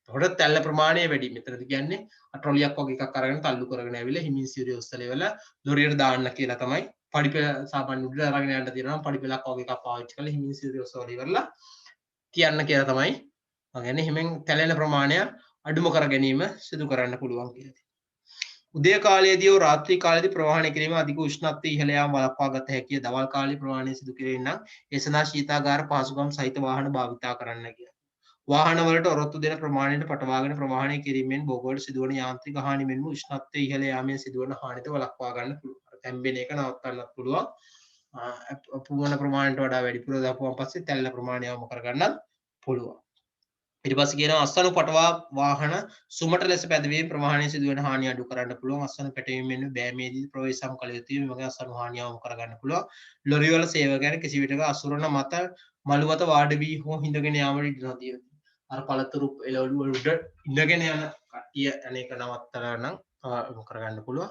එතකොට තැල්ල ප්‍රමාණය වැඩි. මෙතනදී කියන්නේ ට්‍රොලියක් වගේ එකක් අරගෙන තල්ලු කරගෙන ඇවිල්ලා හිමින් සිරිය උස්සලා ඉවලා ලොරියට දාන්න කියලා තමයි. පඩිපෙළ සාමාන්‍ය උඩ අරගෙන යන්න තියෙනවා නම් පඩිපෙළක් වගේ එකක් පාවිච්චි කරලා හිමින් සිරිය උස්සලා ඉවරලා තියන්න කියලා තමයි. මම කියන්නේ හිමෙන් තැලෙන ප්‍රමාණය අඩුම කර ගැනීම සිදු කරන්න පුළුවන් කියලා. උදේ කාලයේදී හෝ රාත්‍රී කාලයේදී ප්‍රවාහනය කිරීම අධික උෂ්ණත්වය ඉහළ යාම වළක්වා ගත හැකිය. දවල් කාලයේ ප්‍රවාහනය සිදු කිරීම නම් ඒ සඳහා ශීතාගාර පහසුකම් සහිත වාහන භාවිතා කරන්න කියලා. වාහන වලට ඔරොත්තු දෙන ප්‍රමාණයට පටවාගෙන ප්‍රවාහනය කිරීමෙන් බොගොවට සිදුවන යාන්ත්‍රික හානි මෙන්ම උෂ්ණත්වය ඉහළ යාමෙන් සිදුවන හානිද වළක්වා ගන්න පුළුවන්. තැම්බෙන එක නවත්තන්නත් පුළුවන්. පුවන ප්‍රමාණයට වඩා වැඩිපුර දාපුවාන් පස්සේ තැල්ල ප්‍රමාණය අවම කරගන්නත් පුළුවන්. ඊට පස්සේ කියනවා අස්සනු පටවා වාහන සුමට ලෙස පැදවීම ප්‍රවාහනය සිදුවන හානිය අඩු කරන්න පුළුවන්. අස්සනු පැටවීමෙන් බෑමේදී ප්‍රවේශම් කළ යුතුයි. මේ වගේ අස්සනු හානිය අවම කරගන්න පුළුවන්. ලොරි වල සේවකයන් කිසි විටක අසුරන මත මළු මත වාඩි වී හෝ හිඳගෙන යාමට ඉඩ නොදිය යුතුයි. අර පළතුරු එළවලු වල උඩ ඉඳගෙන යන කට්ටිය අනේක නවත්තලා නම් කරගන්න පුළුවන්.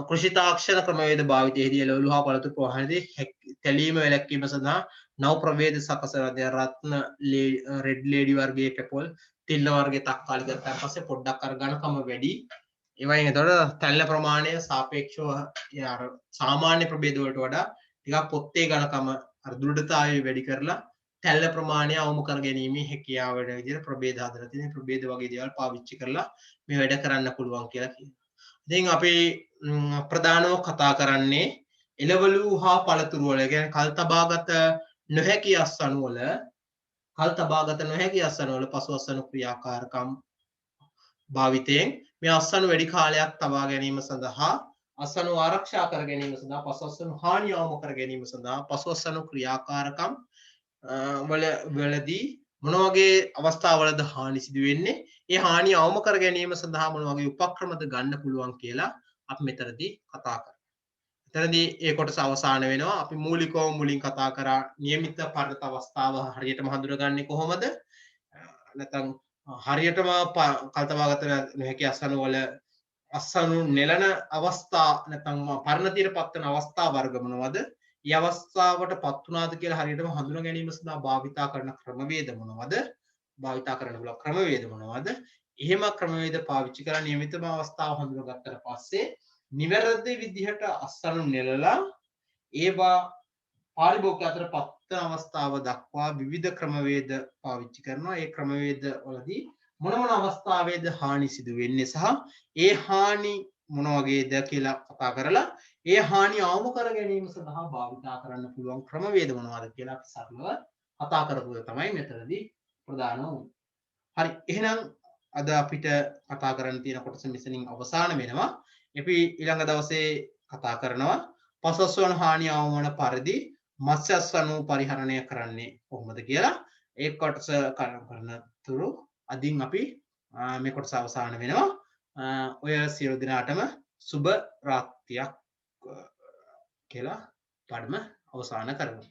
කෘෂි තාක්ෂණ ක්‍රමවේද භාවිතයේදී එළවලු හා පළතුරු ප්‍රවාහනයේදී තැලීම වැළැක්වීම සඳහා නව ප්‍රභේද සකසන රත්න රෙඩ් ලේඩි වර්ගයේ පෙපොල් තිල්න වර්ගයේ තක්කාලි කරලා පස්සේ පොඩ්ඩක් අර ඝනකම වැඩි. ඒ වයින් එතකොට තැල්න ප්‍රමාණය සාපේක්ෂව අර සාමාන්‍ය ප්‍රභේද වලට වඩා ටිකක් පොත්තේ ඝනකම අර දෘಢතාවය වැඩි කරලා තැල්ල ප්‍රමාණය අවම කර ගැනීමේ හැකියාව වෙන විදිහට ප්‍රභේද හදලා තියෙන ප්‍රභේද වගේ දේවල් පාවිච්චි කරලා මේ වැඩ කරන්න පුළුවන් කියලා කියනවා. ඉතින් අපි ප්‍රධානව කතා කරන්නේ එළවලු හා පළතුරු වල කියන්නේ කල් තබාගත නොහැකි අස්සනු වල පසු අස්සනු ක්‍රියාකාරකම් භාවිතයෙන් මේ අස්සනු වැඩි කාලයක් තබා ගැනීම සඳහා අසනු ආරක්ෂා කර ගැනීම සඳහා පසුවස්සනු හානිය අවම කර ගැනීම සඳහා පසුවස්සනු ක්‍රියාකාරකම් වලදී මොන වගේ අවස්ථාවලද හානි සිදු වෙන්නේ? ඒ හානිය අවම කර ගැනීම සඳහා මොන වගේ උපක්‍රමද ගන්න පුළුවන් කියලා අපි මෙතනදී කතා කරමු. එතනදී ඒ කොටස අවසන් වෙනවා. අපි මූලිකව මුලින් කතා කරා નિયમિત පරත අවස්ථාව හරියටම හඳුනගන්නේ කොහොමද? නැත්නම් හරියටම කල්තවාගත නොහැකි අසනු වල අසනු නෙලන අවස්ථා නැත්නම් පරිණතියට පත්වන අවස්ථා වර්ග මොනවද? ඒ අවස්ථාවට පත් වුණාද කියලා හරියටම හඳුනා ගැනීම සඳහා භාවිතා කරන ක්‍රමවේද මොනවද? භාවිතා කරන්න පුළුවන් ක්‍රමවේද මොනවද? එහෙම ක්‍රමවේද පාවිච්චි කරලා નિયમિતම අවස්ථාව හඳුනාගත්තට පස්සේ නිවැරදි විදිහට අසනු නෙලලා ඒවා පාරිභෝගික අතර පත්වන අවස්ථාව දක්වා විවිධ ක්‍රමවේද පාවිච්චි කරනවා. ඒ ක්‍රමවේද වලදී මොන මොන අවස්ථාවේද හානි සිදු වෙන්නේ සහ ඒ හානි මොන වගේද කියලා කතා කරලා ඒ හානි අවම කර ගැනීම සඳහා භාවිතා කරන්න පුළුවන් ක්‍රමවේද මොනවද කියලා අපි සරලව කතා කරපු තමයි මෙතනදී ප්‍රධාන වුනේ. හරි, එහෙනම් අද අපිට කතා කරන්න තියෙන කොටස මෙතනින් අවසන් වෙනවා. අපි ඊළඟ දවසේ කතා කරනවා පසස්වන හානි අවම වන පරිදි මත්ස්‍යස්වනු පරිහරණය කරන්නේ කොහොමද කියලා. ඒ කොටස කරන තුරු අදින් අපි මේ කොටස අවසන් වෙනවා. ඔය සියලු දිනාටම සුබ රාත්‍රියක් කියලා පාඩම අවසන් කරනවා.